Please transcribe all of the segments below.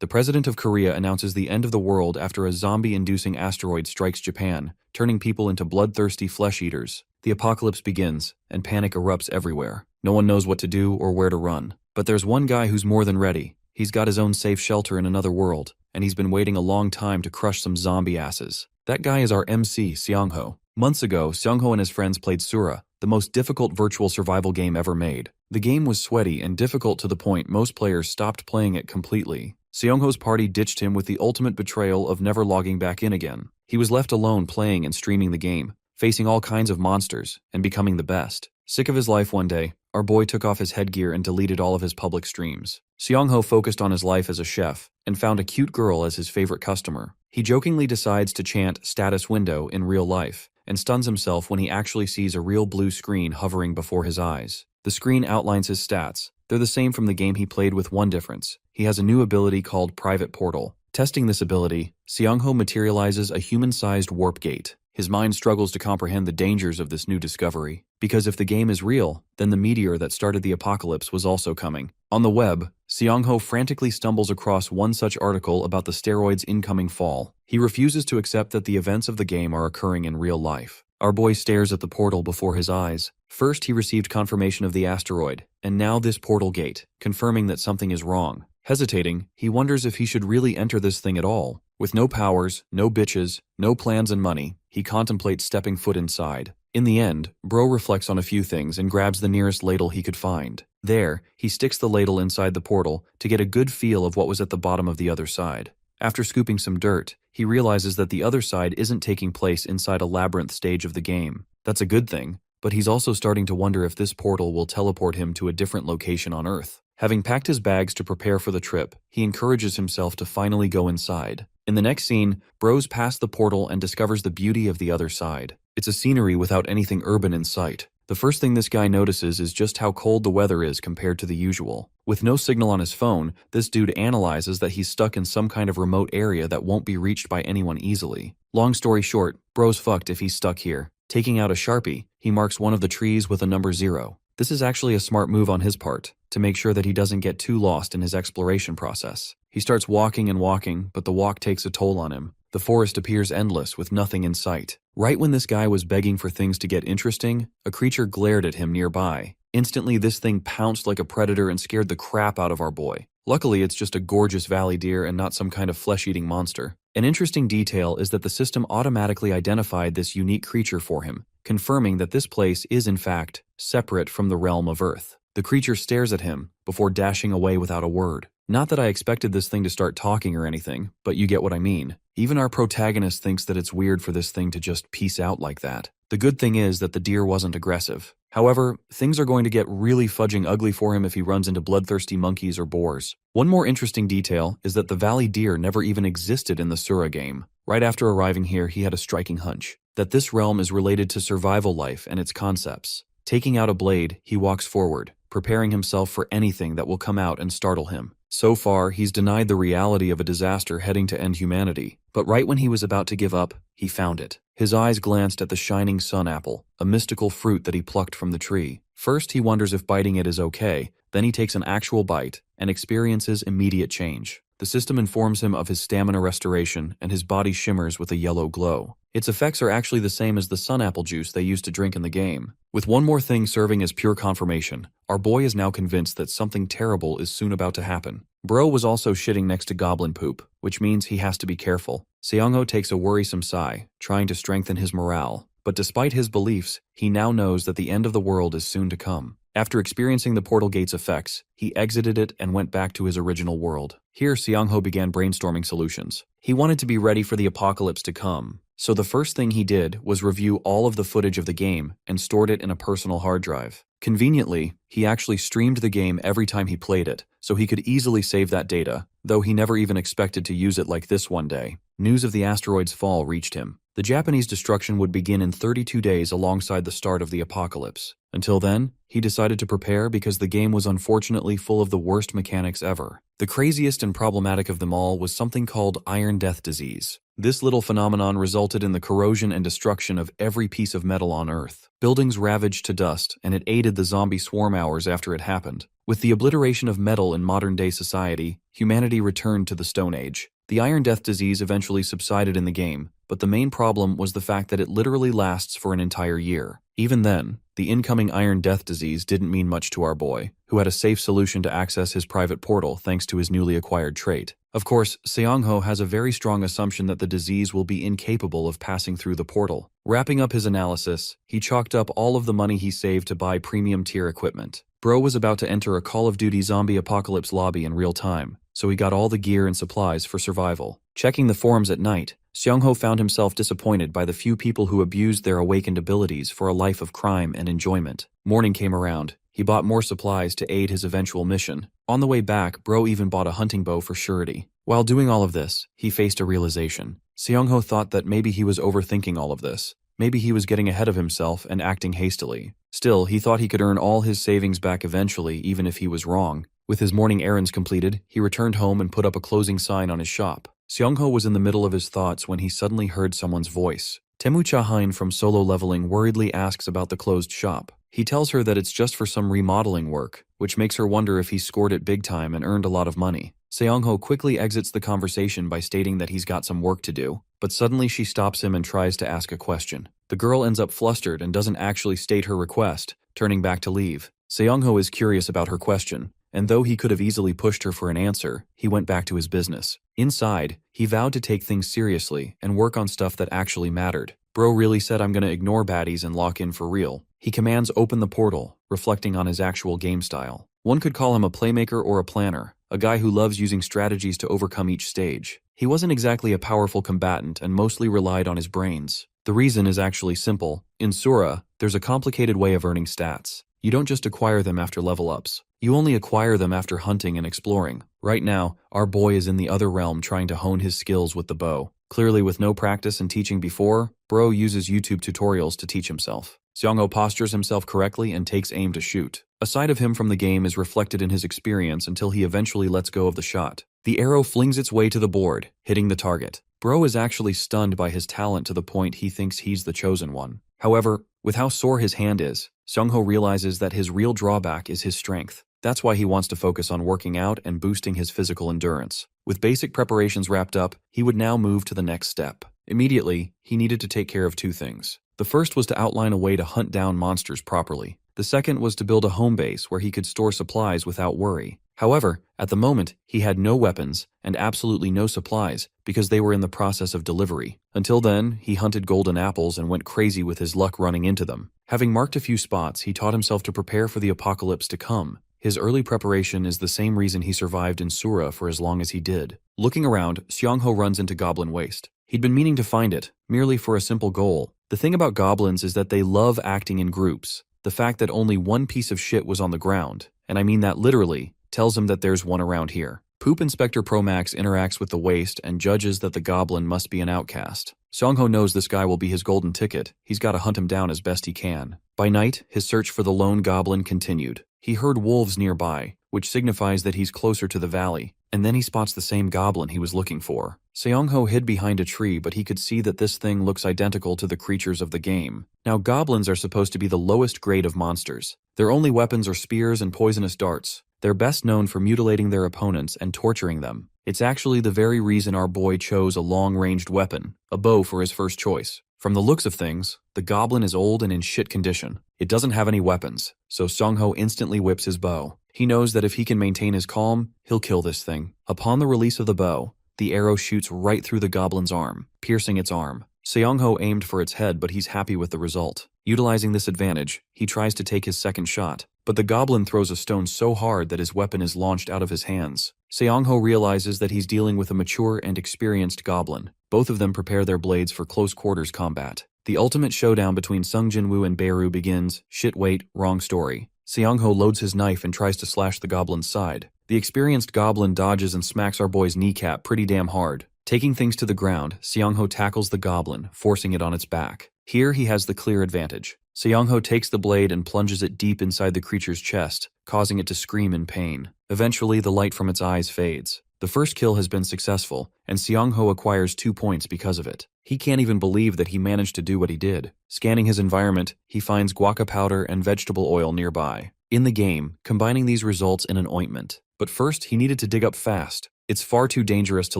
The president of Korea announces the end of the world after a zombie-inducing asteroid strikes Japan, turning people into bloodthirsty flesh eaters. The apocalypse begins, and panic erupts everywhere. No one knows what to do or where to run. But there's one guy who's more than ready. He's got his own safe shelter in another world, and he's been waiting a long time to crush some zombie asses. That guy is our MC, Seongho. Months ago, Seongho and his friends played Asura, the most difficult virtual survival game ever made. The game was sweaty and difficult to the point most players stopped playing it completely. Seongho's party ditched him with the ultimate betrayal of never logging back in again. He was left alone playing and streaming the game, facing all kinds of monsters, and becoming the best. Sick of his life one day, our boy took off his headgear and deleted all of his public streams. Seongho focused on his life as a chef, and found a cute girl as his favorite customer. He jokingly decides to chant status window in real life, and stuns himself when he actually sees a real blue screen hovering before his eyes. The screen outlines his stats. They're the same from the game he played with one difference. He has a new ability called Private Portal. Testing this ability, Seongho materializes a human-sized warp gate. His mind struggles to comprehend the dangers of this new discovery, because if the game is real, then the meteor that started the apocalypse was also coming. On the web, Seongho frantically stumbles across one such article about the steroid's incoming fall. He refuses to accept that the events of the game are occurring in real life. Our boy stares at the portal before his eyes. First, he received confirmation of the asteroid, and now this portal gate, confirming that something is wrong. Hesitating, he wonders if he should really enter this thing at all. With no powers, no bitches, no plans and money, he contemplates stepping foot inside. In the end, Bro reflects on a few things and grabs the nearest ladle he could find. There, he sticks the ladle inside the portal to get a good feel of what was at the bottom of the other side. After scooping some dirt, he realizes that the other side isn't taking place inside a labyrinth stage of the game. That's a good thing, but he's also starting to wonder if this portal will teleport him to a different location on Earth. Having packed his bags to prepare for the trip, he encourages himself to finally go inside. In the next scene, Bro's past the portal and discovers the beauty of the other side. It's a scenery without anything urban in sight. The first thing this guy notices is just how cold the weather is compared to the usual. With no signal on his phone, this dude analyzes that he's stuck in some kind of remote area that won't be reached by anyone easily. Long story short, Bro's fucked if he's stuck here. Taking out a Sharpie, he marks one of the trees with a number 0. This is actually a smart move on his part, to make sure that he doesn't get too lost in his exploration process. He starts walking and walking, but the walk takes a toll on him. The forest appears endless with nothing in sight. Right when this guy was begging for things to get interesting, a creature glared at him nearby. Instantly, this thing pounced like a predator and scared the crap out of our boy. Luckily, it's just a gorgeous valley deer and not some kind of flesh-eating monster. An interesting detail is that the system automatically identified this unique creature for him, confirming that this place is in fact separate from the realm of Earth. The creature stares at him before dashing away without a word. Not that I expected this thing to start talking or anything, but you get what I mean. Even our protagonist thinks that it's weird for this thing to just peace out like that. The good thing is that the deer wasn't aggressive. However, things are going to get really fudging ugly for him if he runs into bloodthirsty monkeys or boars. One more interesting detail is that the valley deer never even existed in the Asura game. Right after arriving here, he had a striking hunch that this realm is related to survival life and its concepts. Taking out a blade, he walks forward, preparing himself for anything that will come out and startle him. So far, he's denied the reality of a disaster heading to end humanity, but right when he was about to give up, he found it. His eyes glanced at the shining sun apple, a mystical fruit that he plucked from the tree. First, he wonders if biting it is okay, then he takes an actual bite and experiences immediate change. The system informs him of his stamina restoration, and his body shimmers with a yellow glow. Its effects are actually the same as the sun apple juice they used to drink in the game. With one more thing serving as pure confirmation, our boy is now convinced that something terrible is soon about to happen. Bro was also shitting next to goblin poop, which means he has to be careful. Seongho takes a worrisome sigh, trying to strengthen his morale. But despite his beliefs, he now knows that the end of the world is soon to come. After experiencing the portal gate's effects, he exited it and went back to his original world. Here, Seongho began brainstorming solutions. He wanted to be ready for the apocalypse to come. So the first thing he did was review all of the footage of the game and stored it in a personal hard drive. Conveniently, he actually streamed the game every time he played it, so he could easily save that data, though he never even expected to use it like this one day. News of the asteroid's fall reached him. The Japanese destruction would begin in 32 days alongside the start of the apocalypse. Until then, he decided to prepare because the game was unfortunately full of the worst mechanics ever. The craziest and problematic of them all was something called Iron Death Disease. This little phenomenon resulted in the corrosion and destruction of every piece of metal on Earth. Buildings ravaged to dust, and it aided the zombie swarm hours after it happened. With the obliteration of metal in modern-day society, humanity returned to the Stone Age. The Iron Death Disease eventually subsided in the game, but the main problem was the fact that it literally lasts for an entire year. Even then, the incoming Iron Death Disease didn't mean much to our boy, who had a safe solution to access his private portal thanks to his newly acquired trait. Of course, Seong-ho has a very strong assumption that the disease will be incapable of passing through the portal. Wrapping up his analysis, he chalked up all of the money he saved to buy premium tier equipment. Bro was about to enter a Call of Duty zombie apocalypse lobby in real time, so he got all the gear and supplies for survival. Checking the forums at night, Seong-ho found himself disappointed by the few people who abused their awakened abilities for a life of crime and enjoyment. Morning came around. He bought more supplies to aid his eventual mission. On the way back, Bro even bought a hunting bow for surety. While doing all of this, he faced a realization. Seong-ho thought that maybe he was overthinking all of this. Maybe he was getting ahead of himself and acting hastily. Still, he thought he could earn all his savings back eventually, even if he was wrong. With his morning errands completed, he returned home and put up a closing sign on his shop. Seong-ho was in the middle of his thoughts when he suddenly heard someone's voice. Temu Cha-hein from Solo Leveling worriedly asks about the closed shop. He tells her that it's just for some remodeling work, which makes her wonder if he scored it big time and earned a lot of money. Seong-ho quickly exits the conversation by stating that he's got some work to do, but suddenly she stops him and tries to ask a question. The girl ends up flustered and doesn't actually state her request, turning back to leave. Seong-ho is curious about her question, and though he could have easily pushed her for an answer, he went back to his business. Inside, he vowed to take things seriously and work on stuff that actually mattered. Bro really said, "I'm gonna ignore baddies and lock in for real." He commands open the portal, reflecting on his actual game style. One could call him a playmaker or a planner, a guy who loves using strategies to overcome each stage. He wasn't exactly a powerful combatant and mostly relied on his brains. The reason is actually simple. In Asura, there's a complicated way of earning stats. You don't just acquire them after level ups. You only acquire them after hunting and exploring. Right now, our boy is in the other realm trying to hone his skills with the bow. Clearly with no practice and teaching before, Bro uses YouTube tutorials to teach himself. Seong-ho postures himself correctly and takes aim to shoot. A side of him from the game is reflected in his experience until he eventually lets go of the shot. The arrow flings its way to the board, hitting the target. Bro is actually stunned by his talent to the point he thinks he's the chosen one. However, with how sore his hand is, Seong-ho realizes that his real drawback is his strength. That's why he wants to focus on working out and boosting his physical endurance. With basic preparations wrapped up, he would now move to the next step. Immediately, he needed to take care of two things. The first was to outline a way to hunt down monsters properly. The second was to build a home base where he could store supplies without worry. However, at the moment, he had no weapons and absolutely no supplies because they were in the process of delivery. Until then, he hunted golden apples and went crazy with his luck running into them. Having marked a few spots, he taught himself to prepare for the apocalypse to come. His early preparation is the same reason he survived in Asura for as long as he did. Looking around, Seong-ho runs into Goblin Waste. He'd been meaning to find it, merely for a simple goal. The thing about goblins is that they love acting in groups. The fact that only one piece of shit was on the ground, and I mean that literally, tells him that there's one around here. Poop Inspector Pro Max interacts with the waste and judges that the goblin must be an outcast. Seong-ho knows this guy will be his golden ticket. He's got to hunt him down as best he can. By night, his search for the lone goblin continued. He heard wolves nearby, which signifies that he's closer to the valley, and then he spots the same goblin he was looking for. Seong-ho hid behind a tree, but he could see that this thing looks identical to the creatures of the game. Now, goblins are supposed to be the lowest grade of monsters. Their only weapons are spears and poisonous darts. They're best known for mutilating their opponents and torturing them. It's actually the very reason our boy chose a long-ranged weapon, a bow, for his first choice. From the looks of things, the goblin is old and in shit condition. It doesn't have any weapons, so Seong-ho instantly whips his bow. He knows that if he can maintain his calm, he'll kill this thing. Upon the release of the bow, the arrow shoots right through the goblin's arm, piercing its arm. Seong-ho aimed for its head, but he's happy with the result. Utilizing this advantage, he tries to take his second shot, but the goblin throws a stone so hard that his weapon is launched out of his hands. Seong-ho realizes that he's dealing with a mature and experienced goblin. Both of them prepare their blades for close-quarters combat. The ultimate showdown between Sung Jin-woo and Beru begins. Shit, wait, wrong story. Seong-ho loads his knife and tries to slash the goblin's side. The experienced goblin dodges and smacks our boy's kneecap pretty damn hard. Taking things to the ground, Seong-ho tackles the goblin, forcing it on its back. Here he has the clear advantage. Seong-ho takes the blade and plunges it deep inside the creature's chest, causing it to scream in pain. Eventually, the light from its eyes fades. The first kill has been successful, and Seong-ho acquires 2 points because of it. He can't even believe that he managed to do what he did. Scanning his environment, he finds guaca powder and vegetable oil nearby. In the game, combining these results in an ointment. But first, he needed to dig up fast. It's far too dangerous to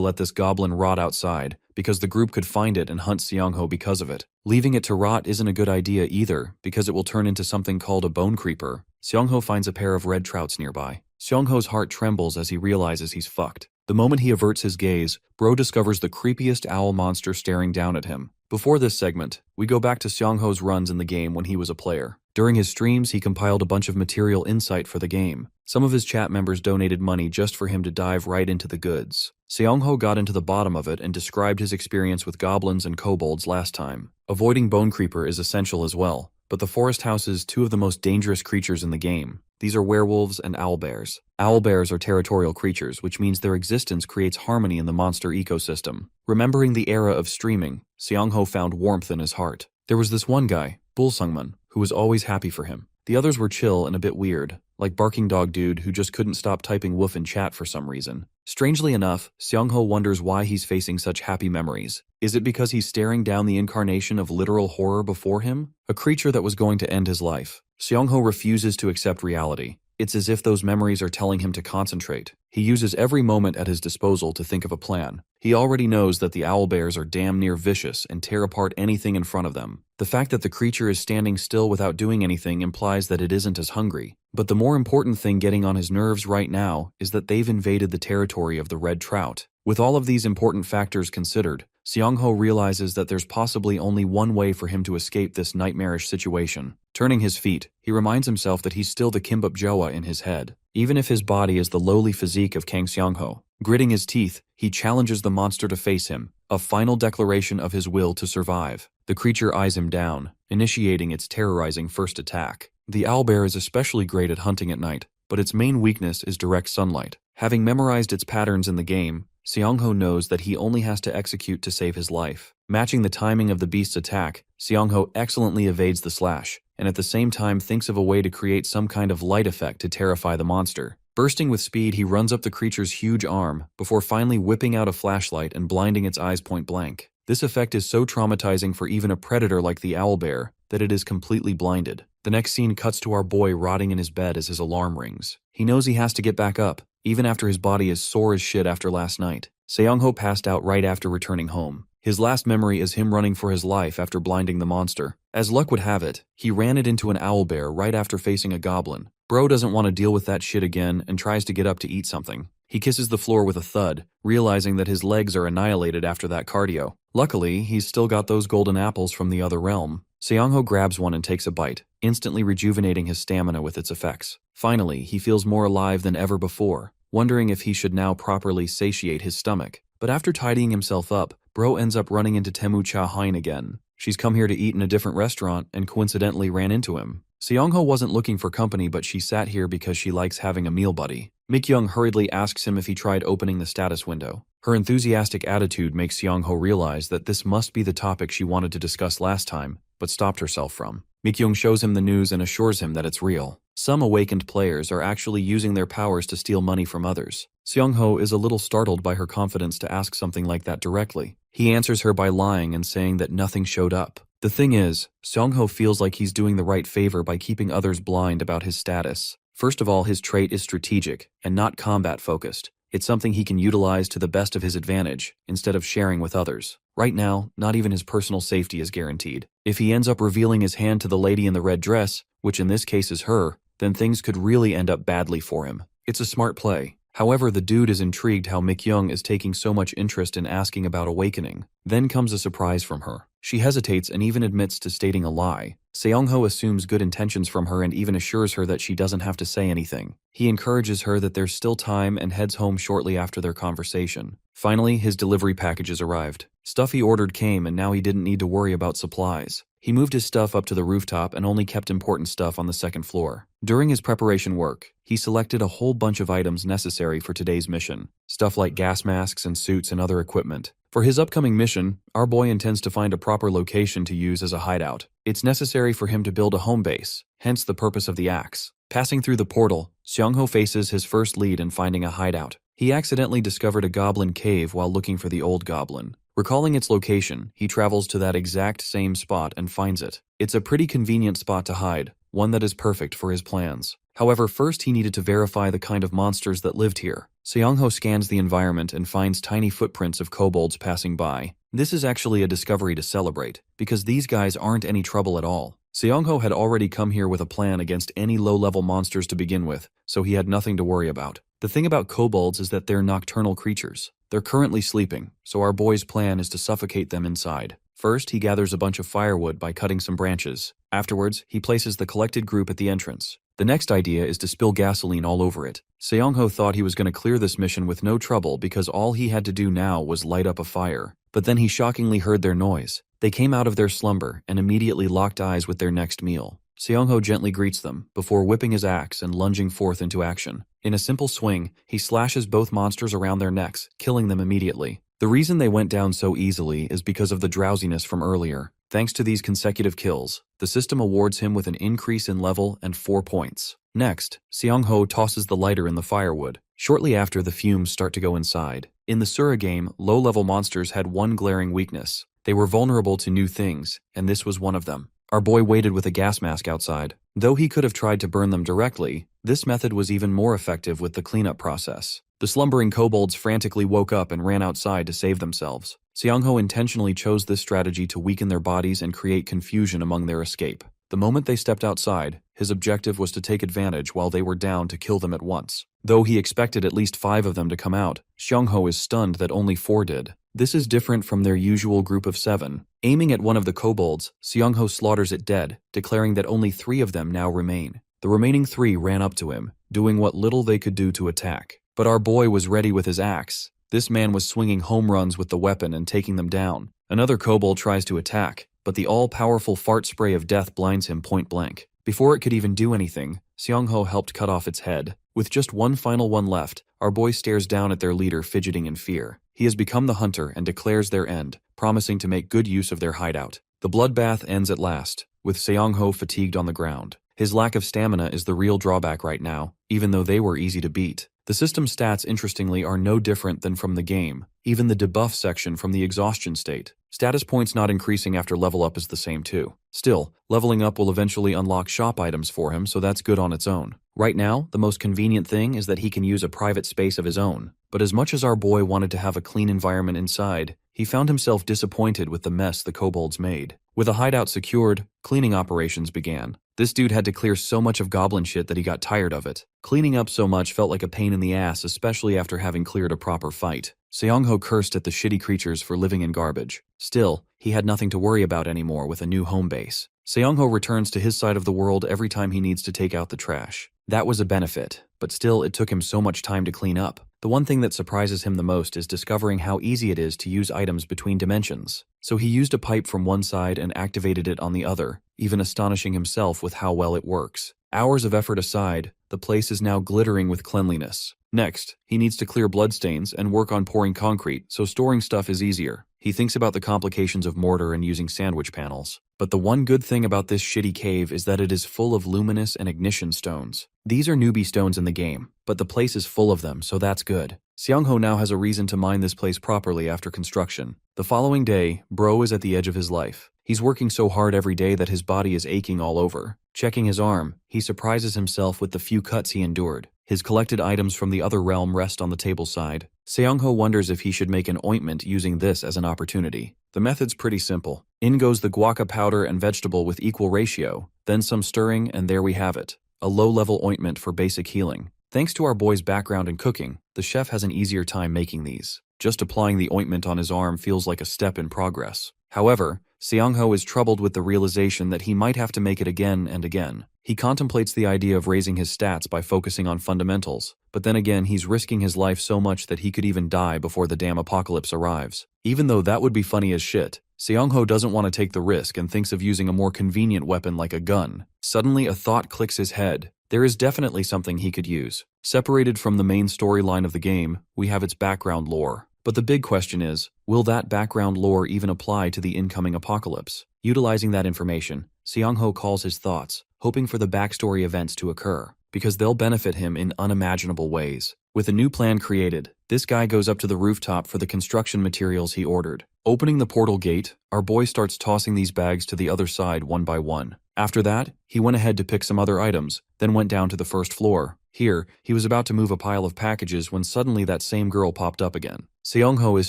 let this goblin rot outside, because the group could find it and hunt Seong-ho because of it. Leaving it to rot isn't a good idea either, because it will turn into something called a bone creeper. Seong-ho finds a pair of red trouts nearby. Seong-ho's heart trembles as he realizes he's fucked. The moment he averts his gaze, Bro discovers the creepiest owl monster staring down at him. Before this segment, we go back to Seong-ho's runs in the game when he was a player. During his streams, he compiled a bunch of material insight for the game. Some of his chat members donated money just for him to dive right into the goods. Seong-ho got into the bottom of it and described his experience with goblins and kobolds last time. Avoiding Bone Creeper is essential as well, but the forest houses 2 of the most dangerous creatures in the game. These are werewolves and owlbears. Owlbears are territorial creatures, which means their existence creates harmony in the monster ecosystem. Remembering the era of streaming, Seong-ho found warmth in his heart. There was this one guy, Bulsungman, who was always happy for him. The others were chill and a bit weird, like Barking Dog Dude who just couldn't stop typing woof in chat for some reason. Strangely enough, Seong-ho wonders why he's facing such happy memories. Is it because he's staring down the incarnation of literal horror before him? A creature that was going to end his life. Seong-ho refuses to accept reality. It's as if those memories are telling him to concentrate. He uses every moment at his disposal to think of a plan. He already knows that the owlbears are damn near vicious and tear apart anything in front of them. The fact that the creature is standing still without doing anything implies that it isn't as hungry. But the more important thing getting on his nerves right now is that they've invaded the territory of the red trout. With all of these important factors considered, Seong-ho realizes that there's possibly only one way for him to escape this nightmarish situation. Turning his feet, he reminds himself that he's still the Kimbap Joa in his head, even if his body is the lowly physique of Kang Seong-ho. Gritting his teeth, he challenges the monster to face him, a final declaration of his will to survive. The creature eyes him down, initiating its terrorizing first attack. The owlbear is especially great at hunting at night, but its main weakness is direct sunlight. Having memorized its patterns in the game, Seong-ho knows that he only has to execute to save his life. Matching the timing of the beast's attack, Seong-ho excellently evades the slash, and at the same time thinks of a way to create some kind of light effect to terrify the monster. Bursting with speed, he runs up the creature's huge arm, before finally whipping out a flashlight and blinding its eyes point blank. This effect is so traumatizing for even a predator like the owlbear that it is completely blinded. The next scene cuts to our boy rotting in his bed as his alarm rings. He knows he has to get back up, even after his body is sore as shit after last night. Seong-ho passed out right after returning home. His last memory is him running for his life after blinding the monster. As luck would have it, he ran it into an owlbear right after facing a goblin. Bro doesn't want to deal with that shit again and tries to get up to eat something. He kisses the floor with a thud, realizing that his legs are annihilated after that cardio. Luckily, he's still got those golden apples from the other realm. Seong-ho grabs one and takes a bite, instantly rejuvenating his stamina with its effects. Finally, he feels more alive than ever before, wondering if he should now properly satiate his stomach. But after tidying himself up, Bro ends up running into Temu Cha Hein again. She's come here to eat in a different restaurant and coincidentally ran into him. Seong-ho wasn't looking for company, but she sat here because she likes having a meal buddy. Mik-young hurriedly asks him if he tried opening the status window. Her enthusiastic attitude makes Seong-ho realize that this must be the topic she wanted to discuss last time, but stopped herself from. Mik-young shows him the news and assures him that it's real. Some awakened players are actually using their powers to steal money from others. Seong-ho is a little startled by her confidence to ask something like that directly. He answers her by lying and saying that nothing showed up. The thing is, Seong-ho feels like he's doing the right favor by keeping others blind about his status. First of all, his trait is strategic and not combat-focused. It's something he can utilize to the best of his advantage, instead of sharing with others. Right now, not even his personal safety is guaranteed. If he ends up revealing his hand to the lady in the red dress, which in this case is her, then things could really end up badly for him. It's a smart play. However, the dude is intrigued how Mik-young is taking so much interest in asking about awakening. Then comes a surprise from her. She hesitates and even admits to stating a lie. Seong-ho assumes good intentions from her and even assures her that she doesn't have to say anything. He encourages her that there's still time and heads home shortly after their conversation. Finally, his delivery packages arrived. Stuff he ordered came and now he didn't need to worry about supplies. He moved his stuff up to the rooftop and only kept important stuff on the second floor. During his preparation work, he selected a whole bunch of items necessary for today's mission. Stuff like gas masks and suits and other equipment. For his upcoming mission, our boy intends to find a proper location to use as a hideout. It's necessary for him to build a home base, hence the purpose of the axe. Passing through the portal, Seongho faces his first lead in finding a hideout. He accidentally discovered a goblin cave while looking for the old goblin. Recalling its location, he travels to that exact same spot and finds it. It's a pretty convenient spot to hide, one that is perfect for his plans. However, first he needed to verify the kind of monsters that lived here. Seongho scans the environment and finds tiny footprints of kobolds passing by. This is actually a discovery to celebrate, because these guys aren't any trouble at all. Seongho had already come here with a plan against any low-level monsters to begin with, so he had nothing to worry about. The thing about kobolds is that they're nocturnal creatures. They're currently sleeping, so our boy's plan is to suffocate them inside. First, he gathers a bunch of firewood by cutting some branches. Afterwards, he places the collected group at the entrance. The next idea is to spill gasoline all over it. Seongho thought he was going to clear this mission with no trouble because all he had to do now was light up a fire. But then he shockingly heard their noise. They came out of their slumber and immediately locked eyes with their next meal. Seongho gently greets them, before whipping his axe and lunging forth into action. In a simple swing, he slashes both monsters around their necks, killing them immediately. The reason they went down so easily is because of the drowsiness from earlier. Thanks to these consecutive kills, the system awards him with an increase in level and 4 points. Next, Seongho tosses the lighter in the firewood. Shortly after, the fumes start to go inside. In the Asura game, low-level monsters had one glaring weakness. They were vulnerable to new things, and this was one of them. Our boy waited with a gas mask outside. Though he could have tried to burn them directly, this method was even more effective with the cleanup process. The slumbering kobolds frantically woke up and ran outside to save themselves. Seongho intentionally chose this strategy to weaken their bodies and create confusion among their escape. The moment they stepped outside, his objective was to take advantage while they were down to kill them at once. Though he expected at least 5 of them to come out, Seongho is stunned that only 4 did. This is different from their usual group of 7. Aiming at one of the kobolds, Seongho slaughters it dead, declaring that only 3 of them now remain. The remaining 3 ran up to him, doing what little they could do to attack. But our boy was ready with his axe. This man was swinging home runs with the weapon and taking them down. Another kobold tries to attack, but the all-powerful fart spray of death blinds him point blank. Before it could even do anything, Seongho helped cut off its head. With just one final one left, our boy stares down at their leader fidgeting in fear. He has become the hunter and declares their end, promising to make good use of their hideout. The bloodbath ends at last, with Seongho fatigued on the ground. His lack of stamina is the real drawback right now, even though they were easy to beat. The system's stats, interestingly, are no different than from the game. Even the debuff section from the exhaustion state. Status points not increasing after level up is the same too. Still, leveling up will eventually unlock shop items for him, so that's good on its own. Right now, the most convenient thing is that he can use a private space of his own. But as much as our boy wanted to have a clean environment inside, he found himself disappointed with the mess the kobolds made. With a hideout secured, cleaning operations began. This dude had to clear so much of goblin shit that he got tired of it. Cleaning up so much felt like a pain in the ass, especially after having cleared a proper fight. Seongho cursed at the shitty creatures for living in garbage. Still, he had nothing to worry about anymore with a new home base. Seongho returns to his side of the world every time he needs to take out the trash. That was a benefit, but still it took him so much time to clean up. The one thing that surprises him the most is discovering how easy it is to use items between dimensions. So he used a pipe from one side and activated it on the other, even astonishing himself with how well it works. Hours of effort aside, the place is now glittering with cleanliness. Next, he needs to clear bloodstains and work on pouring concrete, so storing stuff is easier. He thinks about the complications of mortar and using sandwich panels. But the one good thing about this shitty cave is that it is full of luminous and ignition stones. These are newbie stones in the game, but the place is full of them, so that's good. Seongho now has a reason to mine this place properly after construction. The following day, bro is at the edge of his life. He's working so hard every day that his body is aching all over. Checking his arm, he surprises himself with the few cuts he endured. His collected items from the other realm rest on the table side. Seongho wonders if he should make an ointment using this as an opportunity. The method's pretty simple. In goes the guaca powder and vegetable with equal ratio, then some stirring, and there we have it. A low-level ointment for basic healing. Thanks to our boy's background in cooking, the chef has an easier time making these. Just applying the ointment on his arm feels like a step in progress. However, Seongho is troubled with the realization that he might have to make it again and again. He contemplates the idea of raising his stats by focusing on fundamentals, but then again he's risking his life so much that he could even die before the damn apocalypse arrives. Even though that would be funny as shit, Seongho doesn't want to take the risk and thinks of using a more convenient weapon like a gun. Suddenly a thought clicks his head. There is definitely something he could use. Separated from the main storyline of the game, we have its background lore. But the big question is, will that background lore even apply to the incoming apocalypse? Utilizing that information, Seongho calls his thoughts, hoping for the backstory events to occur, because they'll benefit him in unimaginable ways. With a new plan created, this guy goes up to the rooftop for the construction materials he ordered. Opening the portal gate, our boy starts tossing these bags to the other side one by one. After that, he went ahead to pick some other items, then went down to the first floor. Here, he was about to move a pile of packages when suddenly that same girl popped up again. Seong-ho is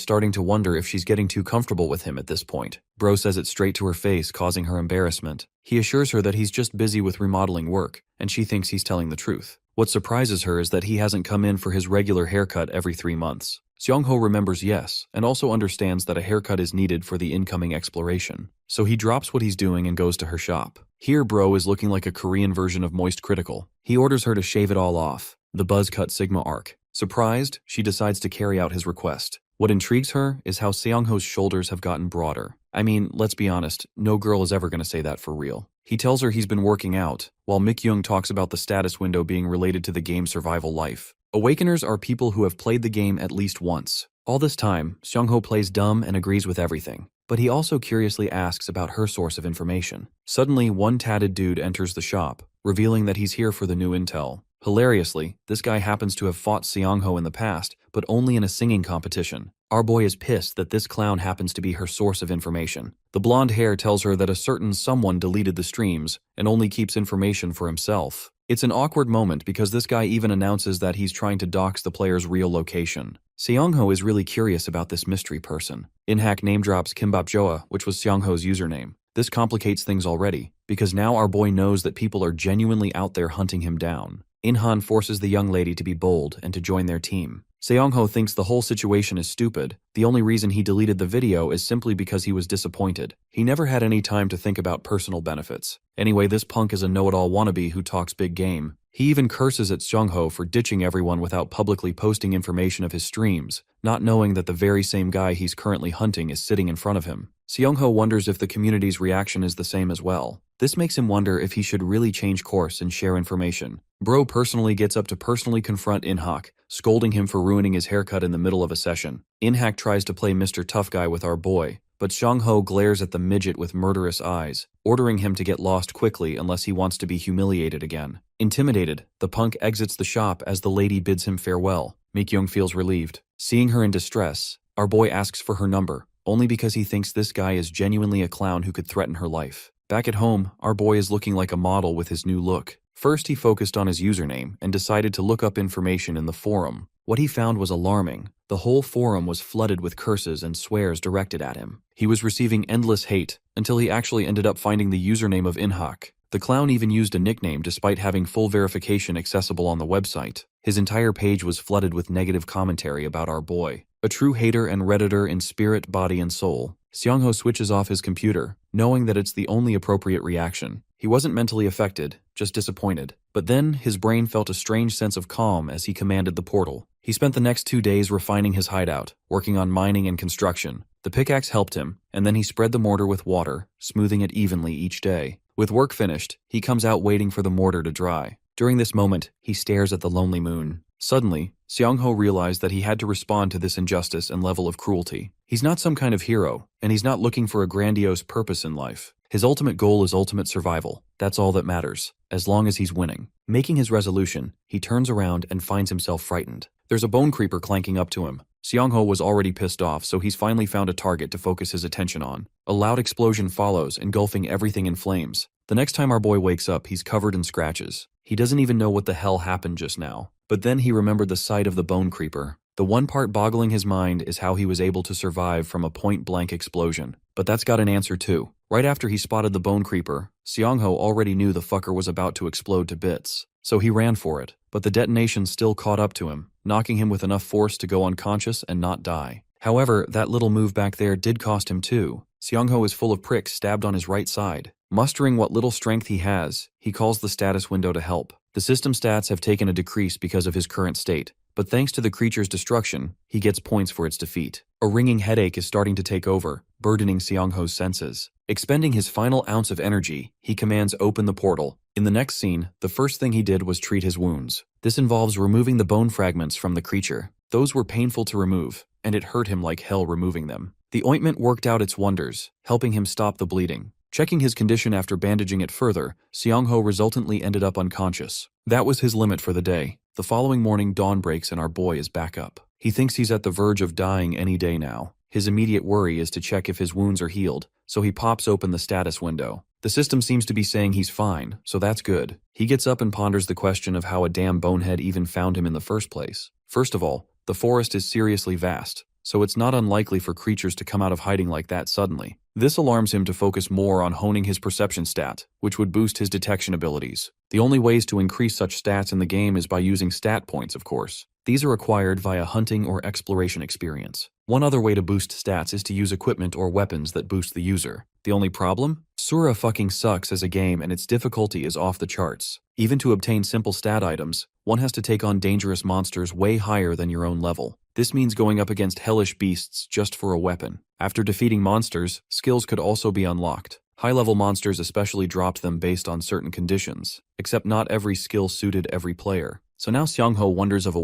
starting to wonder if she's getting too comfortable with him at this point. Bro says it straight to her face, causing her embarrassment. He assures her that he's just busy with remodeling work, and she thinks he's telling the truth. What surprises her is that he hasn't come in for his regular haircut every 3 months. Seong-ho remembers yes, and also understands that a haircut is needed for the incoming exploration. So he drops what he's doing and goes to her shop. Here, Bro is looking like a Korean version of Moist Critical. He orders her to shave it all off, the buzz cut Sigma arc. Surprised, she decides to carry out his request. What intrigues her is how Seong-ho's shoulders have gotten broader. I mean, let's be honest, no girl is ever going to say that for real. He tells her he's been working out, while Mik-young talks about the status window being related to the game's survival life. Awakeners are people who have played the game at least once. All this time, Seong-ho plays dumb and agrees with everything, but he also curiously asks about her source of information. Suddenly, one tatted dude enters the shop, revealing that he's here for the new intel. Hilariously, this guy happens to have fought Seong-ho in the past, but only in a singing competition. Our boy is pissed that this clown happens to be her source of information. The blonde hair tells her that a certain someone deleted the streams and only keeps information for himself. It's an awkward moment because this guy even announces that he's trying to dox the player's real location. Seong-ho is really curious about this mystery person. In-hack name drops Kimbap Joa, which was Seong-ho's username. This complicates things already, because now our boy knows that people are genuinely out there hunting him down. In-han forces the young lady to be bold and to join their team. Seong-ho thinks the whole situation is stupid. The only reason he deleted the video is simply because he was disappointed. He never had any time to think about personal benefits. Anyway, this punk is a know-it-all wannabe who talks big game. He even curses at Seong-ho for ditching everyone without publicly posting information of his streams, not knowing that the very same guy he's currently hunting is sitting in front of him. Seong-ho wonders if the community's reaction is the same as well. This makes him wonder if he should really change course and share information. Bro personally gets up to personally confront In-hak, scolding him for ruining his haircut in the middle of a session. In-hak tries to play Mr. Tough Guy with our boy, but Seong-ho glares at the midget with murderous eyes, ordering him to get lost quickly unless he wants to be humiliated again. Intimidated, the punk exits the shop as the lady bids him farewell. Mik-young feels relieved. Seeing her in distress, our boy asks for her number, only because he thinks this guy is genuinely a clown who could threaten her life. Back at home, our boy is looking like a model with his new look. First, he focused on his username and decided to look up information in the forum. What he found was alarming. The whole forum was flooded with curses and swears directed at him. He was receiving endless hate until he actually ended up finding the username of In-hak. The clown even used a nickname despite having full verification accessible on the website. His entire page was flooded with negative commentary about our boy. A true hater and redditor in spirit, body, and soul, Seong-ho switches off his computer, knowing that it's the only appropriate reaction. He wasn't mentally affected, just disappointed. But then, his brain felt a strange sense of calm as he commanded the portal. He spent the next 2 days refining his hideout, working on mining and construction. The pickaxe helped him, and then he spread the mortar with water, smoothing it evenly each day. With work finished, he comes out waiting for the mortar to dry. During this moment, he stares at the lonely moon. Suddenly, Seong-ho realized that he had to respond to this injustice and level of cruelty. He's not some kind of hero, and he's not looking for a grandiose purpose in life. His ultimate goal is ultimate survival. That's all that matters, as long as he's winning. Making his resolution, he turns around and finds himself frightened. There's a bone creeper clanking up to him. Seong-ho was already pissed off, so he's finally found a target to focus his attention on. A loud explosion follows, engulfing everything in flames. The next time our boy wakes up, he's covered in scratches. He doesn't even know what the hell happened just now. But then he remembered the sight of the bone creeper. The one part boggling his mind is how he was able to survive from a point-blank explosion. But that's got an answer too. Right after he spotted the bone creeper, Seong-ho already knew the fucker was about to explode to bits. So he ran for it, but the detonation still caught up to him, knocking him with enough force to go unconscious and not die. However, that little move back there did cost him too. Seong-ho is full of pricks stabbed on his right side. Mustering what little strength he has, he calls the status window to help. The system stats have taken a decrease because of his current state, but thanks to the creature's destruction, he gets points for its defeat. A ringing headache is starting to take over, burdening Seong-ho's senses. Expending his final ounce of energy, he commands open the portal. In the next scene, the first thing he did was treat his wounds. This involves removing the bone fragments from the creature. Those were painful to remove, and it hurt him like hell removing them. The ointment worked out its wonders, helping him stop the bleeding. Checking his condition after bandaging it further, Seong-ho resultantly ended up unconscious. That was his limit for the day. The following morning, dawn breaks and our boy is back up. He thinks he's at the verge of dying any day now. His immediate worry is to check if his wounds are healed, so he pops open the status window. The system seems to be saying he's fine, so that's good. He gets up and ponders the question of how a damn bonehead even found him in the first place. First of all, the forest is seriously vast, so it's not unlikely for creatures to come out of hiding like that suddenly. This alarms him to focus more on honing his perception stat, which would boost his detection abilities. The only ways to increase such stats in the game is by using stat points, of course. These are acquired via hunting or exploration experience. One other way to boost stats is to use equipment or weapons that boost the user. The only problem? Asura fucking sucks as a game and its difficulty is off the charts. Even to obtain simple stat items, one has to take on dangerous monsters way higher than your own level. This means going up against hellish beasts just for a weapon. After defeating monsters, skills could also be unlocked. High-level monsters especially dropped them based on certain conditions, except not every skill suited every player. So now Seong-ho wonders of a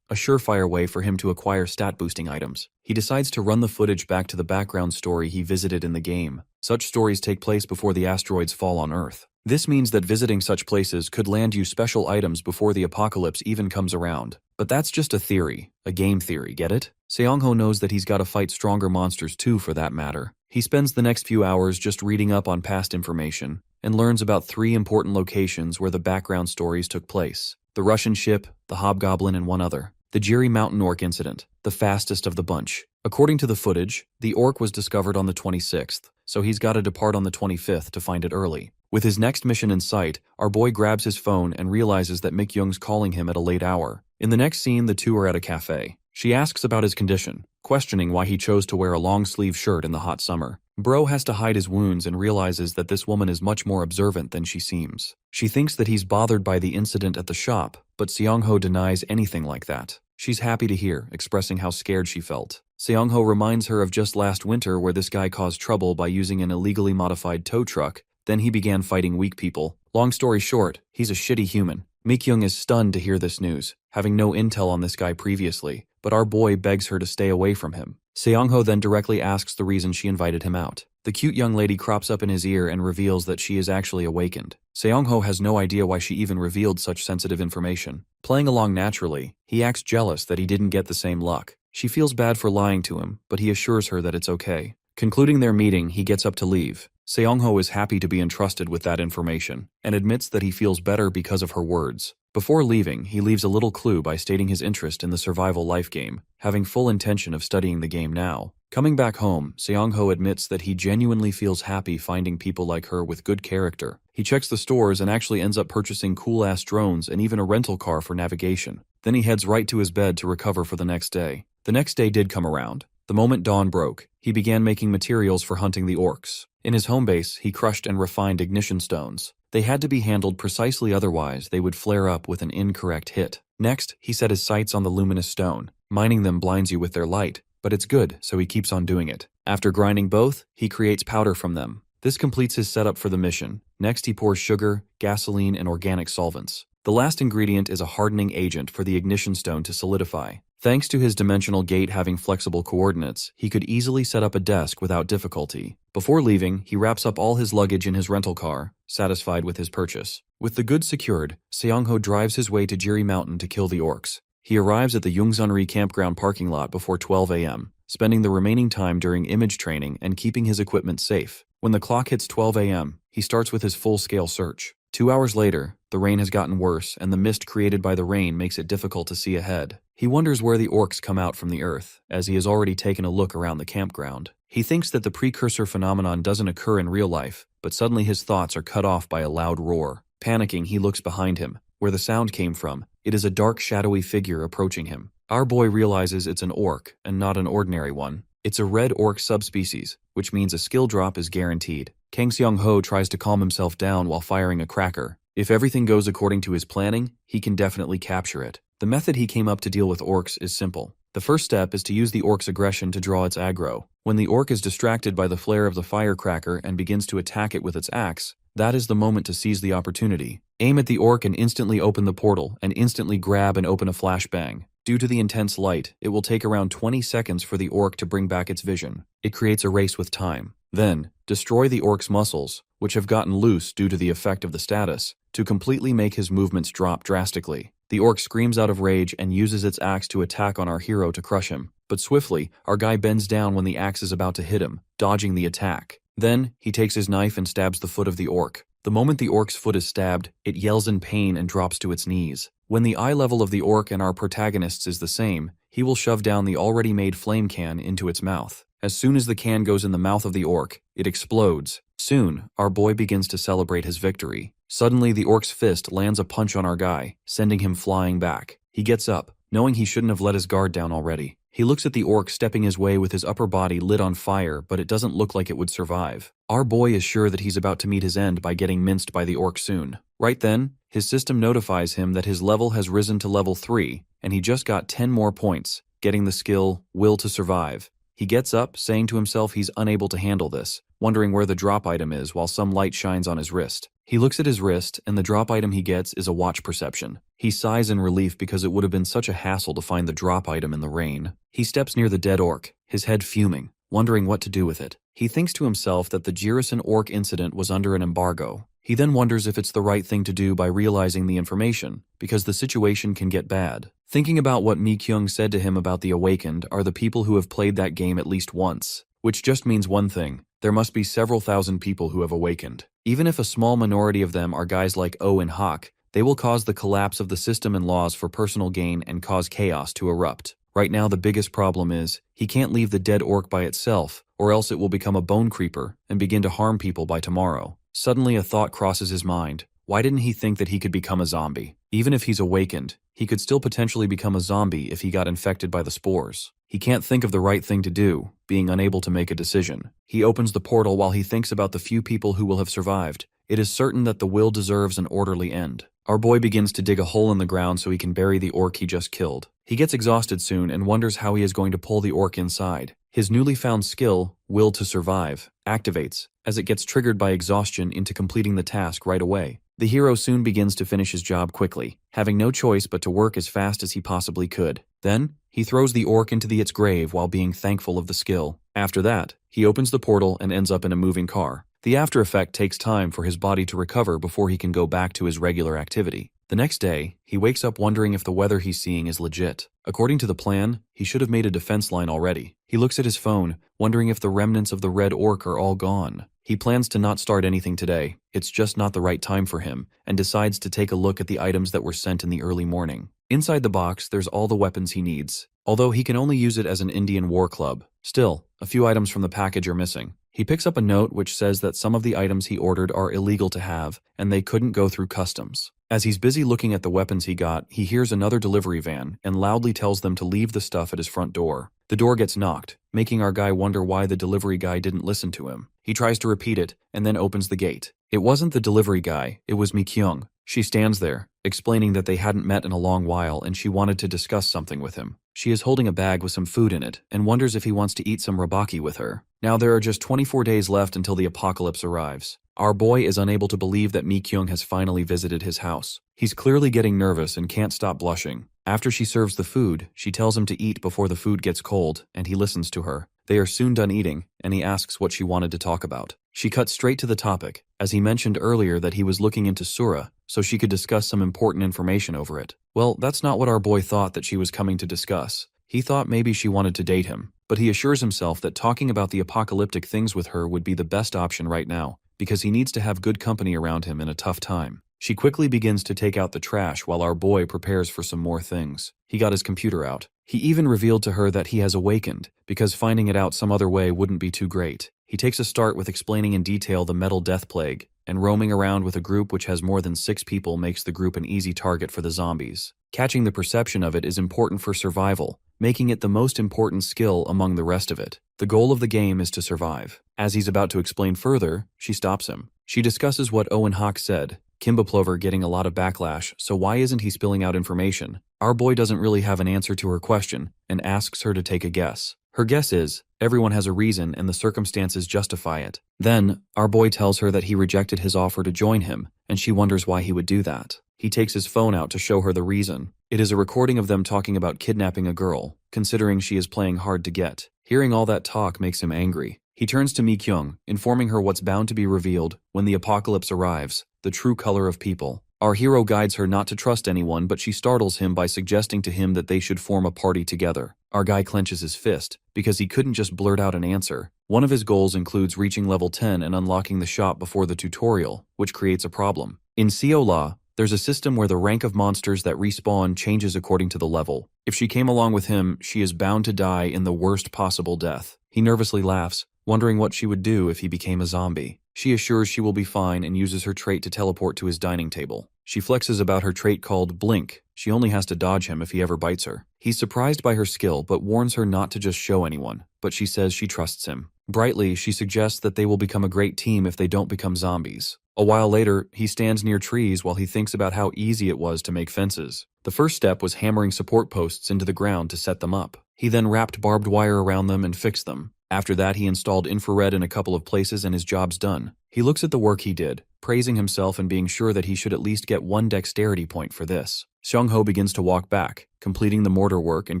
surefire way for him to acquire stat-boosting items. He decides to run the footage back to the background story he visited in the game. Such stories take place before the asteroids fall on Earth. This means that visiting such places could land you special items before the apocalypse even comes around. But that's just a theory, a game theory, get it? Seong-ho knows that he's got to fight stronger monsters too, for that matter. He spends the next few hours just reading up on past information, and learns about 3 important locations where the background stories took place. The Russian ship, the Hobgoblin, and one other. The Jiri Mountain Orc incident, the fastest of the bunch. According to the footage, the orc was discovered on the 26th, so he's got to depart on the 25th to find it early. With his next mission in sight, our boy grabs his phone and realizes that Mikyung's calling him at a late hour. In the next scene, the two are at a cafe. She asks about his condition, questioning why he chose to wear a long-sleeve shirt in the hot summer. Bro has to hide his wounds and realizes that this woman is much more observant than she seems. She thinks that he's bothered by the incident at the shop, but Seong-ho denies anything like that. She's happy to hear, expressing how scared she felt. Seong-ho reminds her of just last winter where this guy caused trouble by using an illegally modified tow truck. Then he began fighting weak people. Long story short, he's a shitty human. Mikyung is stunned to hear this news, having no intel on this guy previously, but our boy begs her to stay away from him. Seong-ho then directly asks the reason she invited him out. The cute young lady crops up in his ear and reveals that she is actually awakened. Seong-ho has no idea why she even revealed such sensitive information. Playing along naturally, he acts jealous that he didn't get the same luck. She feels bad for lying to him, but he assures her that it's okay. Concluding their meeting, he gets up to leave. Seong-ho is happy to be entrusted with that information, and admits that he feels better because of her words. Before leaving, he leaves a little clue by stating his interest in the survival life game, having full intention of studying the game now. Coming back home, Seong-ho admits that he genuinely feels happy finding people like her with good character. He checks the stores and actually ends up purchasing cool-ass drones and even a rental car for navigation. Then he heads right to his bed to recover for the next day. The next day did come around. The moment dawn broke, he began making materials for hunting the orcs. In his home base, he crushed and refined ignition stones. They had to be handled precisely, otherwise they would flare up with an incorrect hit. Next, he set his sights on the luminous stone. Mining them blinds you with their light, but it's good, so he keeps on doing it. After grinding both, he creates powder from them. This completes his setup for the mission. Next, he pours sugar, gasoline, and organic solvents. The last ingredient is a hardening agent for the ignition stone to solidify. Thanks to his dimensional gate having flexible coordinates, he could easily set up a desk without difficulty. Before leaving, he wraps up all his luggage in his rental car, satisfied with his purchase. With the goods secured, Seong-ho drives his way to Jiri Mountain to kill the orcs. He arrives at the Yongsunri campground parking lot before 12 a.m., spending the remaining time during image training and keeping his equipment safe. When the clock hits 12 a.m., he starts with his full-scale search. 2 hours later, the rain has gotten worse and the mist created by the rain makes it difficult to see ahead. He wonders where the orcs come out from the earth, as he has already taken a look around the campground. He thinks that the precursor phenomenon doesn't occur in real life, but suddenly his thoughts are cut off by a loud roar. Panicking, he looks behind him, where the sound came from. It is a dark, shadowy figure approaching him. Our boy realizes it's an orc, and not an ordinary one. It's a red orc subspecies, which means a skill drop is guaranteed. Kang Seong-ho tries to calm himself down while firing a cracker. If everything goes according to his planning, he can definitely capture it. The method he came up to deal with orcs is simple. The first step is to use the orc's aggression to draw its aggro. When the orc is distracted by the flare of the firecracker and begins to attack it with its axe, that is the moment to seize the opportunity. Aim at the orc and instantly open the portal, and instantly grab and open a flashbang. Due to the intense light, it will take around 20 seconds for the orc to bring back its vision. It creates a race with time. Then, destroy the orc's muscles, which have gotten loose due to the effect of the status, to completely make his movements drop drastically. The orc screams out of rage and uses its axe to attack on our hero to crush him. But swiftly, our guy bends down when the axe is about to hit him, dodging the attack. Then, he takes his knife and stabs the foot of the orc. The moment the orc's foot is stabbed, it yells in pain and drops to its knees. When the eye level of the orc and our protagonist's is the same, he will shove down the already made flame can into its mouth. As soon as the can goes in the mouth of the orc, it explodes. Soon, our boy begins to celebrate his victory. Suddenly, the orc's fist lands a punch on our guy, sending him flying back. He gets up, knowing he shouldn't have let his guard down already. He looks at the orc stepping his way with his upper body lit on fire, but it doesn't look like it would survive. Our boy is sure that he's about to meet his end by getting minced by the orc soon. Right then, his system notifies him that his level has risen to level 3, and he just got 10 more points, getting the skill Will to Survive. He gets up, saying to himself he's unable to handle this, wondering where the drop item is while some light shines on his wrist. He looks at his wrist, and the drop item he gets is a watch perception. He sighs in relief because it would have been such a hassle to find the drop item in the rain. He steps near the dead orc, his head fuming, wondering what to do with it. He thinks to himself that the Jirison orc incident was under an embargo. He then wonders if it's the right thing to do by realizing the information, because the situation can get bad. Thinking about what Mi Kyung said to him about the Awakened are the people who have played that game at least once, which just means one thing: there must be several thousand people who have awakened. Even if a small minority of them are guys like O and Hawk, they will cause the collapse of the system and laws for personal gain and cause chaos to erupt. Right now the biggest problem is, he can't leave the dead orc by itself, or else it will become a bone creeper and begin to harm people by tomorrow. Suddenly a thought crosses his mind. Why didn't he think that he could become a zombie? Even if he's awakened, he could still potentially become a zombie if he got infected by the spores. He can't think of the right thing to do, being unable to make a decision. He opens the portal while he thinks about the few people who will have survived. It is certain that the will deserves an orderly end. Our boy begins to dig a hole in the ground so he can bury the orc he just killed. He gets exhausted soon and wonders how he is going to pull the orc inside. His newly found skill, Will to Survive, activates, as it gets triggered by exhaustion into completing the task right away. The hero soon begins to finish his job quickly, having no choice but to work as fast as he possibly could. Then, he throws the orc into its grave while being thankful of the skill. After that, he opens the portal and ends up in a moving car. The after effect takes time for his body to recover before he can go back to his regular activity. The next day, he wakes up wondering if the weather he's seeing is legit. According to the plan, he should have made a defense line already. He looks at his phone, wondering if the remnants of the red orc are all gone. He plans to not start anything today, it's just not the right time for him, and decides to take a look at the items that were sent in the early morning. Inside the box, there's all the weapons he needs, although he can only use it as an Indian war club. Still, a few items from the package are missing. He picks up a note which says that some of the items he ordered are illegal to have, and they couldn't go through customs. As he's busy looking at the weapons he got, he hears another delivery van and loudly tells them to leave the stuff at his front door. The door gets knocked, making our guy wonder why the delivery guy didn't listen to him. He tries to repeat it, and then opens the gate. It wasn't the delivery guy, it was Mi Kyung. She stands there, explaining that they hadn't met in a long while and she wanted to discuss something with him. She is holding a bag with some food in it, and wonders if he wants to eat some rabaki with her. Now there are just 24 days left until the apocalypse arrives. Our boy is unable to believe that Mi Kyung has finally visited his house. He's clearly getting nervous and can't stop blushing. After she serves the food, she tells him to eat before the food gets cold, and he listens to her. They are soon done eating, and he asks what she wanted to talk about. She cuts straight to the topic, as he mentioned earlier that he was looking into Sura, so she could discuss some important information over it. Well, that's not what our boy thought that she was coming to discuss. He thought maybe she wanted to date him, but he assures himself that talking about the apocalyptic things with her would be the best option right now, because he needs to have good company around him in a tough time. She quickly begins to take out the trash while our boy prepares for some more things. He got his computer out. He even revealed to her that he has awakened, because finding it out some other way wouldn't be too great. He takes a start with explaining in detail the metal death plague, and roaming around with a group which has more than 6 people makes the group an easy target for the zombies. Catching the perception of it is important for survival, making it the most important skill among the rest of it. The goal of the game is to survive. As he's about to explain further, she stops him. She discusses what Owen Hawk said. Kimbaplover getting a lot of backlash, so why isn't he spilling out information? Our boy doesn't really have an answer to her question, and asks her to take a guess. Her guess is, everyone has a reason and the circumstances justify it. Then, our boy tells her that he rejected his offer to join him, and she wonders why he would do that. He takes his phone out to show her the reason. It is a recording of them talking about kidnapping a girl, considering she is playing hard to get. Hearing all that talk makes him angry. He turns to Mi-kyung, informing her what's bound to be revealed when the apocalypse arrives, the true color of people. Our hero guides her not to trust anyone, but she startles him by suggesting to him that they should form a party together. Our guy clenches his fist, because he couldn't just blurt out an answer. One of his goals includes reaching level 10 and unlocking the shop before the tutorial, which creates a problem. In Seola, there's a system where the rank of monsters that respawn changes according to the level. If she came along with him, she is bound to die in the worst possible death. He nervously laughs, wondering what she would do if he became a zombie. She assures she will be fine and uses her trait to teleport to his dining table. She flexes about her trait called Blink. She only has to dodge him if he ever bites her. He's surprised by her skill but warns her not to just show anyone, but she says she trusts him. Brightly, she suggests that they will become a great team if they don't become zombies. A while later, he stands near trees while he thinks about how easy it was to make fences. The first step was hammering support posts into the ground to set them up. He then wrapped barbed wire around them and fixed them. After that, he installed infrared in a couple of places and his job's done. He looks at the work he did, praising himself and being sure that he should at least get 1 dexterity point for this. Seong-ho begins to walk back, completing the mortar work and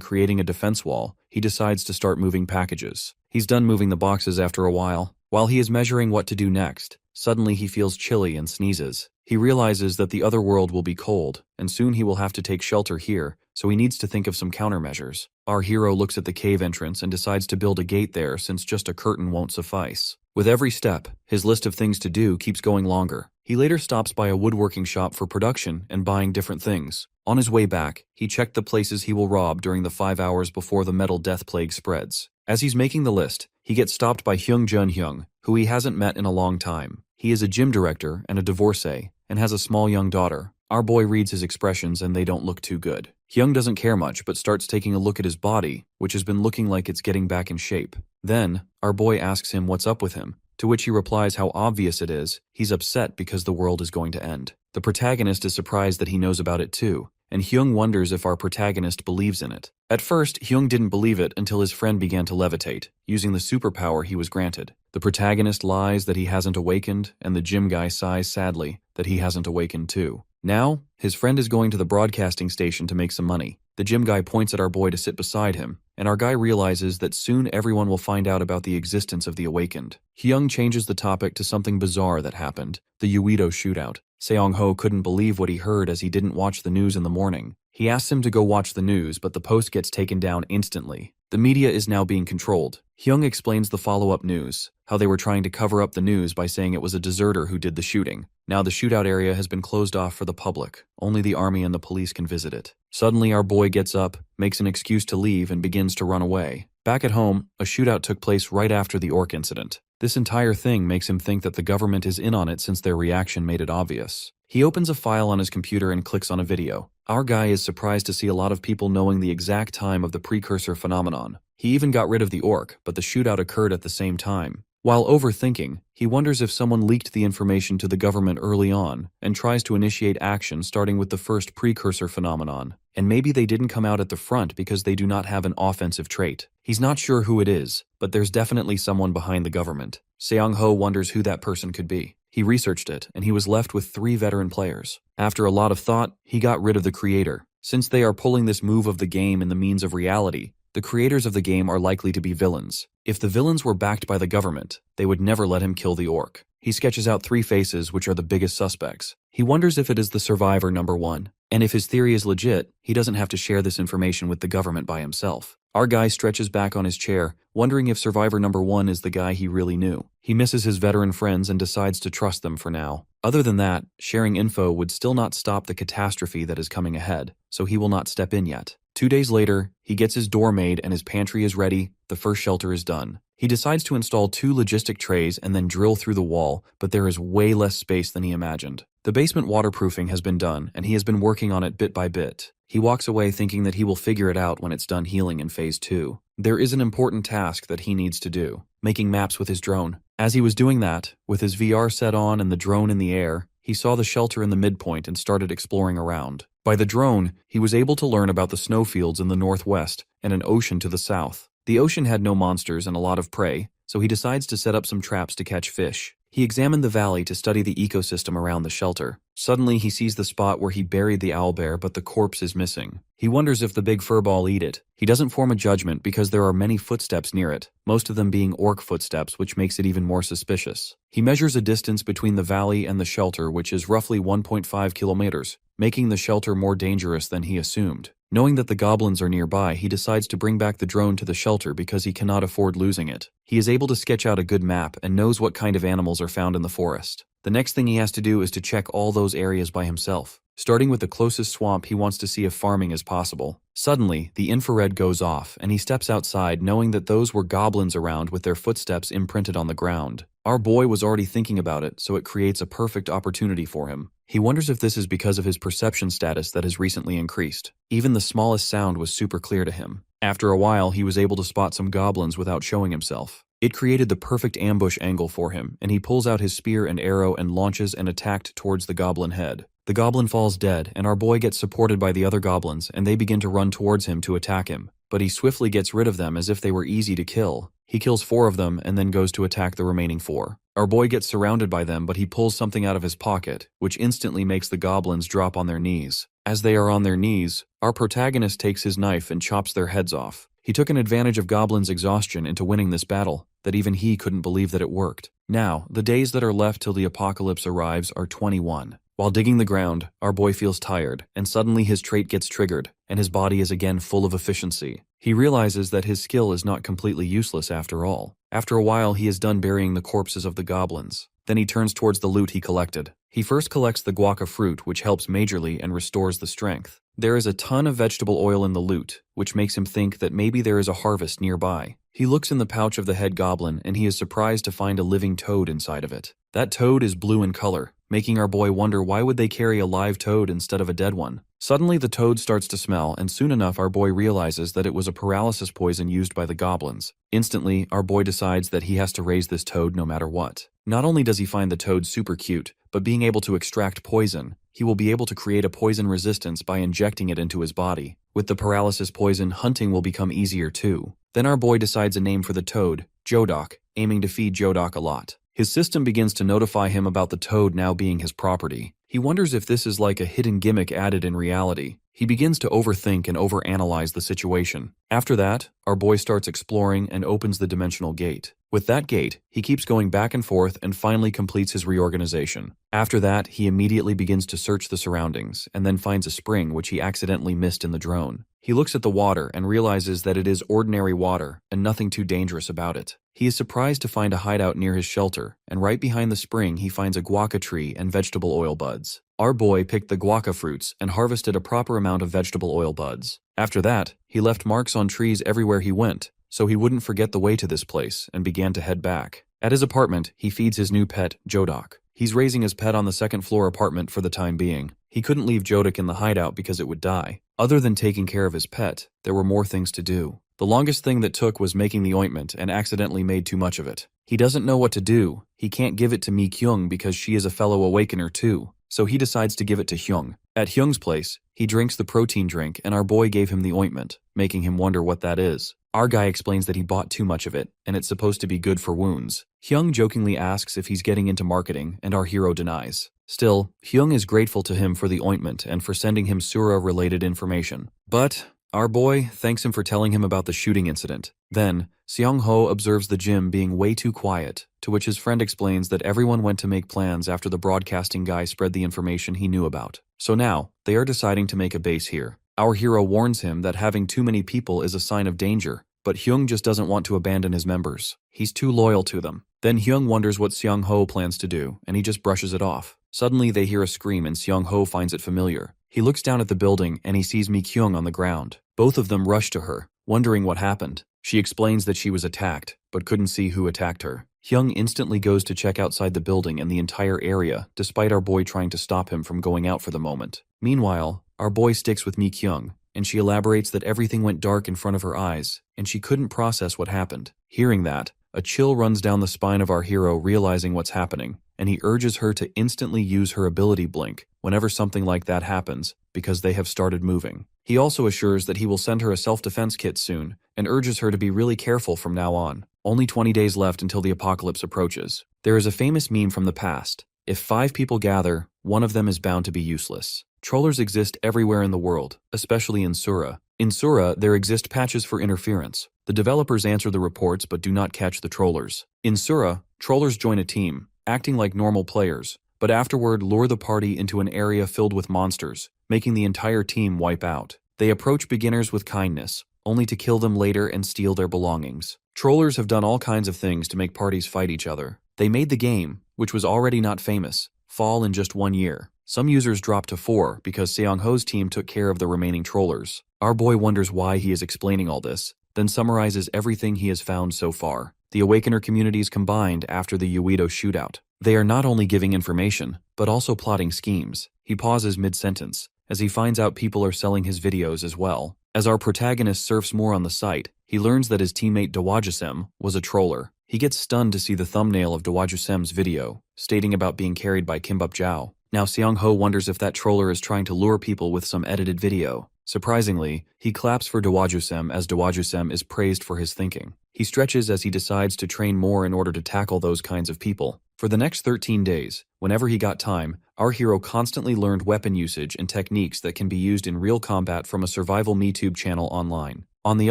creating a defense wall. He decides to start moving packages. He's done moving the boxes after a while. While he is measuring what to do next, suddenly he feels chilly and sneezes. He realizes that the other world will be cold, and soon he will have to take shelter here, so he needs to think of some countermeasures. Our hero looks at the cave entrance and decides to build a gate there since just a curtain won't suffice. With every step, his list of things to do keeps going longer. He later stops by a woodworking shop for production and buying different things. On his way back, he checked the places he will rob during the 5 hours before the metal death plague spreads. As he's making the list, he gets stopped by Hyung Jun-hyung, who he hasn't met in a long time. He is a gym director and a divorcee, and has a small young daughter. Our boy reads his expressions and they don't look too good. Hyung doesn't care much but starts taking a look at his body, which has been looking like it's getting back in shape. Then, our boy asks him what's up with him, to which he replies how obvious it is. He's upset because the world is going to end. The protagonist is surprised that he knows about it too, and Hyung wonders if our protagonist believes in it. At first, Hyung didn't believe it until his friend began to levitate, using the superpower he was granted. The protagonist lies that he hasn't awakened, and the gym guy sighs sadly that he hasn't awakened too. Now, his friend is going to the broadcasting station to make some money. The gym guy points at our boy to sit beside him, and our guy realizes that soon everyone will find out about the existence of the awakened. Hyung changes the topic to something bizarre that happened, the Uido shootout. Seong-ho couldn't believe what he heard as he didn't watch the news in the morning. He asks him to go watch the news, but the post gets taken down instantly. The media is now being controlled. Hyung explains the follow-up news, how they were trying to cover up the news by saying it was a deserter who did the shooting. Now the shootout area has been closed off for the public. Only the army and the police can visit it. Suddenly our boy gets up, makes an excuse to leave, and begins to run away. Back at home, a shootout took place right after the orc incident. This entire thing makes him think that the government is in on it since their reaction made it obvious. He opens a file on his computer and clicks on a video. Our guy is surprised to see a lot of people knowing the exact time of the precursor phenomenon. He even got rid of the orc, but the shootout occurred at the same time. While overthinking, he wonders if someone leaked the information to the government early on and tries to initiate action starting with the first precursor phenomenon. And maybe they didn't come out at the front because they do not have an offensive trait. He's not sure who it is, but there's definitely someone behind the government. Seong-ho wonders who that person could be. He researched it, and he was left with 3 veteran players. After a lot of thought, he got rid of the creator. Since they are pulling this move of the game in the means of reality, the creators of the game are likely to be villains. If the villains were backed by the government, they would never let him kill the orc. He sketches out 3 faces which are the biggest suspects. He wonders if it is the survivor number 1. And if his theory is legit, he doesn't have to share this information with the government by himself. Our guy stretches back on his chair, wondering if survivor number 1 is the guy he really knew. He misses his veteran friends and decides to trust them for now. Other than that, sharing info would still not stop the catastrophe that is coming ahead, so he will not step in yet. 2 days later, he gets his door made and his pantry is ready. The first shelter is done. He decides to install 2 logistic trays and then drill through the wall, but there is way less space than he imagined. The basement waterproofing has been done, and he has been working on it bit by bit. He walks away thinking that he will figure it out when it's done healing in Phase 2. There is an important task that he needs to do, making maps with his drone. As he was doing that, with his VR set on and the drone in the air, he saw the shelter in the midpoint and started exploring around. By the drone, he was able to learn about the snowfields in the northwest and an ocean to the south. The ocean had no monsters and a lot of prey, so he decides to set up some traps to catch fish. He examined the valley to study the ecosystem around the shelter. Suddenly, he sees the spot where he buried the owlbear, but the corpse is missing. He wonders if the big furball ate it. He doesn't form a judgment because there are many footsteps near it, most of them being orc footsteps, which makes it even more suspicious. He measures a distance between the valley and the shelter, which is roughly 1.5 kilometers, making the shelter more dangerous than he assumed. Knowing that the goblins are nearby, he decides to bring back the drone to the shelter because he cannot afford losing it. He is able to sketch out a good map and knows what kind of animals are found in the forest. The next thing he has to do is to check all those areas by himself. Starting with the closest swamp, he wants to see if farming is possible. Suddenly, the infrared goes off, and he steps outside knowing that those were goblins around with their footsteps imprinted on the ground. Our boy was already thinking about it, so it creates a perfect opportunity for him. He wonders if this is because of his perception status that has recently increased. Even the smallest sound was super clear to him. After a while, he was able to spot some goblins without showing himself. It created the perfect ambush angle for him, and he pulls out his spear and arrow and launches an attack towards the goblin head. The goblin falls dead, and our boy gets supported by the other goblins, and they begin to run towards him to attack him. But he swiftly gets rid of them as if they were easy to kill. He kills 4 of them and then goes to attack the remaining 4. Our boy gets surrounded by them, but he pulls something out of his pocket, which instantly makes the goblins drop on their knees. As they are on their knees, our protagonist takes his knife and chops their heads off. He took an advantage of goblins' exhaustion into winning this battle, that even he couldn't believe that it worked. Now, the days that are left till the apocalypse arrives are 21. While digging the ground, our boy feels tired, and suddenly his trait gets triggered, and his body is again full of efficiency. He realizes that his skill is not completely useless after all. After a while, he is done burying the corpses of the goblins. Then he turns towards the loot he collected. He first collects the guaca fruit, which helps majorly and restores the strength. There is a ton of vegetable oil in the loot, which makes him think that maybe there is a harvest nearby. He looks in the pouch of the head goblin, and he is surprised to find a living toad inside of it. That toad is blue in color, making our boy wonder why would they carry a live toad instead of a dead one. Suddenly the toad starts to smell, and soon enough our boy realizes that it was a paralysis poison used by the goblins. Instantly, our boy decides that he has to raise this toad no matter what. Not only does he find the toad super cute, but being able to extract poison, he will be able to create a poison resistance by injecting it into his body. With the paralysis poison, hunting will become easier too. Then our boy decides a name for the toad, Jodok, aiming to feed Jodok a lot. His system begins to notify him about the toad now being his property. He wonders if this is like a hidden gimmick added in reality. He begins to overthink and overanalyze the situation. After that, our boy starts exploring and opens the dimensional gate. With that gate, he keeps going back and forth and finally completes his reorganization. After that, he immediately begins to search the surroundings and then finds a spring which he accidentally missed in the drone. He looks at the water and realizes that it is ordinary water and nothing too dangerous about it. He is surprised to find a hideout near his shelter, and right behind the spring he finds a guaca tree and vegetable oil buds. Our boy picked the guaca fruits and harvested a proper amount of vegetable oil buds. After that, he left marks on trees everywhere he went, so he wouldn't forget the way to this place and began to head back. At his apartment, he feeds his new pet, Jodok. He's raising his pet on the second-floor apartment for the time being. He couldn't leave Jodok in the hideout because it would die. Other than taking care of his pet, there were more things to do. The longest thing that took was making the ointment and accidentally made too much of it. He doesn't know what to do. He can't give it to Mi-kyung because she is a fellow awakener too, so he decides to give it to Hyung. At Hyung's place, he drinks the protein drink and our boy gave him the ointment, making him wonder what that is. Our guy explains that he bought too much of it, and it's supposed to be good for wounds. Hyung jokingly asks if he's getting into marketing, and our hero denies. Still, Hyung is grateful to him for the ointment and for sending him Sura-related information. But our boy thanks him for telling him about the shooting incident. Then, Seong-ho observes the gym being way too quiet, to which his friend explains that everyone went to make plans after the broadcasting guy spread the information he knew about. So now, they are deciding to make a base here. Our hero warns him that having too many people is a sign of danger, but Hyung just doesn't want to abandon his members. He's too loyal to them. Then Hyung wonders what Seong-ho plans to do, and he just brushes it off. Suddenly they hear a scream and Seong-ho finds it familiar. He looks down at the building and he sees Mi-kyung on the ground. Both of them rush to her, wondering what happened. She explains that she was attacked, but couldn't see who attacked her. Hyung instantly goes to check outside the building and the entire area, despite our boy trying to stop him from going out for the moment. Meanwhile, our boy sticks with Mi-kyung, and she elaborates that everything went dark in front of her eyes, and she couldn't process what happened. Hearing that, a chill runs down the spine of our hero realizing what's happening, and he urges her to instantly use her ability blink whenever something like that happens, because they have started moving. He also assures that he will send her a self-defense kit soon, and urges her to be really careful from now on. Only 20 days left until the apocalypse approaches. There is a famous meme from the past. If 5 people gather, one of them is bound to be useless. Trollers exist everywhere in the world, especially in Sura. In Sura, there exist patches for interference. The developers answer the reports but do not catch the trollers. In Sura, trollers join a team, acting like normal players, but afterward lure the party into an area filled with monsters, making the entire team wipe out. They approach beginners with kindness, only to kill them later and steal their belongings. Trollers have done all kinds of things to make parties fight each other. They made the game, which was already not famous, fall in just 1 year. Some users dropped to 4 because Seong-ho's team took care of the remaining trollers. Our boy wonders why he is explaining all this, then summarizes everything he has found so far. The Awakener communities combined after the Uedo shootout. They are not only giving information, but also plotting schemes. He pauses mid-sentence, as he finds out people are selling his videos as well. As our protagonist surfs more on the site, he learns that his teammate Dawajusem was a troller. He gets stunned to see the thumbnail of Dawajusem's video, stating about being carried by Kimbap Jiao. Now Seong-ho wonders if that troller is trying to lure people with some edited video. Surprisingly, he claps for Dawajusem as Dawajusem is praised for his thinking. He stretches as he decides to train more in order to tackle those kinds of people. For the next 13 days, whenever he got time, our hero constantly learned weapon usage and techniques that can be used in real combat from a survival MeTube channel online. On the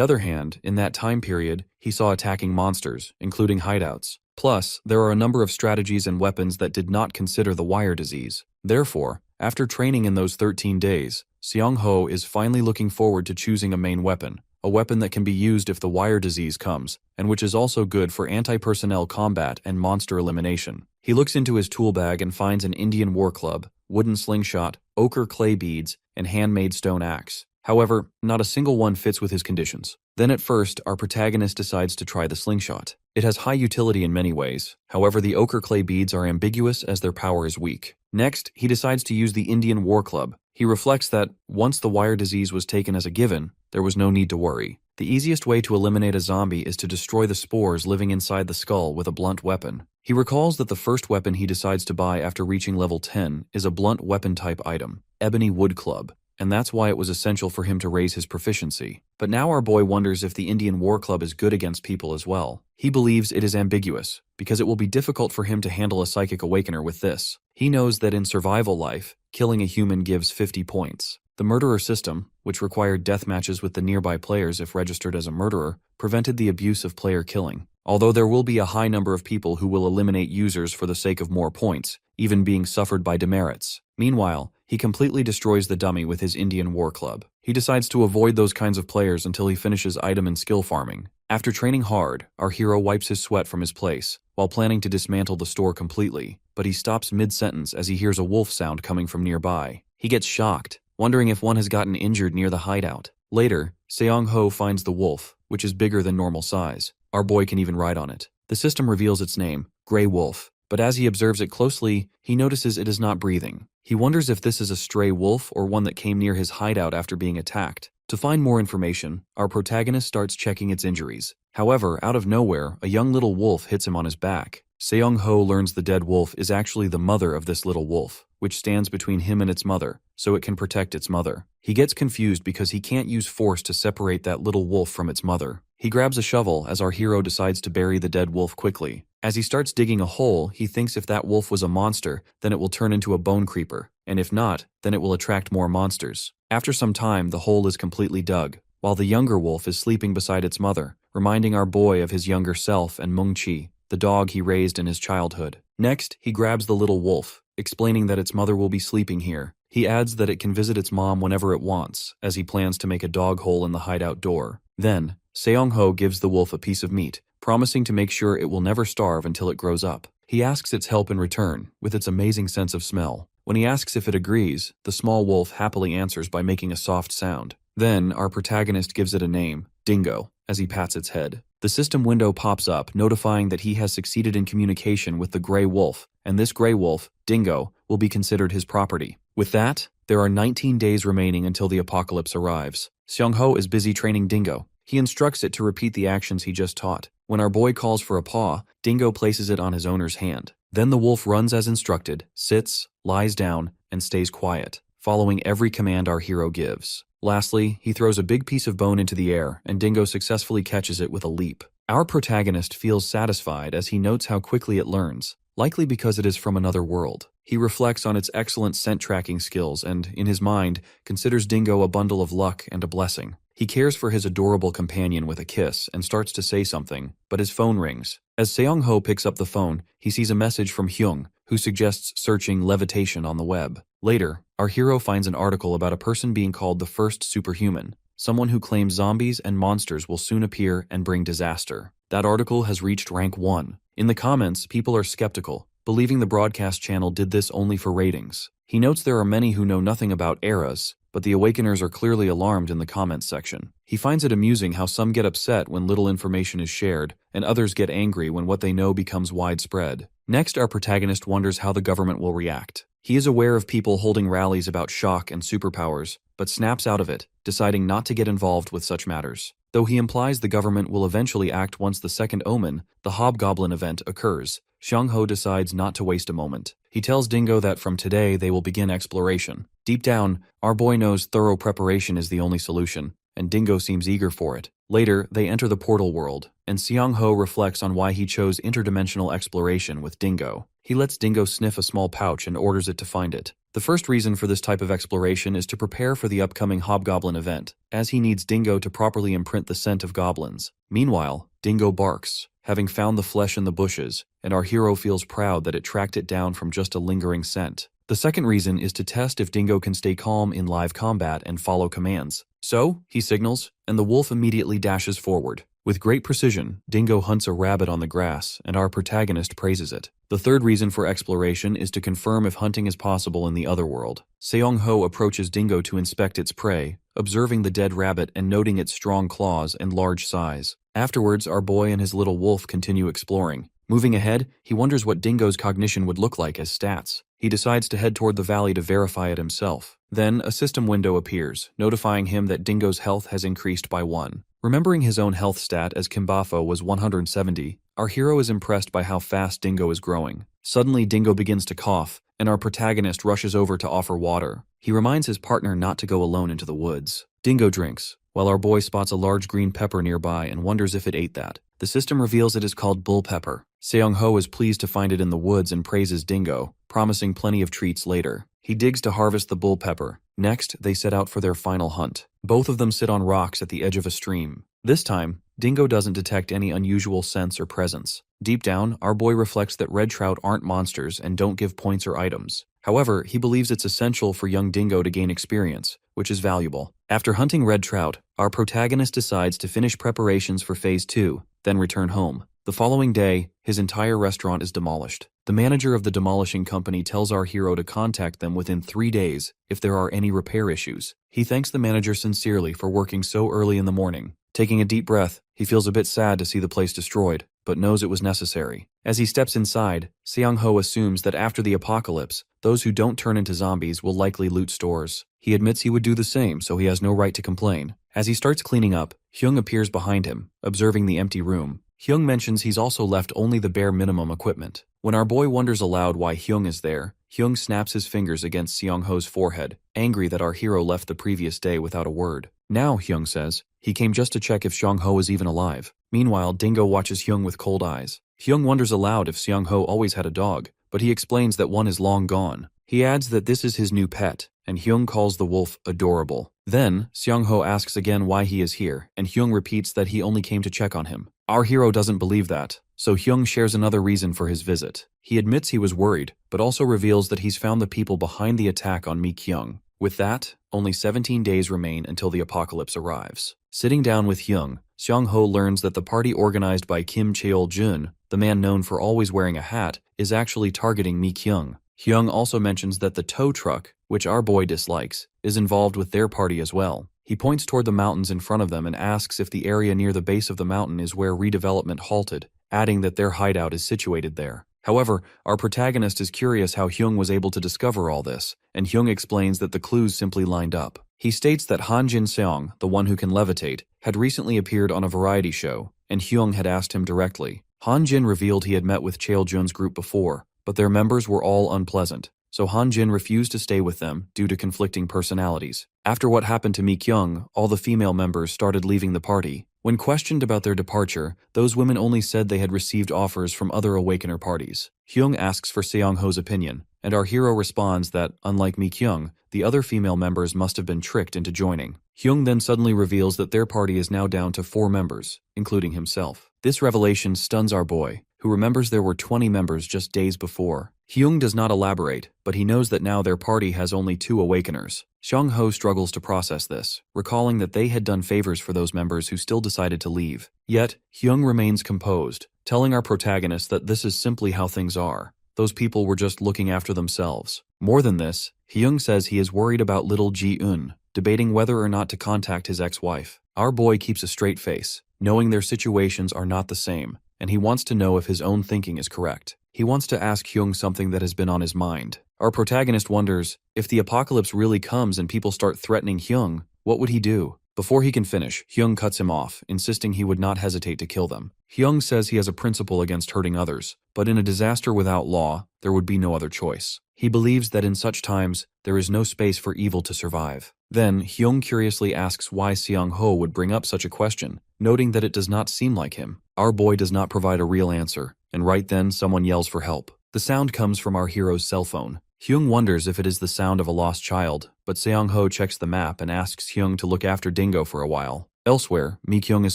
other hand, in that time period, he saw attacking monsters, including hideouts. Plus, there are a number of strategies and weapons that did not consider the wire disease. Therefore, after training in those 13 days, Seong-ho is finally looking forward to choosing a main weapon, a weapon that can be used if the wire disease comes, and which is also good for anti-personnel combat and monster elimination. He looks into his tool bag and finds an Indian war club, wooden slingshot, ochre clay beads, and handmade stone axe. However, not a single one fits with his conditions. Then at first, our protagonist decides to try the slingshot. It has high utility in many ways. However, the ochre clay beads are ambiguous as their power is weak. Next, he decides to use the Indian war club. He reflects that, once the wire disease was taken as a given, there was no need to worry. The easiest way to eliminate a zombie is to destroy the spores living inside the skull with a blunt weapon. He recalls that the first weapon he decides to buy after reaching level 10 is a blunt weapon type item, Ebony Wood Club, and that's why it was essential for him to raise his proficiency. But now our boy wonders if the Indian War Club is good against people as well. He believes it is ambiguous, because it will be difficult for him to handle a psychic awakener with this. He knows that in survival life, killing a human gives 50 points. The murderer system, which required death matches with the nearby players if registered as a murderer, prevented the abuse of player killing. Although there will be a high number of people who will eliminate users for the sake of more points, even being suffered by demerits. Meanwhile, he completely destroys the dummy with his Indian War Club. He decides to avoid those kinds of players until he finishes item and skill farming. After training hard, our hero wipes his sweat from his place, while planning to dismantle the store completely, but he stops mid-sentence as he hears a wolf sound coming from nearby. He gets shocked, wondering if one has gotten injured near the hideout. Later, Seong-ho finds the wolf, which is bigger than normal size. Our boy can even ride on it. The system reveals its name, Grey Wolf, but as he observes it closely, he notices it is not breathing. He wonders if this is a stray wolf or one that came near his hideout after being attacked. To find more information, our protagonist starts checking its injuries. However, out of nowhere, a young little wolf hits him on his back. Seong-ho learns the dead wolf is actually the mother of this little wolf, which stands between him and its mother, so it can protect its mother. He gets confused because he can't use force to separate that little wolf from its mother. He grabs a shovel as our hero decides to bury the dead wolf quickly. As he starts digging a hole, he thinks if that wolf was a monster, then it will turn into a bone creeper, and if not, then it will attract more monsters. After some time, the hole is completely dug, while the younger wolf is sleeping beside its mother, reminding our boy of his younger self and Mung-chi, the dog he raised in his childhood. Next, he grabs the little wolf, explaining that its mother will be sleeping here. He adds that it can visit its mom whenever it wants, as he plans to make a dog hole in the hideout door. Then, Seong-ho gives the wolf a piece of meat, promising to make sure it will never starve until it grows up. He asks its help in return, with its amazing sense of smell. When he asks if it agrees, the small wolf happily answers by making a soft sound. Then, our protagonist gives it a name, Dingo, as he pats its head. The system window pops up, notifying that he has succeeded in communication with the Grey Wolf, and this Grey Wolf, Dingo, will be considered his property. With that, there are 19 days remaining until the apocalypse arrives. Seong-ho is busy training Dingo. He instructs it to repeat the actions he just taught. When our boy calls for a paw, Dingo places it on his owner's hand. Then the wolf runs as instructed, sits, lies down, and stays quiet, following every command our hero gives. Lastly, he throws a big piece of bone into the air, and Dingo successfully catches it with a leap. Our protagonist feels satisfied as he notes how quickly it learns. likely because it is from another world. He reflects on its excellent scent tracking skills and, in his mind, considers Dingo a bundle of luck and a blessing. He cares for his adorable companion with a kiss and starts to say something, but his phone rings. As Seong-ho picks up the phone, he sees a message from Hyung, who suggests searching levitation on the web. Later, our hero finds an article about a person being called the first superhuman, someone who claims zombies and monsters will soon appear and bring disaster. That article has reached rank 1. In the comments, people are skeptical, believing the broadcast channel did this only for ratings. He notes there are many who know nothing about eras, but the Awakeners are clearly alarmed in the comments section. He finds it amusing how some get upset when little information is shared, and others get angry when what they know becomes widespread. Next, our protagonist wonders how the government will react. He is aware of people holding rallies about shock and superpowers, but snaps out of it, deciding not to get involved with such matters. Though he implies the government will eventually act once the second omen, the Hobgoblin event, occurs, Seong-ho decides not to waste a moment. He tells Dingo that from today they will begin exploration. Deep down, our boy knows thorough preparation is the only solution, and Dingo seems eager for it. Later, they enter the portal world, and Seong-ho reflects on why he chose interdimensional exploration with Dingo. He lets Dingo sniff a small pouch and orders it to find it. The first reason for this type of exploration is to prepare for the upcoming Hobgoblin event, as he needs Dingo to properly imprint the scent of goblins. Meanwhile, Dingo barks, having found the flesh in the bushes, and our hero feels proud that it tracked it down from just a lingering scent. The second reason is to test if Dingo can stay calm in live combat and follow commands. So, he signals, and the wolf immediately dashes forward. With great precision, Dingo hunts a rabbit on the grass, and our protagonist praises it. The third reason for exploration is to confirm if hunting is possible in the other world. Seong-ho approaches Dingo to inspect its prey, observing the dead rabbit and noting its strong claws and large size. Afterwards, our boy and his little wolf continue exploring. Moving ahead, he wonders what Dingo's cognition would look like as stats. He decides to head toward the valley to verify it himself. Then, a system window appears, notifying him that Dingo's health has increased by 1. Remembering his own health stat as Kimbafo was 170, our hero is impressed by how fast Dingo is growing. Suddenly, Dingo begins to cough, and our protagonist rushes over to offer water. He reminds his partner not to go alone into the woods. Dingo drinks, while our boy spots a large green pepper nearby and wonders if it ate that. The system reveals it is called bull pepper. Seong-ho is pleased to find it in the woods and praises Dingo, promising plenty of treats later. He digs to harvest the bull pepper. Next, they set out for their final hunt. Both of them sit on rocks at the edge of a stream. This time, Dingo doesn't detect any unusual sense or presence. Deep down, our boy reflects that red trout aren't monsters and don't give points or items. However, he believes it's essential for young Dingo to gain experience, which is valuable. After hunting red trout, our protagonist decides to finish preparations for Phase 2, then return home. The following day, his entire restaurant is demolished. The manager of the demolishing company tells our hero to contact them within 3 days if there are any repair issues. He thanks the manager sincerely for working so early in the morning. Taking a deep breath, he feels a bit sad to see the place destroyed, but knows it was necessary. As he steps inside, Seong-ho assumes that after the apocalypse, those who don't turn into zombies will likely loot stores. He admits he would do the same, so he has no right to complain. As he starts cleaning up, Hyung appears behind him, observing the empty room. Hyung mentions he's also left only the bare minimum equipment. When our boy wonders aloud why Hyung is there, Hyung snaps his fingers against Seong-ho's forehead, angry that our hero left the previous day without a word. Now, Hyung says, he came just to check if Seong-ho is even alive. Meanwhile, Dingo watches Hyung with cold eyes. Hyung wonders aloud if Seong-ho always had a dog, but he explains that one is long gone. He adds that this is his new pet, and Hyung calls the wolf adorable. Then, Seong-ho asks again why he is here, and Hyung repeats that he only came to check on him. Our hero doesn't believe that, so Hyung shares another reason for his visit. He admits he was worried, but also reveals that he's found the people behind the attack on Mi-kyung. With that, only 17 days remain until the apocalypse arrives. Sitting down with Hyung, Seong-ho learns that the party organized by Kim Cheol-jun, the man known for always wearing a hat, is actually targeting Mi-kyung. Hyung also mentions that the tow truck, which our boy dislikes, is involved with their party as well. He points toward the mountains in front of them and asks if the area near the base of the mountain is where redevelopment halted, adding that their hideout is situated there. However, our protagonist is curious how Hyung was able to discover all this, and Hyung explains that the clues simply lined up. He states that Han Jin-seong, the one who can levitate, had recently appeared on a variety show, and Hyung had asked him directly. Han Jin revealed he had met with Cheol-jun's group before, but their members were all unpleasant, so Han Jin refused to stay with them due to conflicting personalities. After what happened to Mi-kyung, all the female members started leaving the party. When questioned about their departure, those women only said they had received offers from other Awakener parties. Hyung asks for Seong-ho's opinion, and our hero responds that, unlike Mi-kyung, the other female members must have been tricked into joining. Hyung then suddenly reveals that their party is now down to 4 members, including himself. This revelation stuns our boy, who remembers there were 20 members just days before. Hyung does not elaborate, but he knows that now their party has only 2 awakeners. Seong-ho struggles to process this, recalling that they had done favors for those members who still decided to leave. Yet, Hyung remains composed, telling our protagonist that this is simply how things are. Those people were just looking after themselves. More than this, Hyung says he is worried about little Ji-eun, debating whether or not to contact his ex-wife. Our boy keeps a straight face, knowing their situations are not the same, and he wants to know if his own thinking is correct. He wants to ask Hyung something that has been on his mind. Our protagonist wonders, if the apocalypse really comes and people start threatening Hyung, what would he do? Before he can finish, Hyung cuts him off, insisting he would not hesitate to kill them. Hyung says he has a principle against hurting others, but in a disaster without law, there would be no other choice. He believes that in such times, there is no space for evil to survive. Then, Hyung curiously asks why Seong-ho would bring up such a question, noting that it does not seem like him. Our boy does not provide a real answer, and right then someone yells for help. The sound comes from our hero's cell phone. Hyung wonders if it is the sound of a lost child, but Seong-ho checks the map and asks Hyung to look after Dingo for a while. Elsewhere, Mi-kyung is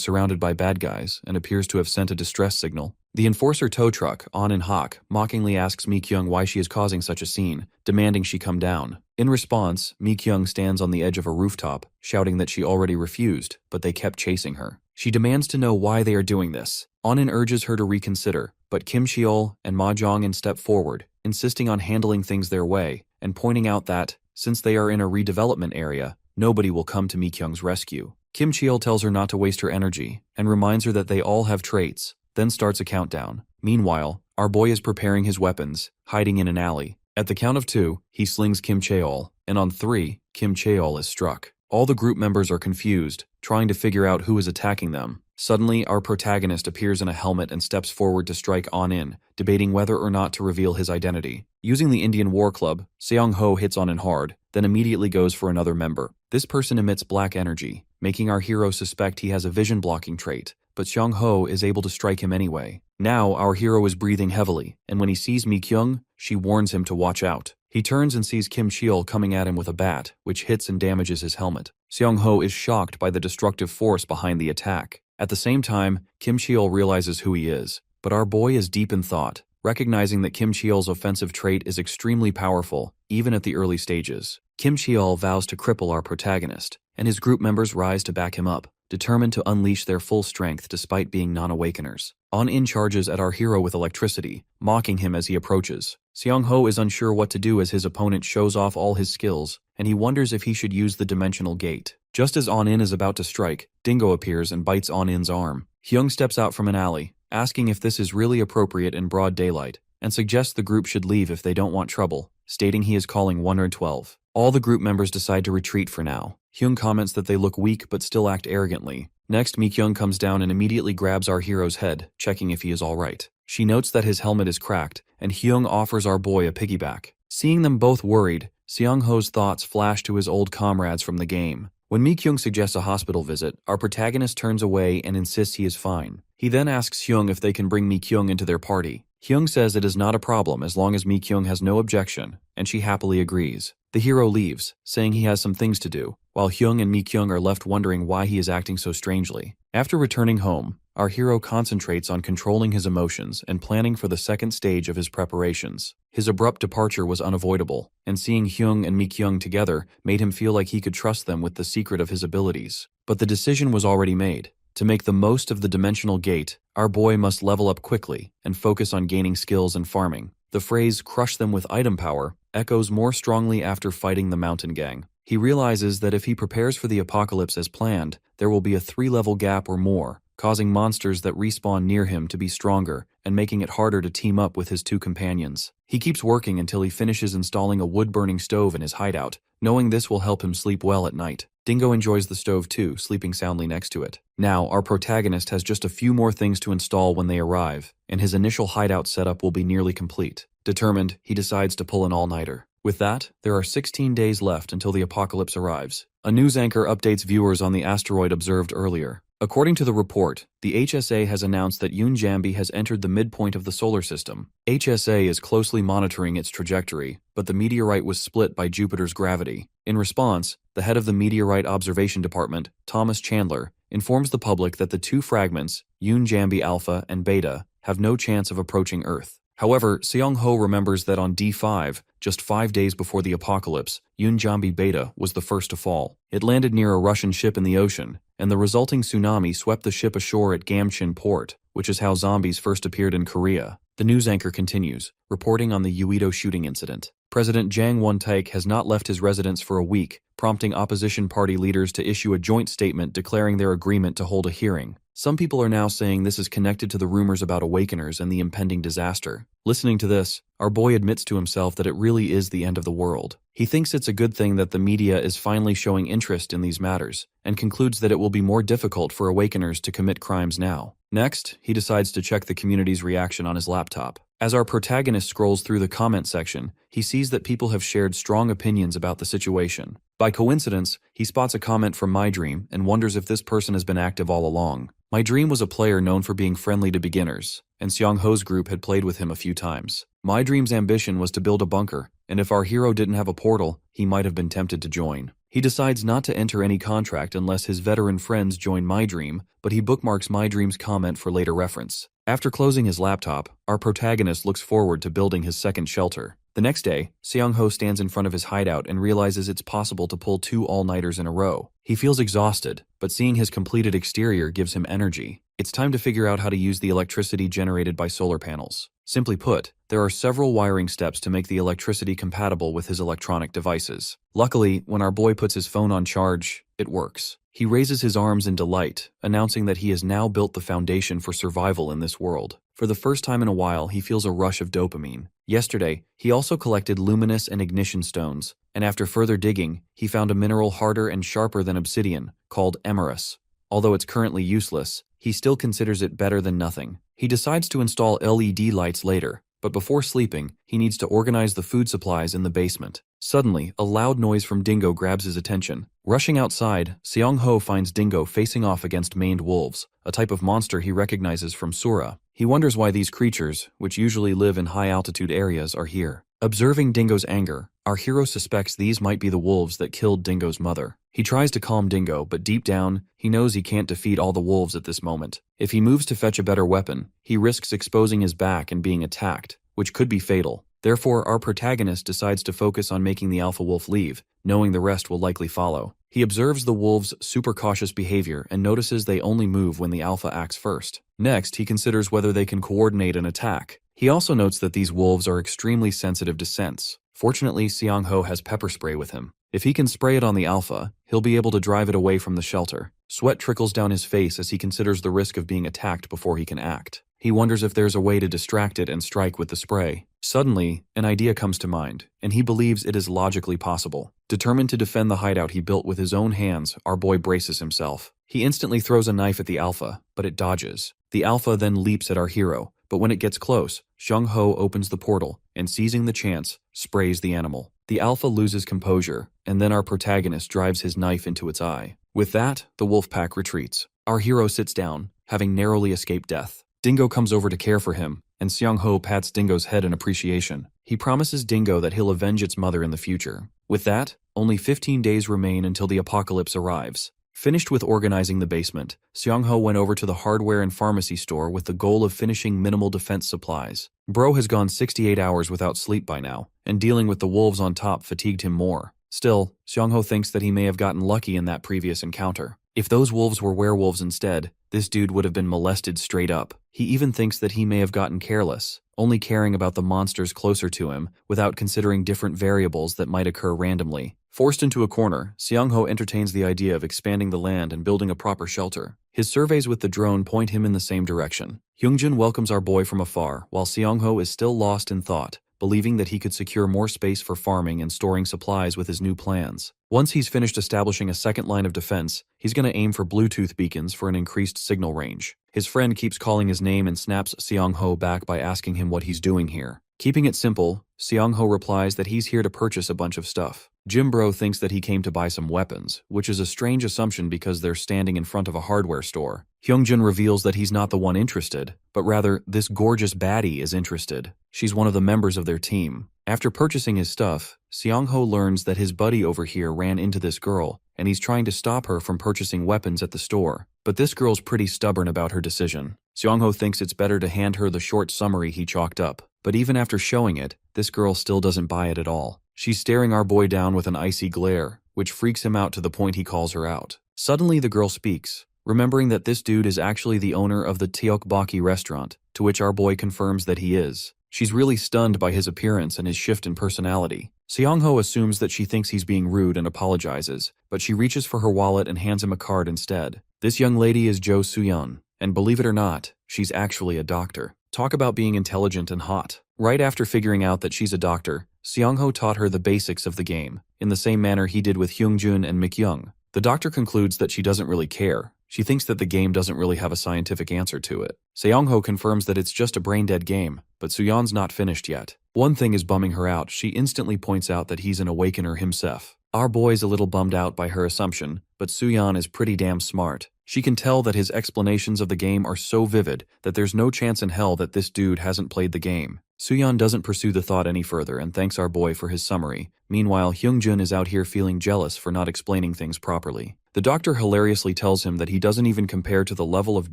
surrounded by bad guys and appears to have sent a distress signal. The enforcer tow truck, On and Hak, mockingly asks Mi-kyung why she is causing such a scene, demanding she come down. In response, Mi-kyung stands on the edge of a rooftop, shouting that she already refused, but they kept chasing her. She demands to know why they are doing this. On-in urges her to reconsider, but Kim Cheol and Ma Jong-in step forward, insisting on handling things their way, and pointing out that, since they are in a redevelopment area, nobody will come to Mi-kyung's rescue. Kim Cheol tells her not to waste her energy, and reminds her that they all have traits, then starts a countdown. Meanwhile, our boy is preparing his weapons, hiding in an alley. At the count of 2, he slings Kim Cheol, and on 3, Kim Cheol is struck. All the group members are confused, trying to figure out who is attacking them. Suddenly, our protagonist appears in a helmet and steps forward to strike On-in, debating whether or not to reveal his identity. Using the Indian War Club, Seong-ho hits On-in hard, then immediately goes for another member. This person emits black energy, making our hero suspect he has a vision-blocking trait, but Seong-ho is able to strike him anyway. Now, our hero is breathing heavily, and when he sees Mi-kyung, she warns him to watch out. He turns and sees Kim Cheol coming at him with a bat, which hits and damages his helmet. Seong-ho is shocked by the destructive force behind the attack. At the same time, Kim Cheol realizes who he is, but our boy is deep in thought, recognizing that Kim Cheol's offensive trait is extremely powerful, even at the early stages. Kim Cheol vows to cripple our protagonist, and his group members rise to back him up, determined to unleash their full strength despite being non-awakeners. On-in charges at our hero with electricity, mocking him as he approaches. Seong-ho is unsure what to do as his opponent shows off all his skills, and he wonders if he should use the dimensional gate. Just as On-in is about to strike, Dingo appears and bites On-in's arm. Hyung steps out from an alley, asking if this is really appropriate in broad daylight, and suggests the group should leave if they don't want trouble, stating he is calling 112. All the group members decide to retreat for now. Hyung comments that they look weak but still act arrogantly. Next, Mi-kyung comes down and immediately grabs our hero's head, checking if he is alright. She notes that his helmet is cracked, and Hyung offers our boy a piggyback. Seeing them both worried, Seong-ho's thoughts flash to his old comrades from the game. When Mi-kyung suggests a hospital visit, our protagonist turns away and insists he is fine. He then asks Hyung if they can bring Mi-kyung into their party. Hyung says it is not a problem as long as Mi-kyung has no objection, and she happily agrees. The hero leaves, saying he has some things to do, while Hyung and Mi-kyung are left wondering why he is acting so strangely. After returning home, our hero concentrates on controlling his emotions and planning for the second stage of his preparations. His abrupt departure was unavoidable, and seeing Hyung and Mi-kyung together made him feel like he could trust them with the secret of his abilities. But the decision was already made. To make the most of the dimensional gate, our boy must level up quickly and focus on gaining skills and farming. The phrase, "crush them with item power," echoes more strongly after fighting the mountain gang. He realizes that if he prepares for the apocalypse as planned, there will be a 3-level gap or more, causing monsters that respawn near him to be stronger and making it harder to team up with his 2 companions. He keeps working until he finishes installing a wood-burning stove in his hideout, knowing this will help him sleep well at night. Dingo enjoys the stove too, sleeping soundly next to it. Now, our protagonist has just a few more things to install when they arrive, and his initial hideout setup will be nearly complete. Determined, he decides to pull an all-nighter. With that, there are 16 days left until the apocalypse arrives. A news anchor updates viewers on the asteroid observed earlier. According to the report, the HSA has announced that Yunjambi has entered the midpoint of the solar system. HSA is closely monitoring its trajectory, but the meteorite was split by Jupiter's gravity. In response, the head of the Meteorite Observation Department, Thomas Chandler, informs the public that the two fragments, Yunjambi Alpha and Beta, have no chance of approaching Earth. However, Seong-ho remembers that on D5, just 5 days before the apocalypse, Yunjambi Beta was the first to fall. It landed near a Russian ship in the ocean, and the resulting tsunami swept the ship ashore at Gamchin Port, which is how zombies first appeared in Korea. The news anchor continues, reporting on the Uido shooting incident. President Jang Won-taek has not left his residence for a week, prompting opposition party leaders to issue a joint statement declaring their agreement to hold a hearing. Some people are now saying this is connected to the rumors about Awakeners and the impending disaster. Listening to this, our boy admits to himself that it really is the end of the world. He thinks it's a good thing that the media is finally showing interest in these matters, and concludes that it will be more difficult for Awakeners to commit crimes now. Next, he decides to check the community's reaction on his laptop. As our protagonist scrolls through the comment section, he sees that people have shared strong opinions about the situation. By coincidence, he spots a comment from My Dream and wonders if this person has been active all along. My Dream was a player known for being friendly to beginners, and Seong-ho's group had played with him a few times. My Dream's ambition was to build a bunker, and if our hero didn't have a portal, he might have been tempted to join. He decides not to enter any contract unless his veteran friends join My Dream, but he bookmarks My Dream's comment for later reference. After closing his laptop, our protagonist looks forward to building his second shelter. The next day, Seong-ho stands in front of his hideout and realizes it's possible to pull 2 all-nighters in a row. He feels exhausted, but seeing his completed exterior gives him energy. It's time to figure out how to use the electricity generated by solar panels. Simply put, there are several wiring steps to make the electricity compatible with his electronic devices. Luckily, when our boy puts his phone on charge, it works. He raises his arms in delight, announcing that he has now built the foundation for survival in this world. For the first time in a while, he feels a rush of dopamine. Yesterday, he also collected luminous and ignition stones, and after further digging, he found a mineral harder and sharper than obsidian, called emerus. Although it's currently useless, he still considers it better than nothing. He decides to install LED lights later, but before sleeping, he needs to organize the food supplies in the basement. Suddenly, a loud noise from Dingo grabs his attention. Rushing outside, Seong-ho finds Dingo facing off against maned wolves, a type of monster he recognizes from Asura. He wonders why these creatures, which usually live in high-altitude areas, are here. Observing Dingo's anger, our hero suspects these might be the wolves that killed Dingo's mother. He tries to calm Dingo, but deep down, he knows he can't defeat all the wolves at this moment. If he moves to fetch a better weapon, he risks exposing his back and being attacked, which could be fatal. Therefore, our protagonist decides to focus on making the alpha wolf leave, knowing the rest will likely follow. He observes the wolves' super cautious behavior and notices they only move when the alpha acts first. Next, he considers whether they can coordinate an attack. He also notes that these wolves are extremely sensitive to scents. Fortunately, Seong-ho has pepper spray with him. If he can spray it on the alpha, he'll be able to drive it away from the shelter. Sweat trickles down his face as he considers the risk of being attacked before he can act. He wonders if there's a way to distract it and strike with the spray. Suddenly, an idea comes to mind, and he believes it is logically possible. Determined to defend the hideout he built with his own hands, our boy braces himself. He instantly throws a knife at the alpha, but it dodges. The alpha then leaps at our hero, but when it gets close, Seong-ho opens the portal and, seizing the chance, sprays the animal. The alpha loses composure, and then our protagonist drives his knife into its eye. With that, the wolf pack retreats. Our hero sits down, having narrowly escaped death. Dingo comes over to care for him, and Seong-ho pats Dingo's head in appreciation. He promises Dingo that he'll avenge its mother in the future. With that, only 15 days remain until the apocalypse arrives. Finished with organizing the basement, Seong-ho went over to the hardware and pharmacy store with the goal of finishing minimal defense supplies. Bro has gone 68 hours without sleep by now, and dealing with the wolves on top fatigued him more. Still, Seong-ho thinks that he may have gotten lucky in that previous encounter. If those wolves were werewolves instead, this dude would have been molested straight up. He even thinks that he may have gotten careless, only caring about the monsters closer to him, without considering different variables that might occur randomly. Forced into a corner, Seong-ho entertains the idea of expanding the land and building a proper shelter. His surveys with the drone point him in the same direction. Hyungjin welcomes our boy from afar, while Seong-ho is still lost in thought, believing that he could secure more space for farming and storing supplies with his new plans. Once he's finished establishing a second line of defense, he's going to aim for Bluetooth beacons for an increased signal range. His friend keeps calling his name and snaps Seong-ho back by asking him what he's doing here. Keeping it simple, Seong-ho replies that he's here to purchase a bunch of stuff. Jimbro thinks that he came to buy some weapons, which is a strange assumption because they're standing in front of a hardware store. Hyungjun reveals that he's not the one interested, but rather this gorgeous baddie is interested. She's one of the members of their team. After purchasing his stuff, Seong-ho learns that his buddy over here ran into this girl, and he's trying to stop her from purchasing weapons at the store. But this girl's pretty stubborn about her decision. Seong-ho thinks it's better to hand her the short summary he chalked up. But even after showing it, this girl still doesn't buy it at all. She's staring our boy down with an icy glare, which freaks him out to the point he calls her out. Suddenly the girl speaks, remembering that this dude is actually the owner of the Teokbokki restaurant, to which our boy confirms that he is. She's really stunned by his appearance and his shift in personality. Seong-ho assumes that she thinks he's being rude and apologizes, but she reaches for her wallet and hands him a card instead. This young lady is Jo Soo-yeon, and believe it or not, she's actually a doctor. Talk about being intelligent and hot. Right after figuring out that she's a doctor, Seong-ho taught her the basics of the game, in the same manner he did with Hyungjun and Mik-young. The doctor concludes that she doesn't really care. She thinks that the game doesn't really have a scientific answer to it. Seong-ho confirms that it's just a brain-dead game, but Soo-yeon's not finished yet. One thing is bumming her out. She instantly points out that he's an awakener himself. Our boy's a little bummed out by her assumption, but Soo-yeon is pretty damn smart. She can tell that his explanations of the game are so vivid that there's no chance in hell that this dude hasn't played the game. Soo-yeon doesn't pursue the thought any further and thanks our boy for his summary. Meanwhile, Hyungjun is out here feeling jealous for not explaining things properly. The doctor hilariously tells him that he doesn't even compare to the level of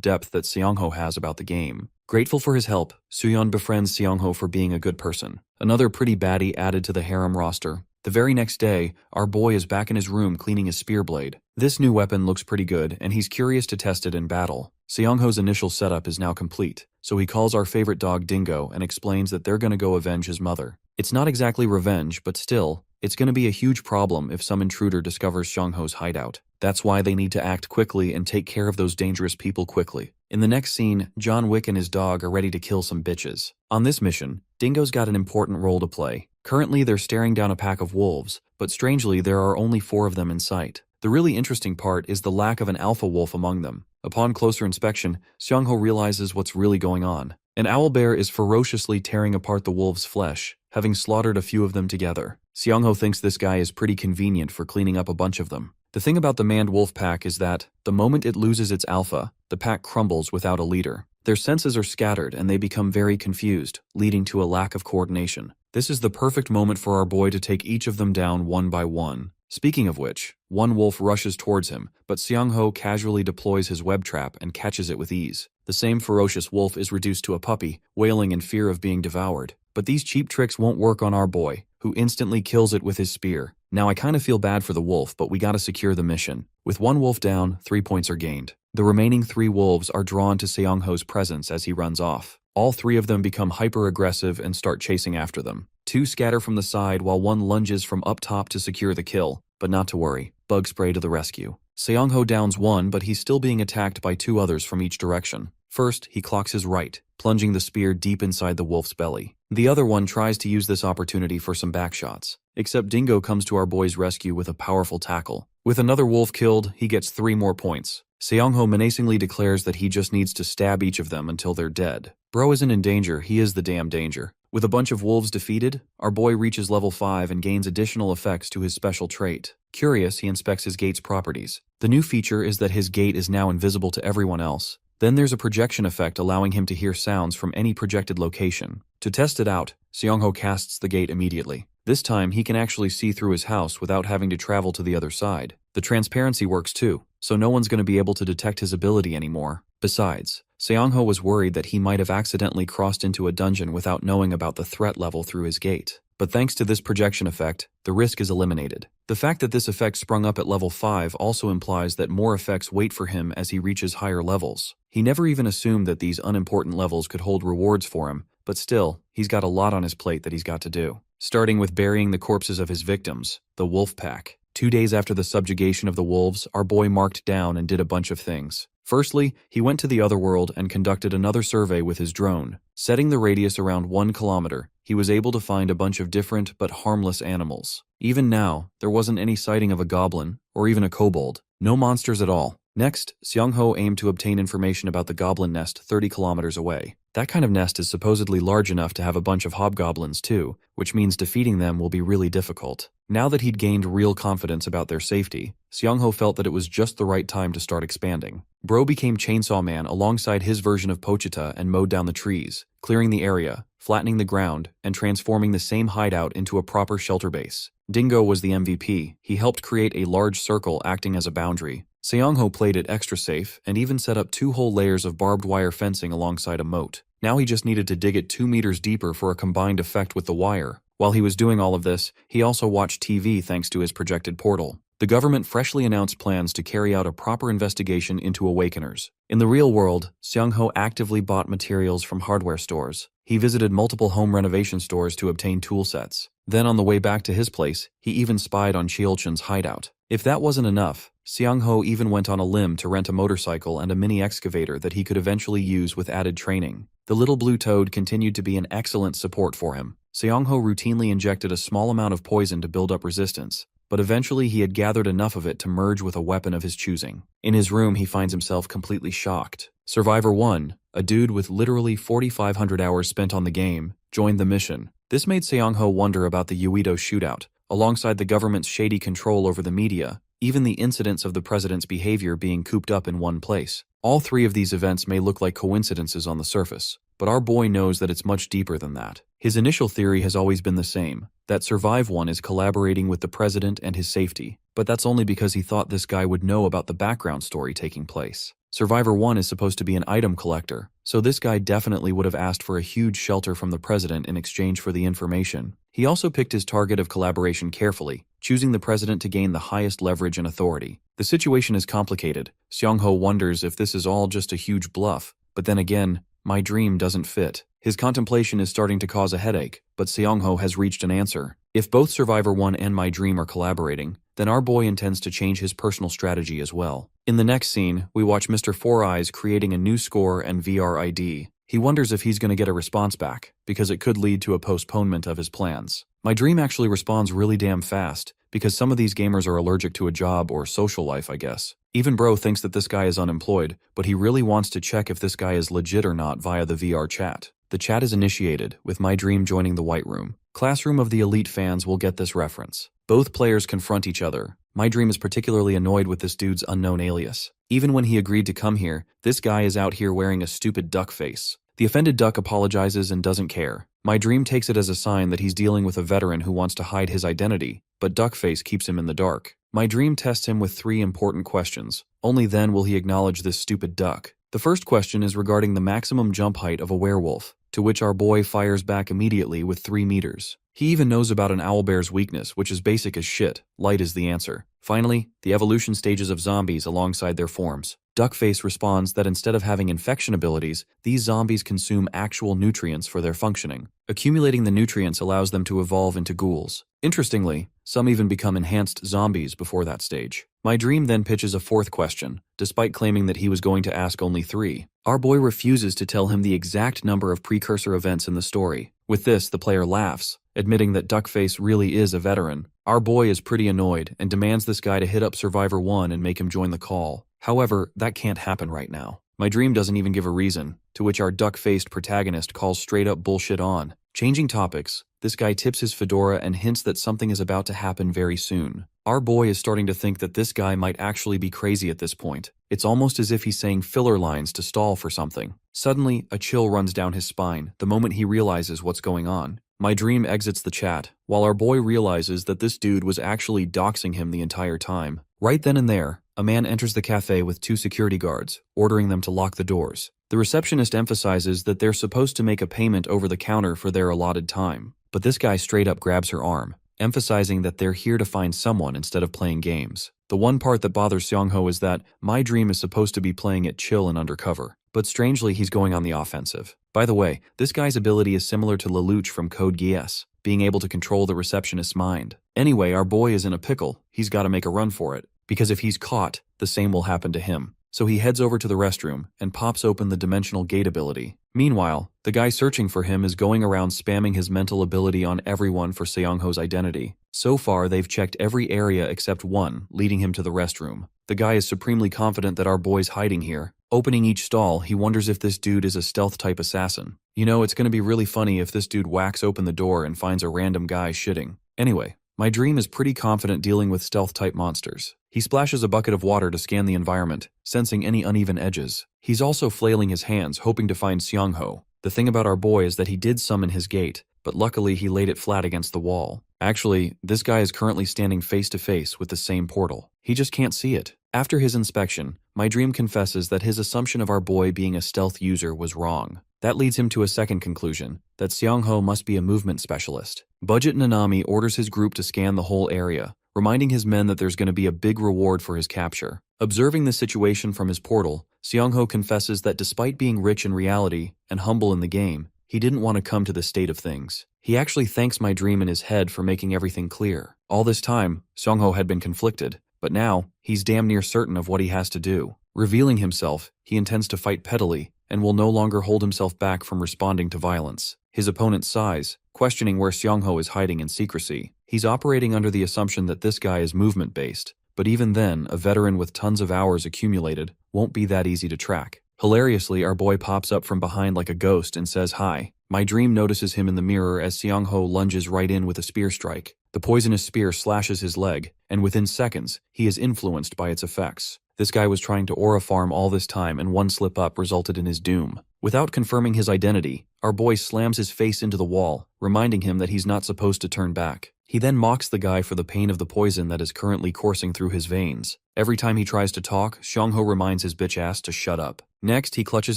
depth that Seong-ho has about the game. Grateful for his help, Soo-yeon befriends Seong-ho for being a good person. Another pretty baddie added to the harem roster. The very next day, our boy is back in his room cleaning his spear blade. This new weapon looks pretty good, and he's curious to test it in battle. Seong-ho's initial setup is now complete, so he calls our favorite dog Dingo and explains that they're gonna go avenge his mother. It's not exactly revenge, but still, it's gonna be a huge problem if some intruder discovers Seong-ho's hideout. That's why they need to act quickly and take care of those dangerous people quickly. In the next scene, John Wick and his dog are ready to kill some bitches. On this mission, Dingo's got an important role to play. Currently, they're staring down a pack of wolves, but strangely, there are only 4 of them in sight. The really interesting part is the lack of an alpha wolf among them. Upon closer inspection, Seong-ho realizes what's really going on. An owlbear is ferociously tearing apart the wolves' flesh, having slaughtered a few of them together. Seong-ho thinks this guy is pretty convenient for cleaning up a bunch of them. The thing about the manned wolf pack is that, the moment it loses its alpha, the pack crumbles without a leader. Their senses are scattered and they become very confused, leading to a lack of coordination. This is the perfect moment for our boy to take each of them down one by one. Speaking of which, one wolf rushes towards him, but Seong-ho casually deploys his web trap and catches it with ease. The same ferocious wolf is reduced to a puppy, wailing in fear of being devoured. But these cheap tricks won't work on our boy, who instantly kills it with his spear. Now I kinda feel bad for the wolf, but we gotta secure the mission. With one wolf down, 3 points are gained. The remaining 3 wolves are drawn to Seong-ho's presence as he runs off. All 3 of them become hyper-aggressive and start chasing after them. 2 scatter from the side while one lunges from up top to secure the kill. But not to worry, bug spray to the rescue. Seong-ho downs one, but he's still being attacked by 2 others from each direction. First, he clocks his right, plunging the spear deep inside the wolf's belly. The other one tries to use this opportunity for some backshots. Except Dingo comes to our boy's rescue with a powerful tackle. With another wolf killed, he gets 3 more points. Seong-ho menacingly declares that he just needs to stab each of them until they're dead. Bro isn't in danger, he is the damn danger. With a bunch of wolves defeated, our boy reaches level 5 and gains additional effects to his special trait. Curious, he inspects his gate's properties. The new feature is that his gate is now invisible to everyone else. Then there's a projection effect allowing him to hear sounds from any projected location. To test it out, Seong-ho casts the gate immediately. This time, he can actually see through his house without having to travel to the other side. The transparency works too, so no one's going to be able to detect his ability anymore. Besides, Seong-ho was worried that he might have accidentally crossed into a dungeon without knowing about the threat level through his gate. But thanks to this projection effect, the risk is eliminated. The fact that this effect sprung up at level 5 also implies that more effects wait for him as he reaches higher levels. He never even assumed that these unimportant levels could hold rewards for him, but still, he's got a lot on his plate that he's got to do. Starting with burying the corpses of his victims, the wolf pack. 2 days after the subjugation of the wolves, our boy marked down and did a bunch of things. Firstly, he went to the other world and conducted another survey with his drone. Setting the radius around 1 kilometer, he was able to find a bunch of different but harmless animals. Even now, there wasn't any sighting of a goblin, or even a kobold. No monsters at all. Next, Seong-ho aimed to obtain information about the goblin nest 30 kilometers away. That kind of nest is supposedly large enough to have a bunch of hobgoblins too, which means defeating them will be really difficult. Now that he'd gained real confidence about their safety, Seong-ho felt that it was just the right time to start expanding. Bro became Chainsaw Man alongside his version of Pochita and mowed down the trees, clearing the area, flattening the ground, and transforming the same hideout into a proper shelter base. Dingo was the MVP. He helped create a large circle acting as a boundary. Seong-ho played it extra safe and even set up 2 whole layers of barbed wire fencing alongside a moat. Now he just needed to dig it 2 meters deeper for a combined effect with the wire. While he was doing all of this, he also watched TV thanks to his projected portal. The government freshly announced plans to carry out a proper investigation into awakeners. In the real world, Seong-ho actively bought materials from hardware stores. He visited multiple home renovation stores to obtain tool sets. Then on the way back to his place, he even spied on Cheolchen's hideout. If that wasn't enough, Seong-ho even went on a limb to rent a motorcycle and a mini excavator that he could eventually use with added training. The little blue toad continued to be an excellent support for him. Seong-ho routinely injected a small amount of poison to build up resistance, but eventually he had gathered enough of it to merge with a weapon of his choosing. In his room, he finds himself completely shocked. Survivor 1, a dude with literally 4,500 hours spent on the game, joined the mission. This made Seong-ho wonder about the Uedo shootout, alongside the government's shady control over the media, even the incidents of the president's behavior being cooped up in one place. All 3 of these events may look like coincidences on the surface, but our boy knows that it's much deeper than that. His initial theory has always been the same, that Survive 1 is collaborating with the president and his safety, but that's only because he thought this guy would know about the background story taking place. Survivor 1 is supposed to be an item collector, so this guy definitely would have asked for a huge shelter from the president in exchange for the information. He also picked his target of collaboration carefully, choosing the president to gain the highest leverage and authority. The situation is complicated. Seong-ho wonders if this is all just a huge bluff, but then again, my dream doesn't fit. His contemplation is starting to cause a headache, but Seong-ho has reached an answer. If both Survivor 1 and My Dream are collaborating, then our boy intends to change his personal strategy as well. In the next scene, we watch Mr. Four Eyes creating a new score and VR ID. He wonders if he's going to get a response back, because it could lead to a postponement of his plans. My Dream actually responds really damn fast, because some of these gamers are allergic to a job or social life, I guess. Even Bro thinks that this guy is unemployed, but he really wants to check if this guy is legit or not via the VR chat. The chat is initiated, with My Dream joining the White Room. Classroom of the Elite fans will get this reference. Both players confront each other. My Dream is particularly annoyed with this dude's unknown alias. Even when he agreed to come here, this guy is out here wearing a stupid duck face. The offended duck apologizes and doesn't care. My Dream takes it as a sign that he's dealing with a veteran who wants to hide his identity, but Duckface keeps him in the dark. My Dream tests him with 3 important questions. Only then will he acknowledge this stupid duck. The first question is regarding the maximum jump height of a werewolf, to which our boy fires back immediately with 3 meters. He even knows about an owlbear's weakness, which is basic as shit. Light is the answer. Finally, the evolution stages of zombies alongside their forms. Duckface responds that instead of having infection abilities, these zombies consume actual nutrients for their functioning. Accumulating the nutrients allows them to evolve into ghouls. Interestingly, some even become enhanced zombies before that stage. My Dream then pitches a 4th question, despite claiming that he was going to ask only 3. Our boy refuses to tell him the exact number of precursor events in the story. With this, the player laughs, admitting that Duckface really is a veteran. Our boy is pretty annoyed and demands this guy to hit up Survivor 1 and make him join the call. However, that can't happen right now. My Dream doesn't even give a reason, to which our duck-faced protagonist calls straight up bullshit on. Changing topics, this guy tips his fedora and hints that something is about to happen very soon. Our boy is starting to think that this guy might actually be crazy at this point. It's almost as if he's saying filler lines to stall for something. Suddenly, a chill runs down his spine the moment he realizes what's going on. My Dream exits the chat, while our boy realizes that this dude was actually doxing him the entire time. Right then and there, a man enters the cafe with 2 security guards, ordering them to lock the doors. The receptionist emphasizes that they're supposed to make a payment over the counter for their allotted time, but this guy straight up grabs her arm, emphasizing that they're here to find someone instead of playing games. The one part that bothers Seong-ho is that My Dream is supposed to be playing it chill and undercover, but strangely he's going on the offensive. By the way, this guy's ability is similar to Lelouch from Code Geass, being able to control the receptionist's mind. Anyway, our boy is in a pickle. He's got to make a run for it, because if he's caught, the same will happen to him. so he heads over to the restroom and pops open the dimensional gate ability. Meanwhile, the guy searching for him is going around spamming his mental ability on everyone for Seongho's identity. So far, they've checked every area except one, leading him to the restroom. The guy is supremely confident that our boy's hiding here. Opening each stall, he wonders if this dude is a stealth-type assassin. You know, it's gonna be really funny if this dude whacks open the door and finds a random guy shitting. Anyway, my dream is pretty confident dealing with stealth-type monsters. He splashes a bucket of water to scan the environment, sensing any uneven edges. He's also flailing his hands, hoping to find Seongho. The thing about our boy is that he did summon his gate, but luckily he laid it flat against the wall. Actually, this guy is currently standing face to face with the same portal. He just can't see it. After his inspection, my dream confesses that his assumption of our boy being a stealth user was wrong. That leads him to a second conclusion, that Seongho must be a movement specialist. Budget Nanami orders his group to scan the whole area, reminding his men that there's going to be a big reward for his capture. Observing the situation from his portal, Seongho confesses that despite being rich in reality and humble in the game, he didn't want to come to this state of things. He actually thanks my dream in his head for making everything clear. All this time, Seongho had been conflicted, but now, he's damn near certain of what he has to do. Revealing himself, he intends to fight pettily and will no longer hold himself back from responding to violence. His opponent sighs, questioning where Seongho is hiding in secrecy. He's operating under the assumption that this guy is movement-based, but even then, a veteran with tons of hours accumulated won't be that easy to track. Hilariously, our boy pops up from behind like a ghost and says hi. My dream notices him in the mirror as Seongho lunges right in with a spear strike. The poisonous spear slashes his leg, and within seconds, he is influenced by its effects. This guy was trying to aura farm all this time, and one slip-up resulted in his doom. Without confirming his identity, our boy slams his face into the wall, reminding him that he's not supposed to turn back. He then mocks the guy for the pain of the poison that is currently coursing through his veins. Every time he tries to talk, Seongho reminds his bitch ass to shut up. Next, he clutches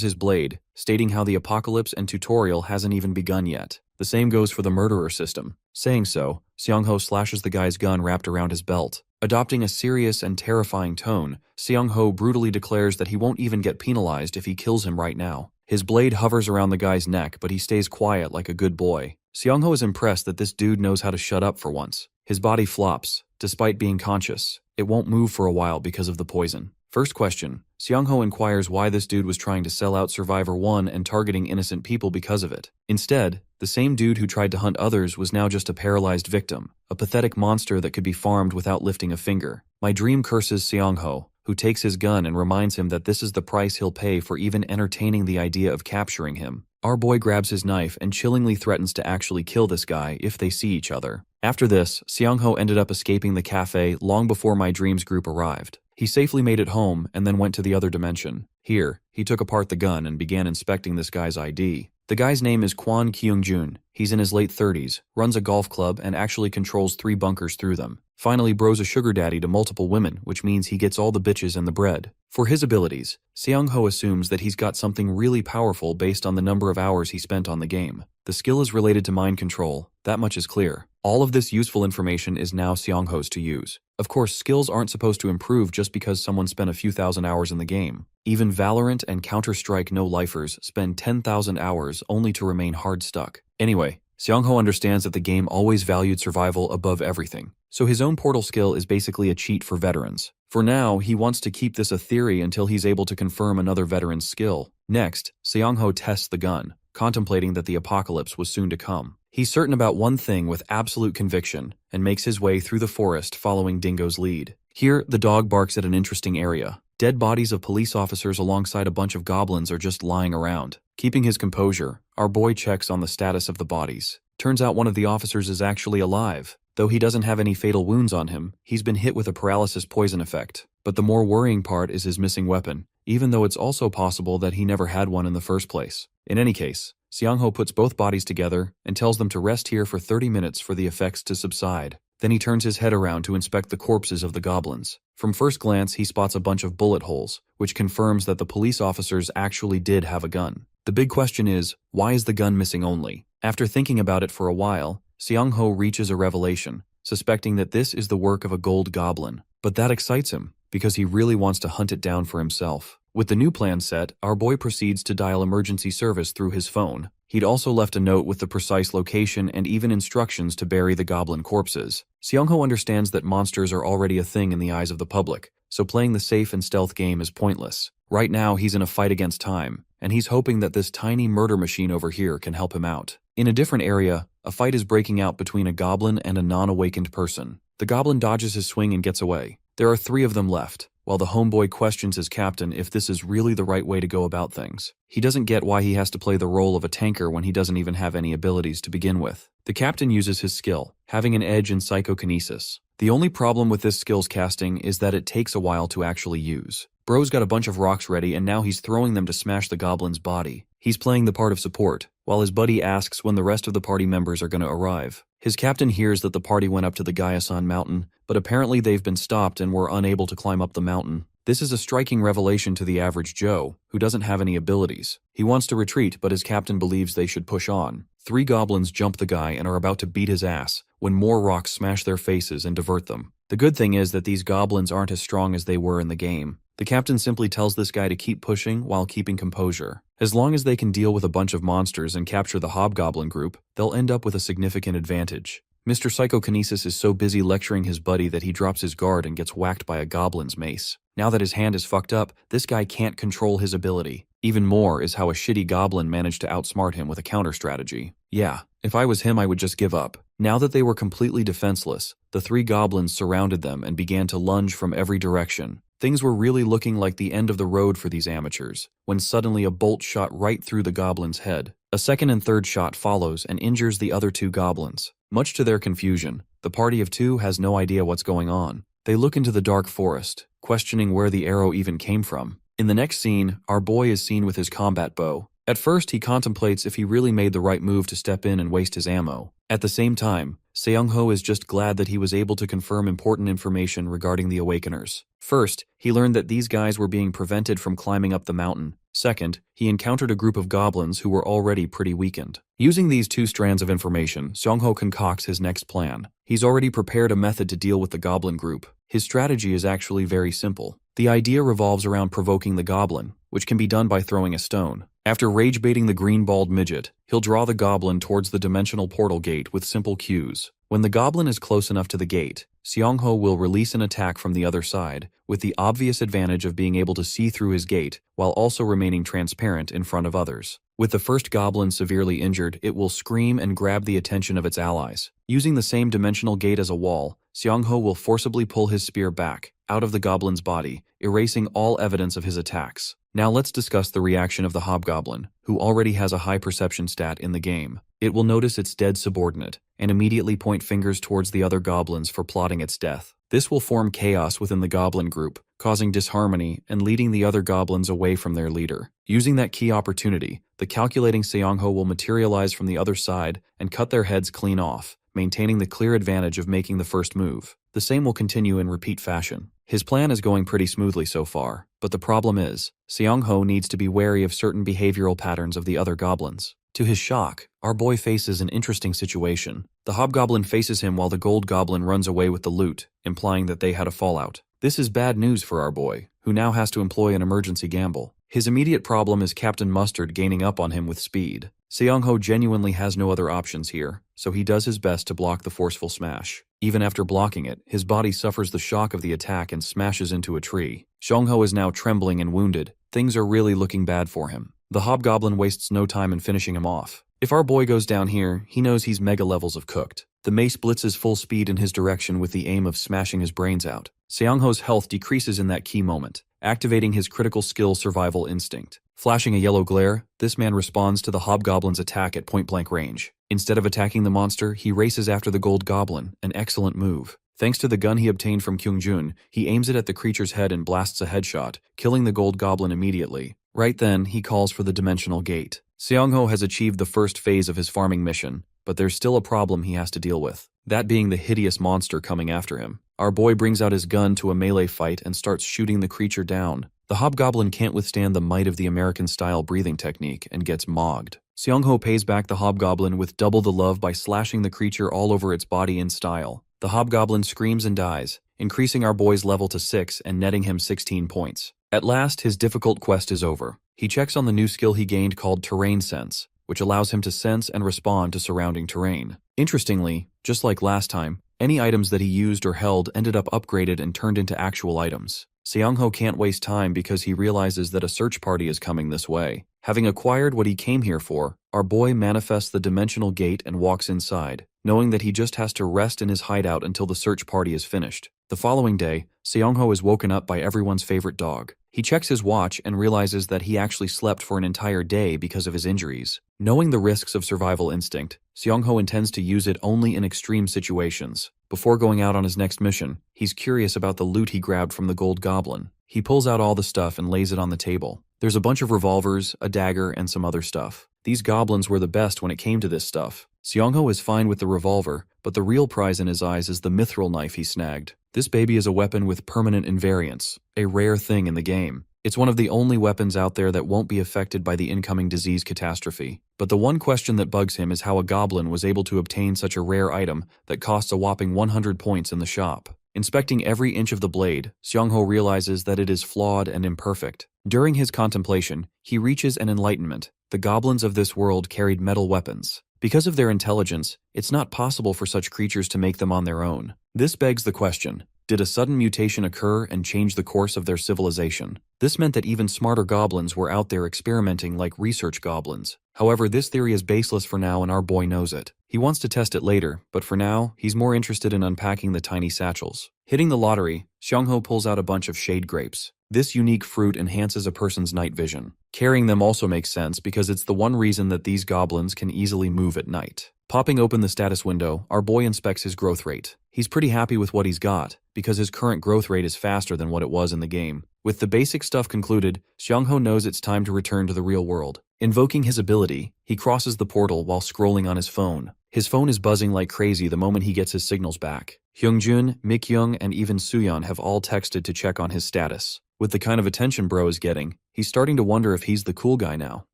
his blade, stating how the apocalypse and tutorial hasn't even begun yet. The same goes for the murderer system. Saying so, Seongho slashes the guy's gun wrapped around his belt. Adopting a serious and terrifying tone, Seongho brutally declares that he won't even get penalized if he kills him right now. His blade hovers around the guy's neck, but he stays quiet like a good boy. Seongho is impressed that this dude knows how to shut up for once. His body flops, despite being conscious. It won't move for a while because of the poison. First question, Seongho inquires why this dude was trying to sell out Survivor 1 and targeting innocent people because of it. Instead, the same dude who tried to hunt others was now just a paralyzed victim, a pathetic monster that could be farmed without lifting a finger. My dream curses Seongho, who takes his gun and reminds him that this is the price he'll pay for even entertaining the idea of capturing him. Our boy grabs his knife and chillingly threatens to actually kill this guy if they see each other. After this, Seongho ended up escaping the cafe long before my dreams group arrived. He safely made it home and then went to the other dimension. Here, he took apart the gun and began inspecting this guy's ID. The guy's name is Kwon Kyung-jun. He's in his late 30s, runs a golf club, and actually controls 3 bunkers through them. Finally, bro's a sugar daddy to multiple women, which means he gets all the bitches and the bread. For his abilities, Seongho assumes that he's got something really powerful based on the number of hours he spent on the game. The skill is related to mind control, that much is clear. All of this useful information is now Seongho's to use. Of course, skills aren't supposed to improve just because someone spent a few thousand hours in the game. Even Valorant and Counter-Strike no-lifers spend 10,000 hours only to remain hard stuck. Anyway, Seongho understands that the game always valued survival above everything, so his own portal skill is basically a cheat for veterans. For now, he wants to keep this a theory until he's able to confirm another veteran's skill. Next, Seongho tests the gun, contemplating that the apocalypse was soon to come. He's certain about one thing with absolute conviction, and makes his way through the forest following Dingo's lead. Here, the dog barks at an interesting area. Dead bodies of police officers alongside a bunch of goblins are just lying around. Keeping his composure, our boy checks on the status of the bodies. Turns out one of the officers is actually alive. Though he doesn't have any fatal wounds on him, he's been hit with a paralysis poison effect. But the more worrying part is his missing weapon, even though it's also possible that he never had one in the first place. In any case, Seongho puts both bodies together and tells them to rest here for 30 minutes for the effects to subside. Then he turns his head around to inspect the corpses of the goblins. From first glance, he spots a bunch of bullet holes, which confirms that the police officers actually did have a gun. The big question is, why is the gun missing only? After thinking about it for a while, Seongho reaches a revelation, suspecting that this is the work of a gold goblin. But that excites him, because he really wants to hunt it down for himself. With the new plan set, our boy proceeds to dial emergency service through his phone. He'd also left a note with the precise location and even instructions to bury the goblin corpses. Seongho understands that monsters are already a thing in the eyes of the public, so playing the safe and stealth game is pointless. Right now, he's in a fight against time, and he's hoping that this tiny murder machine over here can help him out. In a different area, a fight is breaking out between a goblin and a non-awakened person. The goblin dodges his swing and gets away. There are 3 of them left, while the homeboy questions his captain if this is really the right way to go about things. He doesn't get why he has to play the role of a tanker when he doesn't even have any abilities to begin with. The captain uses his skill, having an edge in psychokinesis. The only problem with this skill's casting is that it takes a while to actually use. Bro's got a bunch of rocks ready and now he's throwing them to smash the goblin's body. He's playing the part of support, while his buddy asks when the rest of the party members are going to arrive. His captain hears that the party went up to the Gyasan mountain, but apparently they've been stopped and were unable to climb up the mountain. This is a striking revelation to the average Joe, who doesn't have any abilities. He wants to retreat, but his captain believes they should push on. 3 goblins jump the guy and are about to beat his ass, when more rocks smash their faces and divert them. The good thing is that these goblins aren't as strong as they were in the game. The captain simply tells this guy to keep pushing while keeping composure. As long as they can deal with a bunch of monsters and capture the hobgoblin group, they'll end up with a significant advantage. Mr. Psychokinesis is so busy lecturing his buddy that he drops his guard and gets whacked by a goblin's mace. Now that his hand is fucked up, this guy can't control his ability. Even more is how a shitty goblin managed to outsmart him with a counter strategy. Yeah, if I was him I would just give up. Now that they were completely defenseless, the 3 goblins surrounded them and began to lunge from every direction. Things were really looking like the end of the road for these amateurs, when suddenly a bolt shot right through the goblin's head. A second and third shot follows and injures the other 2 goblins. Much to their confusion, the party of 2 has no idea what's going on. They look into the dark forest, questioning where the arrow even came from. In the next scene, our boy is seen with his combat bow. At first, he contemplates if he really made the right move to step in and waste his ammo. At the same time, Seung-ho is just glad that he was able to confirm important information regarding the Awakeners. First, he learned that these guys were being prevented from climbing up the mountain. Second, he encountered a group of goblins who were already pretty weakened. Using these 2 strands of information, Seung-ho concocts his next plan. He's already prepared a method to deal with the goblin group. His strategy is actually very simple. The idea revolves around provoking the goblin, which can be done by throwing a stone. After rage-baiting the green-balled midget, he'll draw the goblin towards the dimensional portal gate with simple cues. When the goblin is close enough to the gate, Seung-ho will release an attack from the other side, with the obvious advantage of being able to see through his gate while also remaining transparent in front of others. With the first goblin severely injured, it will scream and grab the attention of its allies. Using the same dimensional gate as a wall, Seung-ho will forcibly pull his spear back, out of the goblin's body, erasing all evidence of his attacks. Now let's discuss the reaction of the hobgoblin, who already has a high perception stat in the game. It will notice its dead subordinate, and immediately point fingers towards the other goblins for plotting its death. This will form chaos within the goblin group, causing disharmony and leading the other goblins away from their leader. Using that key opportunity, the calculating Seung-ho will materialize from the other side and cut their heads clean off, maintaining the clear advantage of making the first move. The same will continue in repeat fashion. His plan is going pretty smoothly so far, but the problem is, Seung-ho needs to be wary of certain behavioral patterns of the other goblins. To his shock, our boy faces an interesting situation. The hobgoblin faces him while the gold goblin runs away with the loot, implying that they had a fallout. This is bad news for our boy, who now has to employ an emergency gamble. His immediate problem is Captain Mustard gaining up on him with speed. Seung-ho genuinely has no other options here, so he does his best to block the forceful smash. Even after blocking it, his body suffers the shock of the attack and smashes into a tree. Seung-ho is now trembling and wounded. Things are really looking bad for him. The hobgoblin wastes no time in finishing him off. If our boy goes down here, he knows he's mega levels of cooked. The mace blitzes full speed in his direction with the aim of smashing his brains out. Seung-ho's health decreases in that key moment, activating his critical skill survival instinct. Flashing a yellow glare, this man responds to the hobgoblin's attack at point-blank range. Instead of attacking the monster, he races after the gold goblin, an excellent move. Thanks to the gun he obtained from Kyung-jun, he aims it at the creature's head and blasts a headshot, killing the gold goblin immediately. Right then, he calls for the dimensional gate. Seung-ho has achieved the first phase of his farming mission, but there's still a problem he has to deal with. That being the hideous monster coming after him. Our boy brings out his gun to a melee fight and starts shooting the creature down. The hobgoblin can't withstand the might of the American-style breathing technique and gets mogged. Seung-ho pays back the hobgoblin with double the love by slashing the creature all over its body in style. The hobgoblin screams and dies, increasing our boy's level to 6 and netting him 16 points. At last, his difficult quest is over. He checks on the new skill he gained called Terrain Sense, which allows him to sense and respond to surrounding terrain. Interestingly, just like last time, any items that he used or held ended up upgraded and turned into actual items. Seongho can't waste time because he realizes that a search party is coming this way. Having acquired what he came here for, our boy manifests the dimensional gate and walks inside, knowing that he just has to rest in his hideout until the search party is finished. The following day, Seongho is woken up by everyone's favorite dog. He checks his watch and realizes that he actually slept for an entire day because of his injuries. Knowing the risks of survival instinct, Seongho intends to use it only in extreme situations. Before going out on his next mission, he's curious about the loot he grabbed from the gold goblin. He pulls out all the stuff and lays it on the table. There's a bunch of revolvers, a dagger, and some other stuff. These goblins were the best when it came to this stuff. Seongho is fine with the revolver, but the real prize in his eyes is the mithril knife he snagged. This baby is a weapon with permanent invariance, a rare thing in the game. It's one of the only weapons out there that won't be affected by the incoming disease catastrophe. But the one question that bugs him is how a goblin was able to obtain such a rare item that costs a whopping 100 points in the shop. Inspecting every inch of the blade, Seongho realizes that it is flawed and imperfect. During his contemplation, he reaches an enlightenment. The goblins of this world carried metal weapons. Because of their intelligence, it's not possible for such creatures to make them on their own. This begs the question, did a sudden mutation occur and change the course of their civilization? This meant that even smarter goblins were out there experimenting like research goblins. However, this theory is baseless for now and our boy knows it. He wants to test it later, but for now, he's more interested in unpacking the tiny satchels. Hitting the lottery, Seongho pulls out a bunch of shade grapes. This unique fruit enhances a person's night vision. Carrying them also makes sense because it's the one reason that these goblins can easily move at night. Popping open the status window, our boy inspects his growth rate. He's pretty happy with what he's got, because his current growth rate is faster than what it was in the game. With the basic stuff concluded, Seongho knows it's time to return to the real world. Invoking his ability, he crosses the portal while scrolling on his phone. His phone is buzzing like crazy the moment he gets his signals back. Hyungjun, Mikyoung, and even Suyeon have all texted to check on his status. With the kind of attention bro is getting, he's starting to wonder if he's the cool guy now.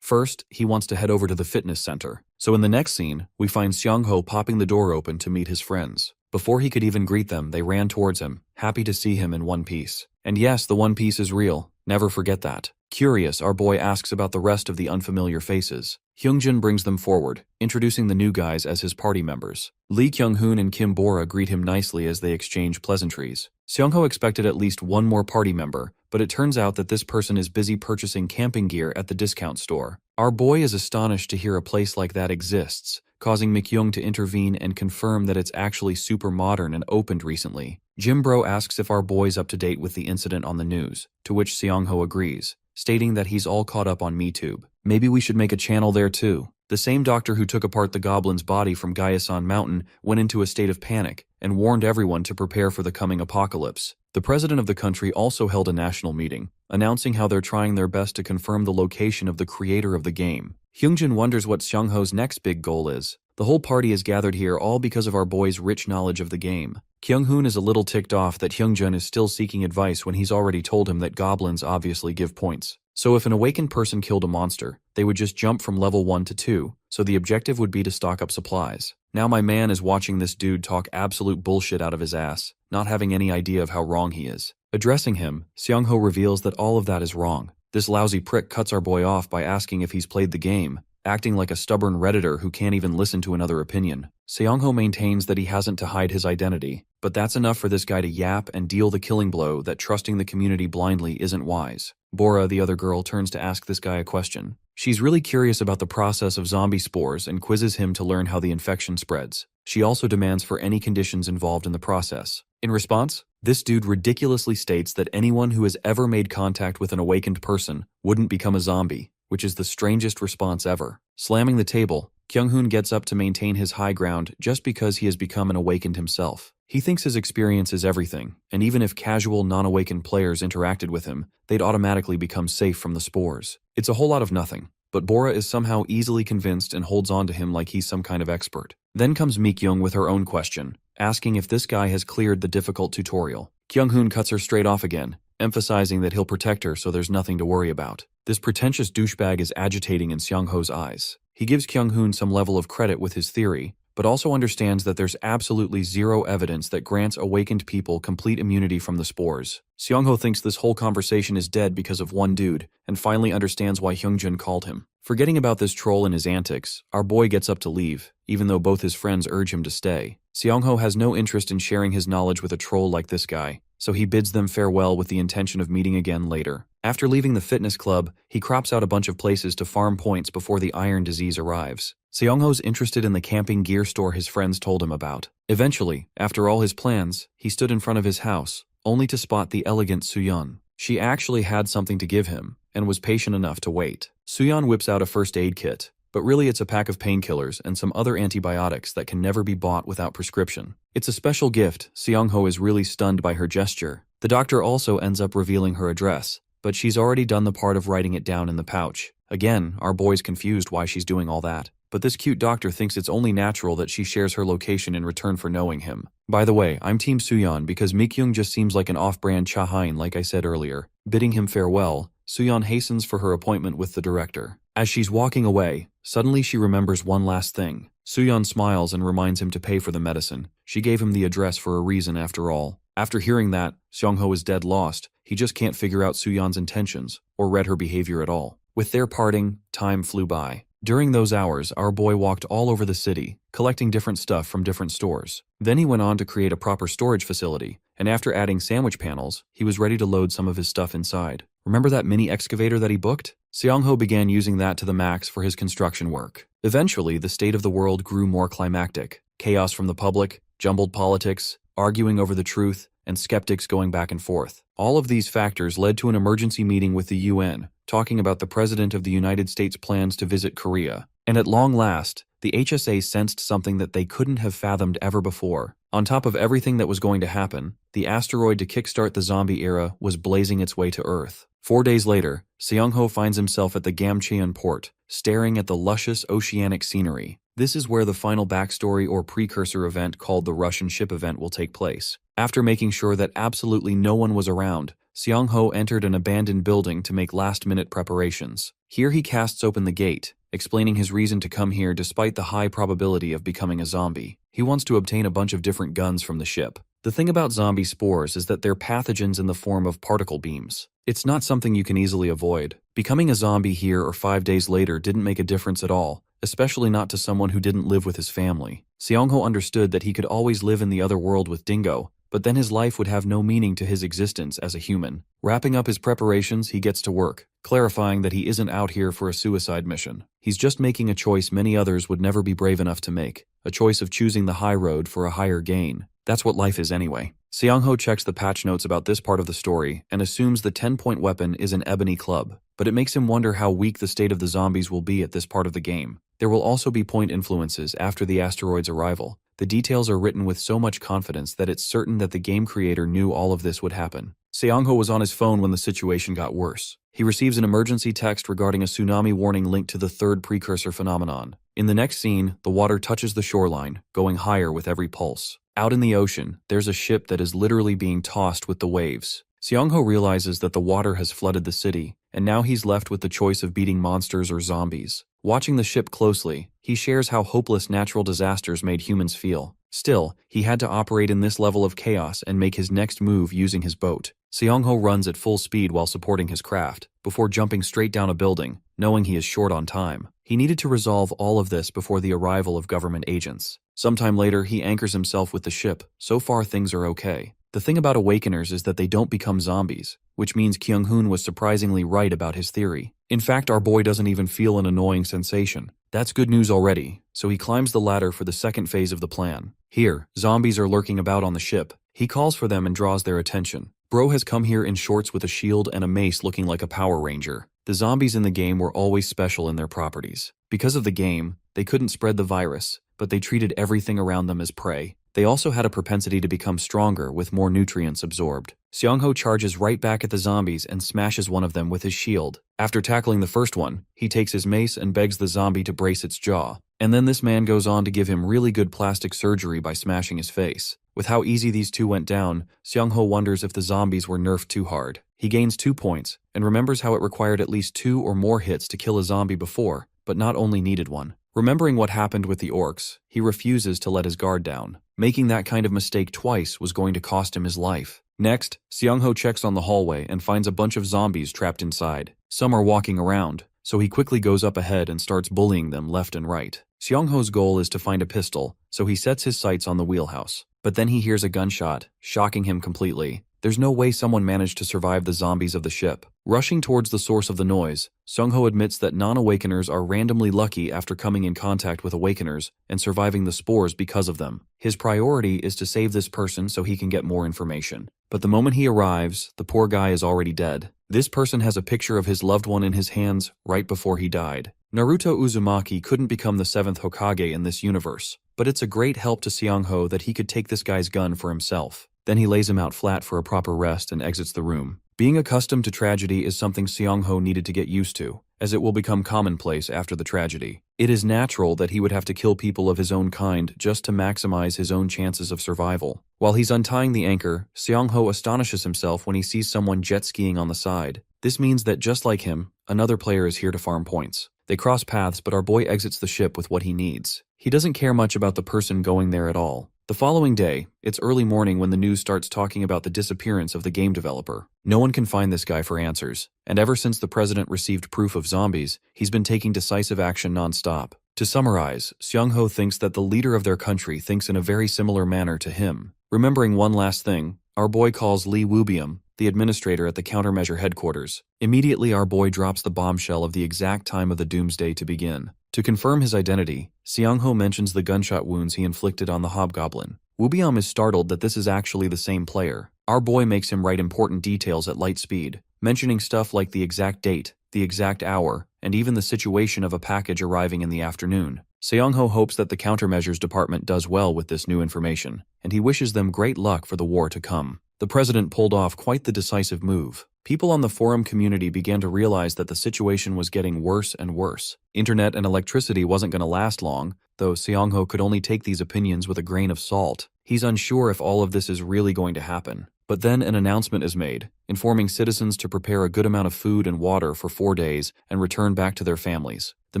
First, he wants to head over to the fitness center. So in the next scene, we find Seongho popping the door open to meet his friends. Before he could even greet them, they ran towards him, happy to see him in one piece. And yes, the one piece is real. Never forget that. Curious, our boy asks about the rest of the unfamiliar faces. Hyungjin brings them forward, introducing the new guys as his party members. Lee Kyung-hoon and Kim Bora greet him nicely as they exchange pleasantries. Seongho expected at least one more party member, but it turns out that this person is busy purchasing camping gear at the discount store. Our boy is astonished to hear a place like that exists, causing Mikyoung to intervene and confirm that it's actually super modern and opened recently. Jimbro asks if our boy's up to date with the incident on the news, to which Seongho agrees, stating that he's all caught up on MeTube. Maybe we should make a channel there too. The same doctor who took apart the goblin's body from Gyeosan Mountain went into a state of panic and warned everyone to prepare for the coming apocalypse. The president of the country also held a national meeting, announcing how they're trying their best to confirm the location of the creator of the game. Hyungjin wonders what Seongho's next big goal is. The whole party is gathered here all because of our boy's rich knowledge of the game. Kyung-hoon is a little ticked off that Hyungjin is still seeking advice when he's already told him that goblins obviously give points. So if an awakened person killed a monster, they would just jump from level 1 to 2, so the objective would be to stock up supplies. Now my man is watching this dude talk absolute bullshit out of his ass, not having any idea of how wrong he is. Addressing him, Seongho reveals that all of that is wrong. This lousy prick cuts our boy off by asking if he's played the game, acting like a stubborn Redditor who can't even listen to another opinion. Seongho maintains that he hasn't to hide his identity, but that's enough for this guy to yap and deal the killing blow that trusting the community blindly isn't wise. Bora, the other girl, turns to ask this guy a question. She's really curious about the process of zombie spores and quizzes him to learn how the infection spreads. She also demands for any conditions involved in the process. In response, this dude ridiculously states that anyone who has ever made contact with an awakened person wouldn't become a zombie, which is the strangest response ever. Slamming the table, Kyung-hoon gets up to maintain his high ground just because he has become an awakened himself. He thinks his experience is everything, and even if casual non-awakened players interacted with him, they'd automatically become safe from the spores. It's a whole lot of nothing, but Bora is somehow easily convinced and holds on to him like he's some kind of expert. Then comes Mikyoung with her own question, asking if this guy has cleared the difficult tutorial. Kyung-hoon cuts her straight off again, emphasizing that he'll protect her so there's nothing to worry about. This pretentious douchebag is agitating in Seongho's eyes. He gives Kyung-hoon some level of credit with his theory, but also understands that there's absolutely zero evidence that grants awakened people complete immunity from the spores. Seongho thinks this whole conversation is dead because of one dude, and finally understands why Hyungjin called him. Forgetting about this troll and his antics, our boy gets up to leave, even though both his friends urge him to stay. Seongho has no interest in sharing his knowledge with a troll like this guy, so he bids them farewell with the intention of meeting again later. After leaving the fitness club, he crops out a bunch of places to farm points before the iron disease arrives. Seongho's interested in the camping gear store his friends told him about. Eventually, after all his plans, he stood in front of his house, only to spot the elegant Suyeon. She actually had something to give him, and was patient enough to wait. Suyeon whips out a first aid kit, but really it's a pack of painkillers and some other antibiotics that can never be bought without prescription. It's a special gift. Seongho is really stunned by her gesture. The doctor also ends up revealing her address, but she's already done the part of writing it down in the pouch. Again, our boy's confused why she's doing all that. But this cute doctor thinks it's only natural that she shares her location in return for knowing him. By the way, I'm Team Suyeon because Mikyung just seems like an off-brand Chahain like I said earlier. Bidding him farewell, Suyeon hastens for her appointment with the director. As she's walking away, suddenly she remembers one last thing. Suyeon smiles and reminds him to pay for the medicine. She gave him the address for a reason after all. After hearing that, Seongho is dead lost. He just can't figure out Suyeon's intentions, or read her behavior at all. With their parting, time flew by. During those hours, our boy walked all over the city, collecting different stuff from different stores. Then he went on to create a proper storage facility, and after adding sandwich panels, he was ready to load some of his stuff inside. Remember that mini excavator that he booked? Seongho began using that to the max for his construction work. Eventually, the state of the world grew more climactic. Chaos from the public, jumbled politics, arguing over the truth, and skeptics going back and forth. All of these factors led to an emergency meeting with the UN, talking about the President of the United States' plans to visit Korea. And at long last, the HSA sensed something that they couldn't have fathomed ever before. On top of everything that was going to happen, the asteroid to kickstart the zombie era was blazing its way to Earth. 4 days later, Seongho finds himself at the Gamcheon port, staring at the luscious oceanic scenery. This is where the final backstory or precursor event called the Russian ship event will take place. After making sure that absolutely no one was around, Seongho entered an abandoned building to make last-minute preparations. Here he casts open the gate, explaining his reason to come here despite the high probability of becoming a zombie. He wants to obtain a bunch of different guns from the ship. The thing about zombie spores is that they're pathogens in the form of particle beams. It's not something you can easily avoid. Becoming a zombie here or 5 days later didn't make a difference at all, especially not to someone who didn't live with his family. Seongho understood that he could always live in the other world with Dingo, but then his life would have no meaning to his existence as a human. Wrapping up his preparations, he gets to work, clarifying that he isn't out here for a suicide mission. He's just making a choice many others would never be brave enough to make, a choice of choosing the high road for a higher gain. That's what life is anyway. Seongho checks the patch notes about this part of the story and assumes the 10-point weapon is an ebony club, but it makes him wonder how weak the state of the zombies will be at this part of the game. There will also be point influences after the asteroid's arrival. The details are written with so much confidence that it's certain that the game creator knew all of this would happen. Seongho was on his phone when the situation got worse. He receives an emergency text regarding a tsunami warning linked to the third precursor phenomenon. In the next scene, the water touches the shoreline, going higher with every pulse. Out in the ocean, there's a ship that is literally being tossed with the waves. Seongho realizes that the water has flooded the city, and now he's left with the choice of beating monsters or zombies. Watching the ship closely, he shares how hopeless natural disasters made humans feel. Still, he had to operate in this level of chaos and make his next move using his boat. Seongho runs at full speed while supporting his craft, before jumping straight down a building, knowing he is short on time. He needed to resolve all of this before the arrival of government agents. Sometime later, he anchors himself with the ship. So far, things are okay. The thing about Awakeners is that they don't become zombies, which means Kyung-hoon was surprisingly right about his theory. In fact, our boy doesn't even feel an annoying sensation. That's good news already, so he climbs the ladder for the second phase of the plan. Here, zombies are lurking about on the ship. He calls for them and draws their attention. Bro has come here in shorts with a shield and a mace looking like a Power Ranger. The zombies in the game were always special in their properties. Because of the game, they couldn't spread the virus, but they treated everything around them as prey. They also had a propensity to become stronger with more nutrients absorbed. Seongho charges right back at the zombies and smashes one of them with his shield. After tackling the first one, he takes his mace and begs the zombie to brace its jaw. And then this man goes on to give him really good plastic surgery by smashing his face. With how easy these two went down, Seongho wonders if the zombies were nerfed too hard. He gains 2 points, and remembers how it required at least 2 or more hits to kill a zombie before, but not only needed one. Remembering what happened with the orcs, he refuses to let his guard down. Making that kind of mistake twice was going to cost him his life. Next, Seongho checks on the hallway and finds a bunch of zombies trapped inside. Some are walking around, so he quickly goes up ahead and starts bullying them left and right. Seongho's goal is to find a pistol, so he sets his sights on the wheelhouse. But then he hears a gunshot, shocking him completely. There's no way someone managed to survive the zombies of the ship. Rushing towards the source of the noise, Seong-ho admits that non-awakeners are randomly lucky after coming in contact with awakeners and surviving the spores because of them. His priority is to save this person so he can get more information. But the moment he arrives, the poor guy is already dead. This person has a picture of his loved one in his hands right before he died. Naruto Uzumaki couldn't become the 7th Hokage in this universe, but it's a great help to Seong-ho that he could take this guy's gun for himself. Then he lays him out flat for a proper rest and exits the room. Being accustomed to tragedy is something Seong-ho needed to get used to, as it will become commonplace after the tragedy. It is natural that he would have to kill people of his own kind just to maximize his own chances of survival. While he's untying the anchor, Seong-ho astonishes himself when he sees someone jet skiing on the side. This means that just like him, another player is here to farm points. They cross paths, but our boy exits the ship with what he needs. He doesn't care much about the person going there at all. The following day, it's early morning when the news starts talking about the disappearance of the game developer. No one can find this guy for answers, and ever since the president received proof of zombies, he's been taking decisive action non-stop. To summarize, Seong-ho thinks that the leader of their country thinks in a very similar manner to him. Remembering one last thing, our boy calls Lee Woobium, the administrator at the countermeasure headquarters. Immediately our boy drops the bombshell of the exact time of the doomsday to begin. To confirm his identity, Seong-ho mentions the gunshot wounds he inflicted on the hobgoblin. Woobium is startled that this is actually the same player. Our boy makes him write important details at light speed, mentioning stuff like the exact date, the exact hour, and even the situation of a package arriving in the afternoon. Seong-ho hopes that the countermeasures department does well with this new information, and he wishes them great luck for the war to come. The president pulled off quite the decisive move. People on the forum community began to realize that the situation was getting worse and worse. Internet and electricity wasn't going to last long, though Seong-ho could only take these opinions with a grain of salt. He's unsure if all of this is really going to happen. But then an announcement is made, informing citizens to prepare a good amount of food and water for 4 days and return back to their families. The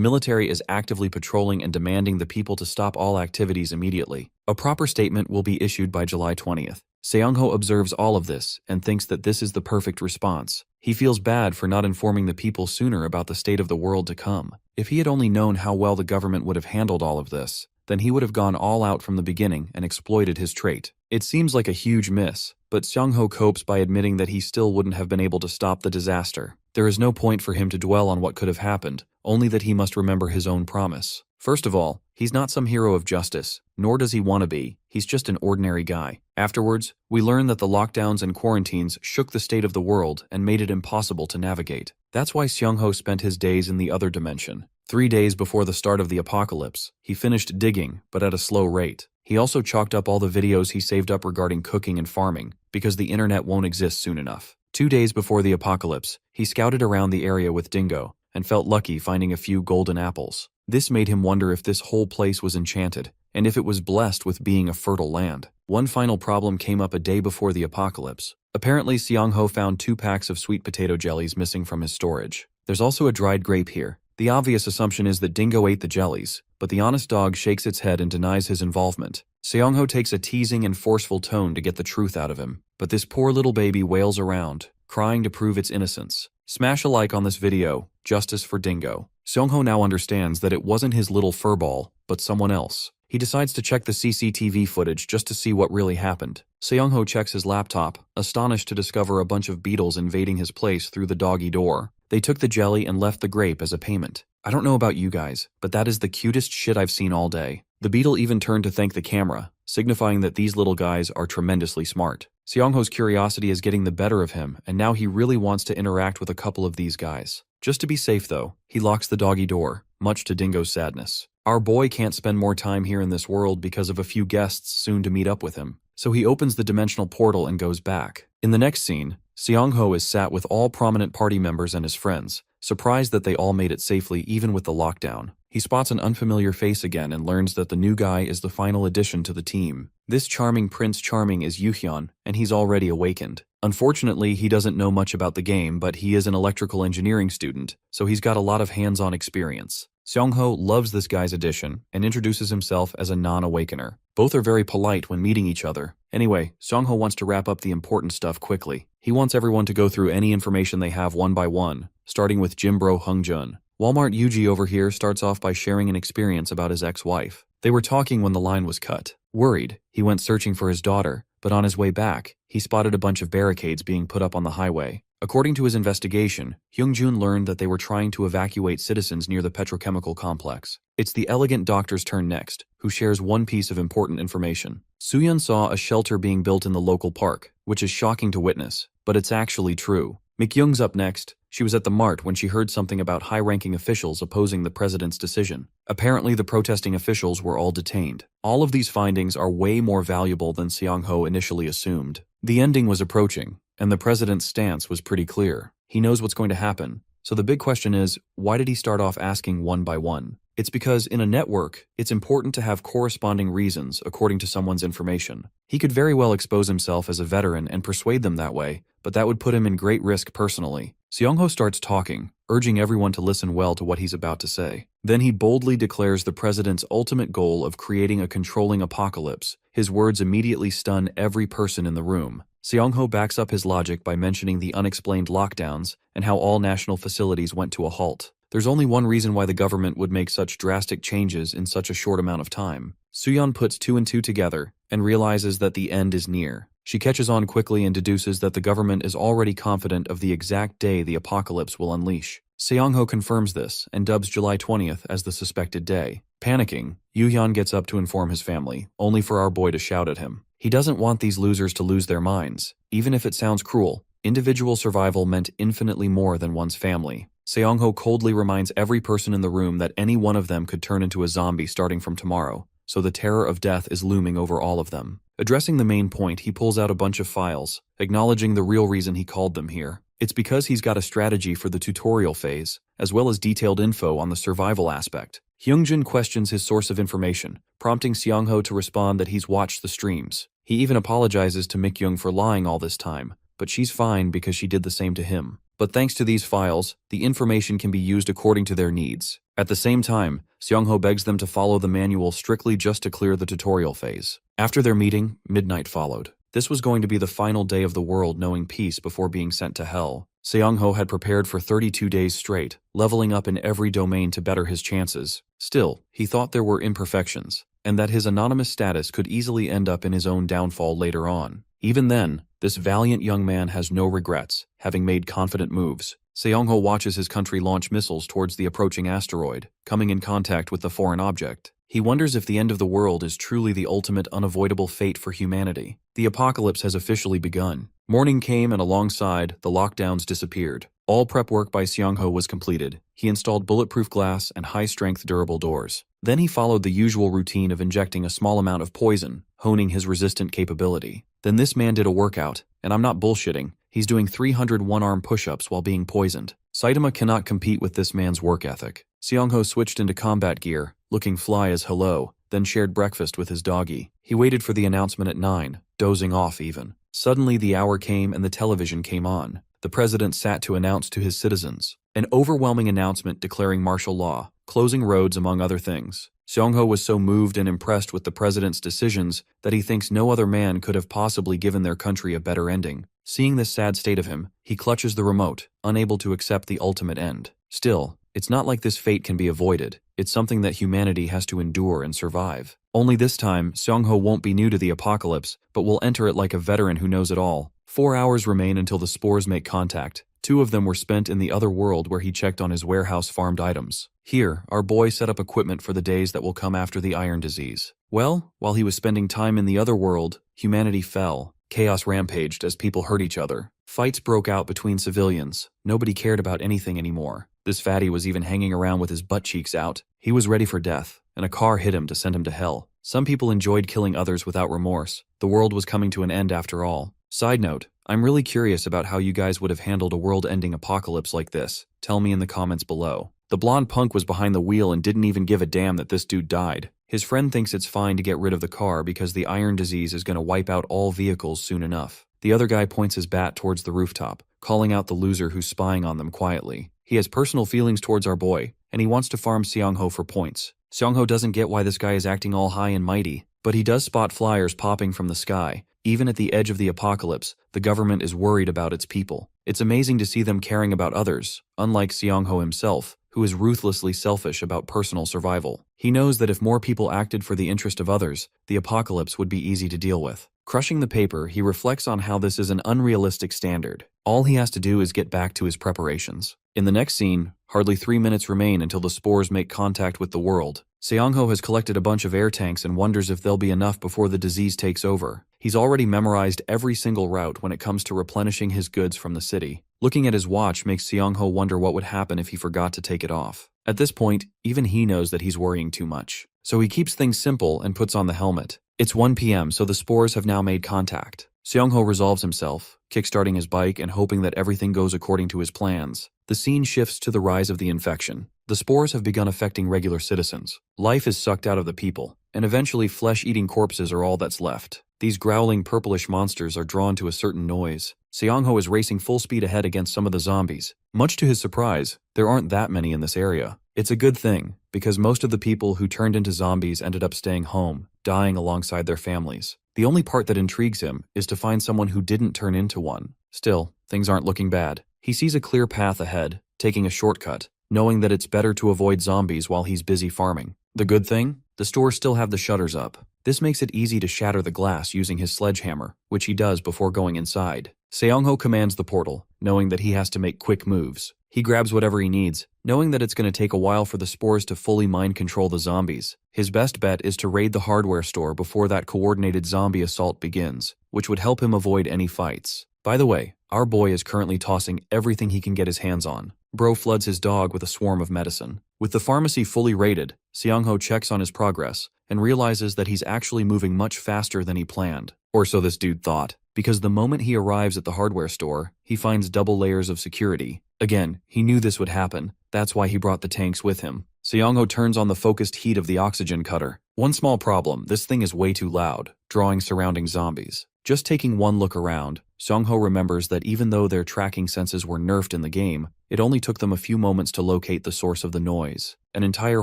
military is actively patrolling and demanding the people to stop all activities immediately. A proper statement will be issued by July 20th. Seong-ho observes all of this and thinks that this is the perfect response. He feels bad for not informing the people sooner about the state of the world to come. If he had only known how well the government would have handled all of this, then he would have gone all out from the beginning and exploited his trait. It seems like a huge miss, but Seong-ho copes by admitting that he still wouldn't have been able to stop the disaster. There is no point for him to dwell on what could have happened, only that he must remember his own promise. First of all, he's not some hero of justice, nor does he want to be. He's just an ordinary guy. Afterwards, we learn that the lockdowns and quarantines shook the state of the world and made it impossible to navigate. That's why Seong-ho spent his days in the other dimension. 3 days before the start of the apocalypse, he finished digging, but at a slow rate. He also chalked up all the videos he saved up regarding cooking and farming, because the internet won't exist soon enough. 2 days before the apocalypse, he scouted around the area with Dingo, and felt lucky finding a few golden apples. This made him wonder if this whole place was enchanted, and if it was blessed with being a fertile land. One final problem came up a day before the apocalypse. Apparently, Seong-ho found 2 packs of sweet potato jellies missing from his storage. There's also a dried grape here. The obvious assumption is that Dingo ate the jellies, but the honest dog shakes its head and denies his involvement. Seong-ho takes a teasing and forceful tone to get the truth out of him, but this poor little baby wails around, crying to prove its innocence. Smash a like on this video, justice for Dingo. Seong-ho now understands that it wasn't his little furball, but someone else. He decides to check the CCTV footage just to see what really happened. Seong-ho checks his laptop, astonished to discover a bunch of beetles invading his place through the doggy door. They took the jelly and left the grape as a payment. I don't know about you guys, but that is the cutest shit I've seen all day. The beetle even turned to thank the camera, signifying that these little guys are tremendously smart. Seong-ho's curiosity is getting the better of him, and now he really wants to interact with a couple of these guys. Just to be safe though, he locks the doggy door, much to Dingo's sadness. Our boy can't spend more time here in this world because of a few guests soon to meet up with him, so he opens the dimensional portal and goes back. In the next scene, Seong-ho is sat with all prominent party members and his friends, surprised that they all made it safely even with the lockdown. He spots an unfamiliar face again and learns that the new guy is the final addition to the team. This charming Prince Charming is Yuhyun, and he's already awakened. Unfortunately, he doesn't know much about the game, but he is an electrical engineering student, so he's got a lot of hands-on experience. Seong-ho loves this guy's addition and introduces himself as a non-awakener. Both are very polite when meeting each other. Anyway, Seong-ho wants to wrap up the important stuff quickly. He wants everyone to go through any information they have one by one, starting with Jimbro Hungjun. Walmart Yuji over here starts off by sharing an experience about his ex-wife. They were talking when the line was cut. Worried, he went searching for his daughter, but on his way back, he spotted a bunch of barricades being put up on the highway. According to his investigation, Hyungjun learned that they were trying to evacuate citizens near the petrochemical complex. It's the elegant doctor's turn next, who shares one piece of important information. Soohyun saw a shelter being built in the local park, which is shocking to witness, but it's actually true. Mikyung's up next. She was at the mart when she heard something about high-ranking officials opposing the president's decision. Apparently, the protesting officials were all detained. All of these findings are way more valuable than Seong-ho initially assumed. The ending was approaching, and the president's stance was pretty clear. He knows what's going to happen. So the big question is, why did he start off asking one by one? It's because in a network, it's important to have corresponding reasons according to someone's information. He could very well expose himself as a veteran and persuade them that way, but that would put him in great risk personally. Seong-ho starts talking, urging everyone to listen well to what he's about to say. Then he boldly declares the president's ultimate goal of creating a controlling apocalypse. His words immediately stun every person in the room. Seong-ho backs up his logic by mentioning the unexplained lockdowns and how all national facilities went to a halt. There's only one reason why the government would make such drastic changes in such a short amount of time. Soohyun puts two and two together and realizes that the end is near. She catches on quickly and deduces that the government is already confident of the exact day the apocalypse will unleash. Seong-ho confirms this and dubs July 20th as the suspected day. Panicking, Yoo-hyun gets up to inform his family, only for our boy to shout at him. He doesn't want these losers to lose their minds. Even if it sounds cruel, individual survival meant infinitely more than one's family. Seong-ho coldly reminds every person in the room that any one of them could turn into a zombie starting from tomorrow, so the terror of death is looming over all of them. Addressing the main point, he pulls out a bunch of files, acknowledging the real reason he called them here. It's because he's got a strategy for the tutorial phase, as well as detailed info on the survival aspect. Hyungjin questions his source of information, prompting Seong-ho to respond that he's watched the streams. He even apologizes to Mikyung for lying all this time, but she's fine because she did the same to him. But thanks to these files, the information can be used according to their needs. At the same time, Seong-ho begs them to follow the manual strictly just to clear the tutorial phase. After their meeting, midnight followed. This was going to be the final day of the world knowing peace before being sent to hell. Seong-ho had prepared for 32 days straight, leveling up in every domain to better his chances. Still, he thought there were imperfections, and that his anonymous status could easily end up in his own downfall later on. Even then, this valiant young man has no regrets, having made confident moves. Seong-ho watches his country launch missiles towards the approaching asteroid, coming in contact with the foreign object. He wonders if the end of the world is truly the ultimate unavoidable fate for humanity. The apocalypse has officially begun. Morning came and alongside, the lockdowns disappeared. All prep work by Seong-ho was completed. He installed bulletproof glass and high-strength durable doors. Then he followed the usual routine of injecting a small amount of poison, honing his resistant capability. Then this man did a workout, and I'm not bullshitting. He's doing 300 one-arm push-ups while being poisoned. Saitama cannot compete with this man's work ethic. Seong-ho switched into combat gear, looking fly as hello, then shared breakfast with his doggy. He waited for the announcement at 9, dozing off even. Suddenly the hour came and the television came on. The president sat to announce to his citizens. An overwhelming announcement declaring martial law, closing roads among other things. Seong-ho was so moved and impressed with the president's decisions that he thinks no other man could have possibly given their country a better ending. Seeing this sad state of him, he clutches the remote, unable to accept the ultimate end. Still, it's not like this fate can be avoided. It's something that humanity has to endure and survive. Only this time, Seong-ho won't be new to the apocalypse, but will enter it like a veteran who knows it all. 4 hours remain until the spores make contact. 2 of them were spent in the other world where he checked on his warehouse farmed items. Here, our boy set up equipment for the days that will come after the iron disease. Well, while he was spending time in the other world, humanity fell. Chaos rampaged as people hurt each other. Fights broke out between civilians. Nobody cared about anything anymore. This fatty was even hanging around with his butt cheeks out. He was ready for death, and a car hit him to send him to hell. Some people enjoyed killing others without remorse. The world was coming to an end after all. Side note, I'm really curious about how you guys would have handled a world-ending apocalypse like this. Tell me in the comments below. The blonde punk was behind the wheel and didn't even give a damn that this dude died. His friend thinks it's fine to get rid of the car because the iron disease is going to wipe out all vehicles soon enough. The other guy points his bat towards the rooftop, calling out the loser who's spying on them quietly. He has personal feelings towards our boy, and he wants to farm Seong-ho for points. Seong-ho doesn't get why this guy is acting all high and mighty, but he does spot flyers popping from the sky, Even at the edge of the apocalypse, the government is worried about its people. It's amazing to see them caring about others, unlike Seong-ho himself, who is ruthlessly selfish about personal survival. He knows that if more people acted for the interest of others, the apocalypse would be easy to deal with. Crushing the paper, he reflects on how this is an unrealistic standard. All he has to do is get back to his preparations. In the next scene, hardly 3 minutes remain until the spores make contact with the world. Seong-ho has collected a bunch of air tanks and wonders if there'll be enough before the disease takes over. He's already memorized every single route when it comes to replenishing his goods from the city. Looking at his watch makes Seong-ho wonder what would happen if he forgot to take it off. At this point, even he knows that he's worrying too much. So he keeps things simple and puts on the helmet. It's 1 p.m., so the spores have now made contact. Seong-ho resolves himself, kickstarting his bike and hoping that everything goes according to his plans. The scene shifts to the rise of the infection. The spores have begun affecting regular citizens. Life is sucked out of the people, and eventually flesh-eating corpses are all that's left. These growling purplish monsters are drawn to a certain noise. Seong-ho is racing full speed ahead against some of the zombies. Much to his surprise, there aren't that many in this area. It's a good thing, because most of the people who turned into zombies ended up staying home, dying alongside their families. The only part that intrigues him is to find someone who didn't turn into one. Still, things aren't looking bad. He sees a clear path ahead, taking a shortcut, knowing that it's better to avoid zombies while he's busy farming. The good thing? The stores still have the shutters up. This makes it easy to shatter the glass using his sledgehammer, which he does before going inside. Seong-ho commands the portal, knowing that he has to make quick moves. He grabs whatever he needs, knowing that it's going to take a while for the spores to fully mind control the zombies. His best bet is to raid the hardware store before that coordinated zombie assault begins, which would help him avoid any fights. By the way, our boy is currently tossing everything he can get his hands on. Bro floods his dog with a swarm of medicine. With the pharmacy fully raided, Seong-ho checks on his progress and realizes that he's actually moving much faster than he planned. Or so this dude thought, because the moment he arrives at the hardware store, he finds double layers of security. Again, he knew this would happen. That's why he brought the tanks with him. Seong-ho turns on the focused heat of the oxygen cutter. One small problem, this thing is way too loud, drawing surrounding zombies. Just taking one look around, Seong-ho remembers that even though their tracking senses were nerfed in the game, it only took them a few moments to locate the source of the noise. An entire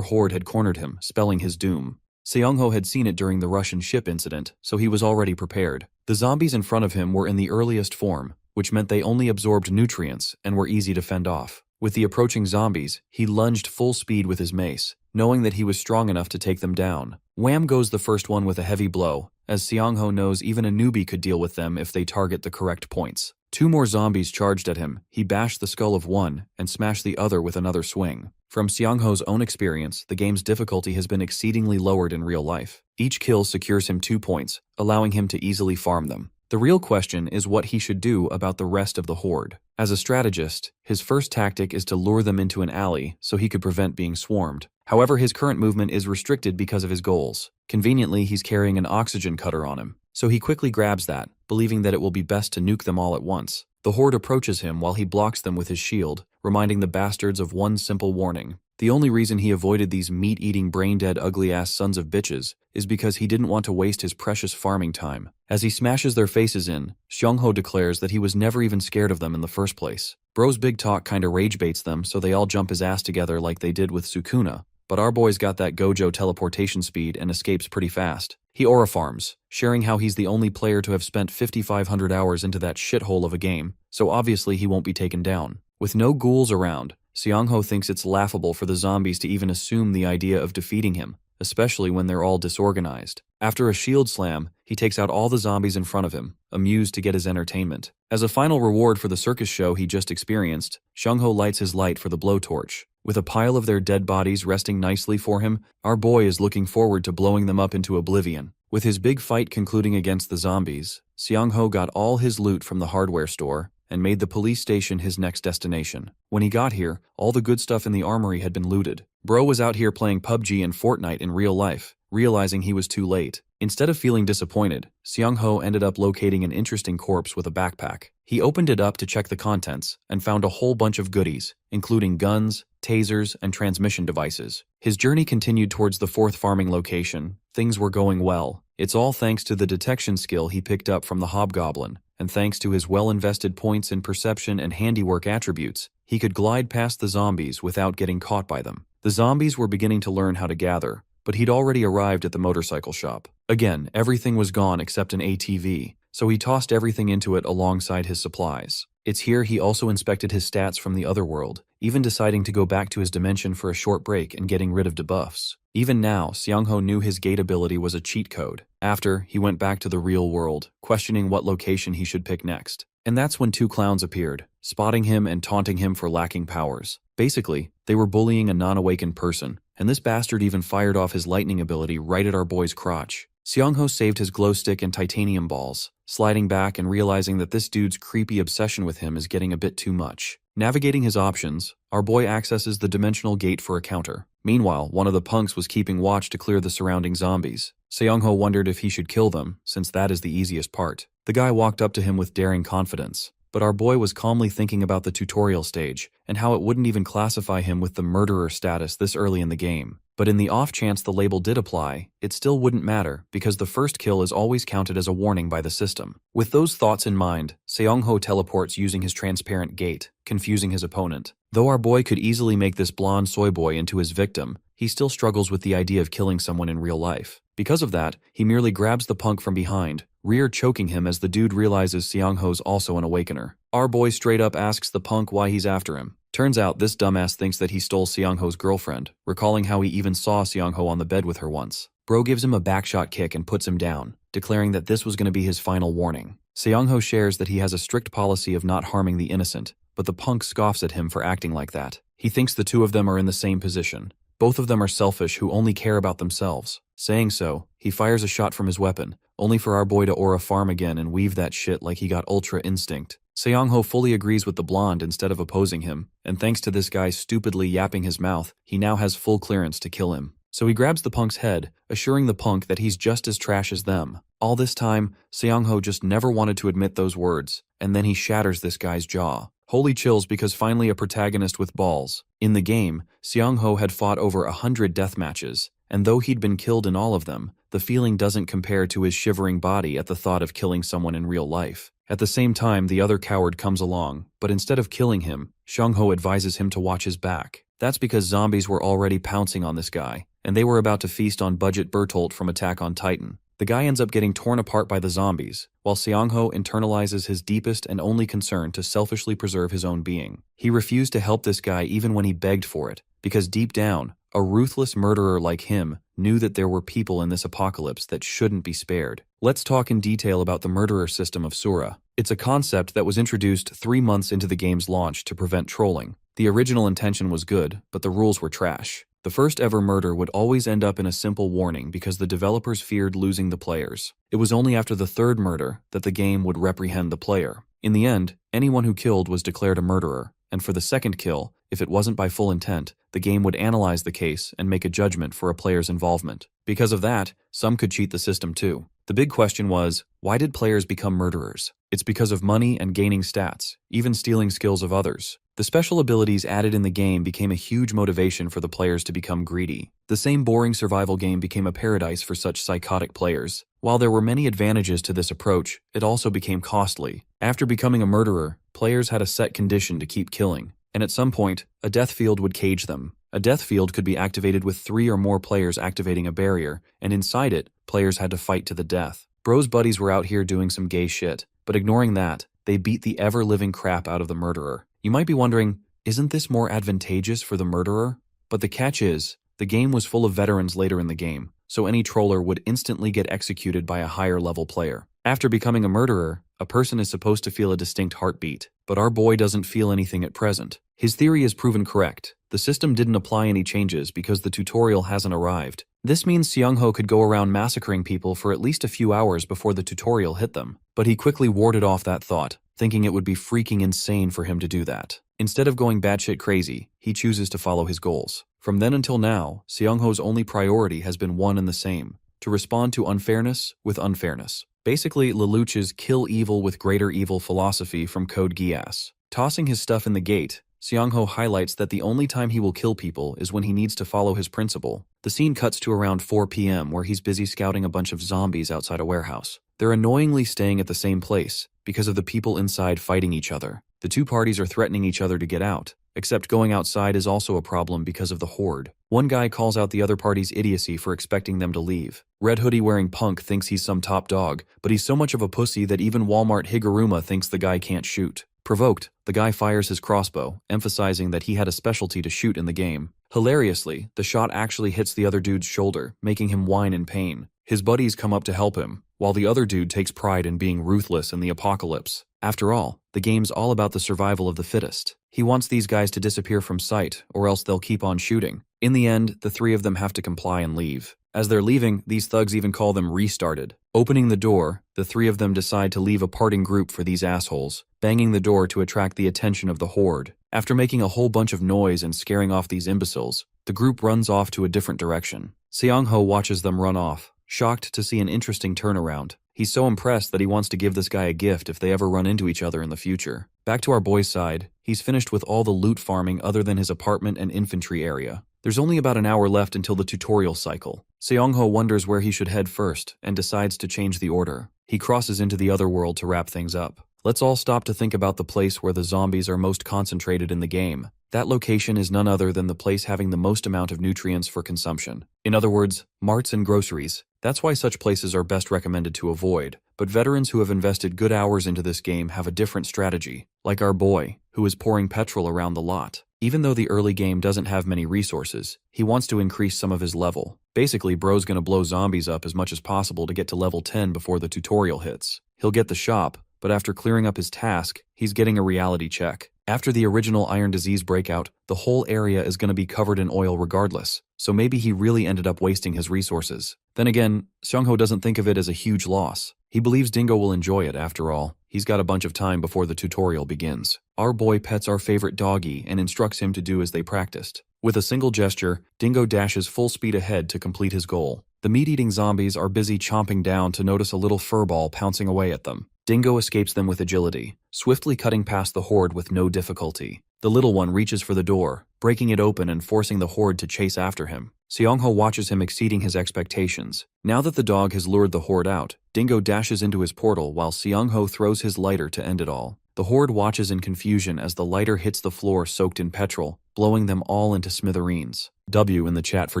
horde had cornered him, spelling his doom. Seong-ho had seen it during the Russian ship incident, so he was already prepared. The zombies in front of him were in the earliest form, which meant they only absorbed nutrients and were easy to fend off. With the approaching zombies, he lunged full speed with his mace, knowing that he was strong enough to take them down. Wham goes the first one with a heavy blow, as Seong-ho knows even a newbie could deal with them if they target the correct points. 2 more zombies charged at him. He bashed the skull of one and smashed the other with another swing. From Seong-ho's own experience, the game's difficulty has been exceedingly lowered in real life. Each kill secures him 2 points, allowing him to easily farm them. The real question is what he should do about the rest of the horde. As a strategist, his first tactic is to lure them into an alley so he could prevent being swarmed. However, his current movement is restricted because of his goals. Conveniently, he's carrying an oxygen cutter on him, so he quickly grabs that, believing that it will be best to nuke them all at once. The horde approaches him while he blocks them with his shield, reminding the bastards of one simple warning. The only reason he avoided these meat-eating, brain-dead, ugly-ass sons of bitches is because he didn't want to waste his precious farming time. As he smashes their faces in, Seong-ho declares that he was never even scared of them in the first place. Bro's big talk kinda rage baits them, so they all jump his ass together like they did with Sukuna. But our boy's got that Gojo teleportation speed and escapes pretty fast. He aura farms, sharing how he's the only player to have spent 5,500 hours into that shithole of a game, so obviously he won't be taken down. With no ghouls around, Seong-ho thinks it's laughable for the zombies to even assume the idea of defeating him, especially when they're all disorganized. After a shield slam, he takes out all the zombies in front of him, amused to get his entertainment. As a final reward for the circus show he just experienced, Seong-ho lights his light for the blowtorch. With a pile of their dead bodies resting nicely for him, our boy is looking forward to blowing them up into oblivion. With his big fight concluding against the zombies, Seong-ho got all his loot from the hardware store and made the police station his next destination. When he got here, all the good stuff in the armory had been looted. Bro was out here playing PUBG and Fortnite in real life, realizing he was too late. Instead of feeling disappointed, Seong-ho ended up locating an interesting corpse with a backpack. He opened it up to check the contents and found a whole bunch of goodies, including guns, tasers, and transmission devices. His journey continued towards the 4th farming location. Things were going well. It's all thanks to the detection skill he picked up from the hobgoblin, and thanks to his well-invested points in perception and handiwork attributes, he could glide past the zombies without getting caught by them. The zombies were beginning to learn how to gather, but he'd already arrived at the motorcycle shop. Again, everything was gone except an ATV, so he tossed everything into it alongside his supplies. It's here he also inspected his stats from the other world, even deciding to go back to his dimension for a short break and getting rid of debuffs. Even now, Seongho knew his gate ability was a cheat code. After, he went back to the real world, questioning what location he should pick next. And that's when two clowns appeared, spotting him and taunting him for lacking powers. Basically, they were bullying a non-awakened person, and this bastard even fired off his lightning ability right at our boy's crotch. Seongho saved his glow stick and titanium balls, sliding back and realizing that this dude's creepy obsession with him is getting a bit too much. Navigating his options, our boy accesses the dimensional gate for a counter. Meanwhile, one of the punks was keeping watch to clear the surrounding zombies. Seongho wondered if he should kill them, since that is the easiest part. The guy walked up to him with daring confidence, but our boy was calmly thinking about the tutorial stage and how it wouldn't even classify him with the murderer status this early in the game. But in the off chance the label did apply, it still wouldn't matter because the first kill is always counted as a warning by the system. With those thoughts in mind, Seongho teleports using his transparent gate, confusing his opponent. Though our boy could easily make this blonde soy boy into his victim, he still struggles with the idea of killing someone in real life. Because of that, he merely grabs the punk from behind, rear choking him as the dude realizes Seongho's also an awakener. Our boy straight up asks the punk why he's after him. Turns out this dumbass thinks that he stole Seongho's girlfriend, recalling how he even saw Seongho on the bed with her once. Bro gives him a backshot kick and puts him down, declaring that this was going to be his final warning. Seongho shares that he has a strict policy of not harming the innocent, but the punk scoffs at him for acting like that. He thinks the two of them are in the same position. Both of them are selfish who only care about themselves. Saying so, he fires a shot from his weapon, only for our boy to aura farm again and weave that shit like he got ultra instinct. Seongho fully agrees with the blonde instead of opposing him, and thanks to this guy stupidly yapping his mouth, he now has full clearance to kill him. So he grabs the punk's head, assuring the punk that he's just as trash as them. All this time, Seongho just never wanted to admit those words, and then he shatters this guy's jaw. Holy chills because finally a protagonist with balls. In the game, Seongho had fought over 100 death matches, and though he'd been killed in all of them, the feeling doesn't compare to his shivering body at the thought of killing someone in real life. At the same time, the other coward comes along, but instead of killing him, Seongho advises him to watch his back. That's because zombies were already pouncing on this guy, and they were about to feast on Budget Bertolt from Attack on Titan. The guy ends up getting torn apart by the zombies, while Seongho internalizes his deepest and only concern to selfishly preserve his own being. He refused to help this guy even when he begged for it, because deep down, a ruthless murderer like him knew that there were people in this apocalypse that shouldn't be spared. Let's talk in detail about the murderer system of Asura. It's a concept that was introduced 3 months into the game's launch to prevent trolling. The original intention was good, but the rules were trash. The first ever murder would always end up in a simple warning because the developers feared losing the players. It was only after the third murder that the game would reprehend the player. In the end, anyone who killed was declared a murderer, and for the second kill, if it wasn't by full intent, the game would analyze the case and make a judgment for a player's involvement. Because of that, some could cheat the system too. The big question was, why did players become murderers? It's because of money and gaining stats, even stealing skills of others. The special abilities added in the game became a huge motivation for the players to become greedy. The same boring survival game became a paradise for such psychotic players. While there were many advantages to this approach, it also became costly. After becoming a murderer, players had a set condition to keep killing, and at some point, a death field would cage them. A death field could be activated with 3 or more players activating a barrier, and inside it, players had to fight to the death. Bro's buddies were out here doing some gay shit, but ignoring that, they beat the ever-living crap out of the murderer. You might be wondering, isn't this more advantageous for the murderer? But the catch is, the game was full of veterans later in the game, so any troller would instantly get executed by a higher-level player. After becoming a murderer, a person is supposed to feel a distinct heartbeat, but our boy doesn't feel anything at present. His theory is proven correct. The system didn't apply any changes because the tutorial hasn't arrived. This means Seongho could go around massacring people for at least a few hours before the tutorial hit them, but he quickly warded off that thought, thinking it would be freaking insane for him to do that. Instead of going batshit crazy, he chooses to follow his goals. From then until now, Seongho's only priority has been one and the same: to respond to unfairness with unfairness. Basically, Lelouch's kill evil with greater evil philosophy from Code Geass. Tossing his stuff in the gate, Seongho highlights that the only time he will kill people is when he needs to follow his principle. The scene cuts to around 4 p.m. where he's busy scouting a bunch of zombies outside a warehouse. They're annoyingly staying at the same place because of the people inside fighting each other. The two parties are threatening each other to get out, except going outside is also a problem because of the horde. One guy calls out the other party's idiocy for expecting them to leave. Red hoodie wearing punk thinks he's some top dog, but he's so much of a pussy that even Walmart Higuruma thinks the guy can't shoot. Provoked, the guy fires his crossbow, emphasizing that he had a specialty to shoot in the game. Hilariously, the shot actually hits the other dude's shoulder, making him whine in pain. His buddies come up to help him, while the other dude takes pride in being ruthless in the apocalypse. After all, the game's all about the survival of the fittest. He wants these guys to disappear from sight, or else they'll keep on shooting. In the end, the three of them have to comply and leave. As they're leaving, these thugs even call them restarted. Opening the door, the three of them decide to leave a parting group for these assholes, banging the door to attract the attention of the horde. After making a whole bunch of noise and scaring off these imbeciles, the group runs off to a different direction. Seong-ho watches them run off, shocked to see an interesting turnaround. He's so impressed that he wants to give this guy a gift if they ever run into each other in the future. Back to our boy's side, he's finished with all the loot farming other than his apartment and infantry area. There's only about an hour left until the tutorial cycle. Seong-ho wonders where he should head first and decides to change the order. He crosses into the other world to wrap things up. Let's all stop to think about the place where the zombies are most concentrated in the game. That location is none other than the place having the most amount of nutrients for consumption. In other words, marts and groceries. That's why such places are best recommended to avoid. But veterans who have invested good hours into this game have a different strategy, like our boy, who is pouring petrol around the lot. Even though the early game doesn't have many resources, he wants to increase some of his level. Basically, bro's gonna blow zombies up as much as possible to get to level 10 before the tutorial hits. He'll get the shop, but after clearing up his task, he's getting a reality check. After the original iron disease breakout, the whole area is going to be covered in oil regardless, so maybe he really ended up wasting his resources. Then again, Seong-ho doesn't think of it as a huge loss. He believes Dingo will enjoy it after all. He's got a bunch of time before the tutorial begins. Our boy pets our favorite doggy and instructs him to do as they practiced. With a single gesture, Dingo dashes full speed ahead to complete his goal. The meat-eating zombies are busy chomping down to notice a little furball pouncing away at them. Dingo escapes them with agility, swiftly cutting past the horde with no difficulty. The little one reaches for the door, breaking it open and forcing the horde to chase after him. Seong-ho watches him exceeding his expectations. Now that the dog has lured the horde out, Dingo dashes into his portal while Seong-ho throws his lighter to end it all. The horde watches in confusion as the lighter hits the floor soaked in petrol, blowing them all into smithereens. W in the chat for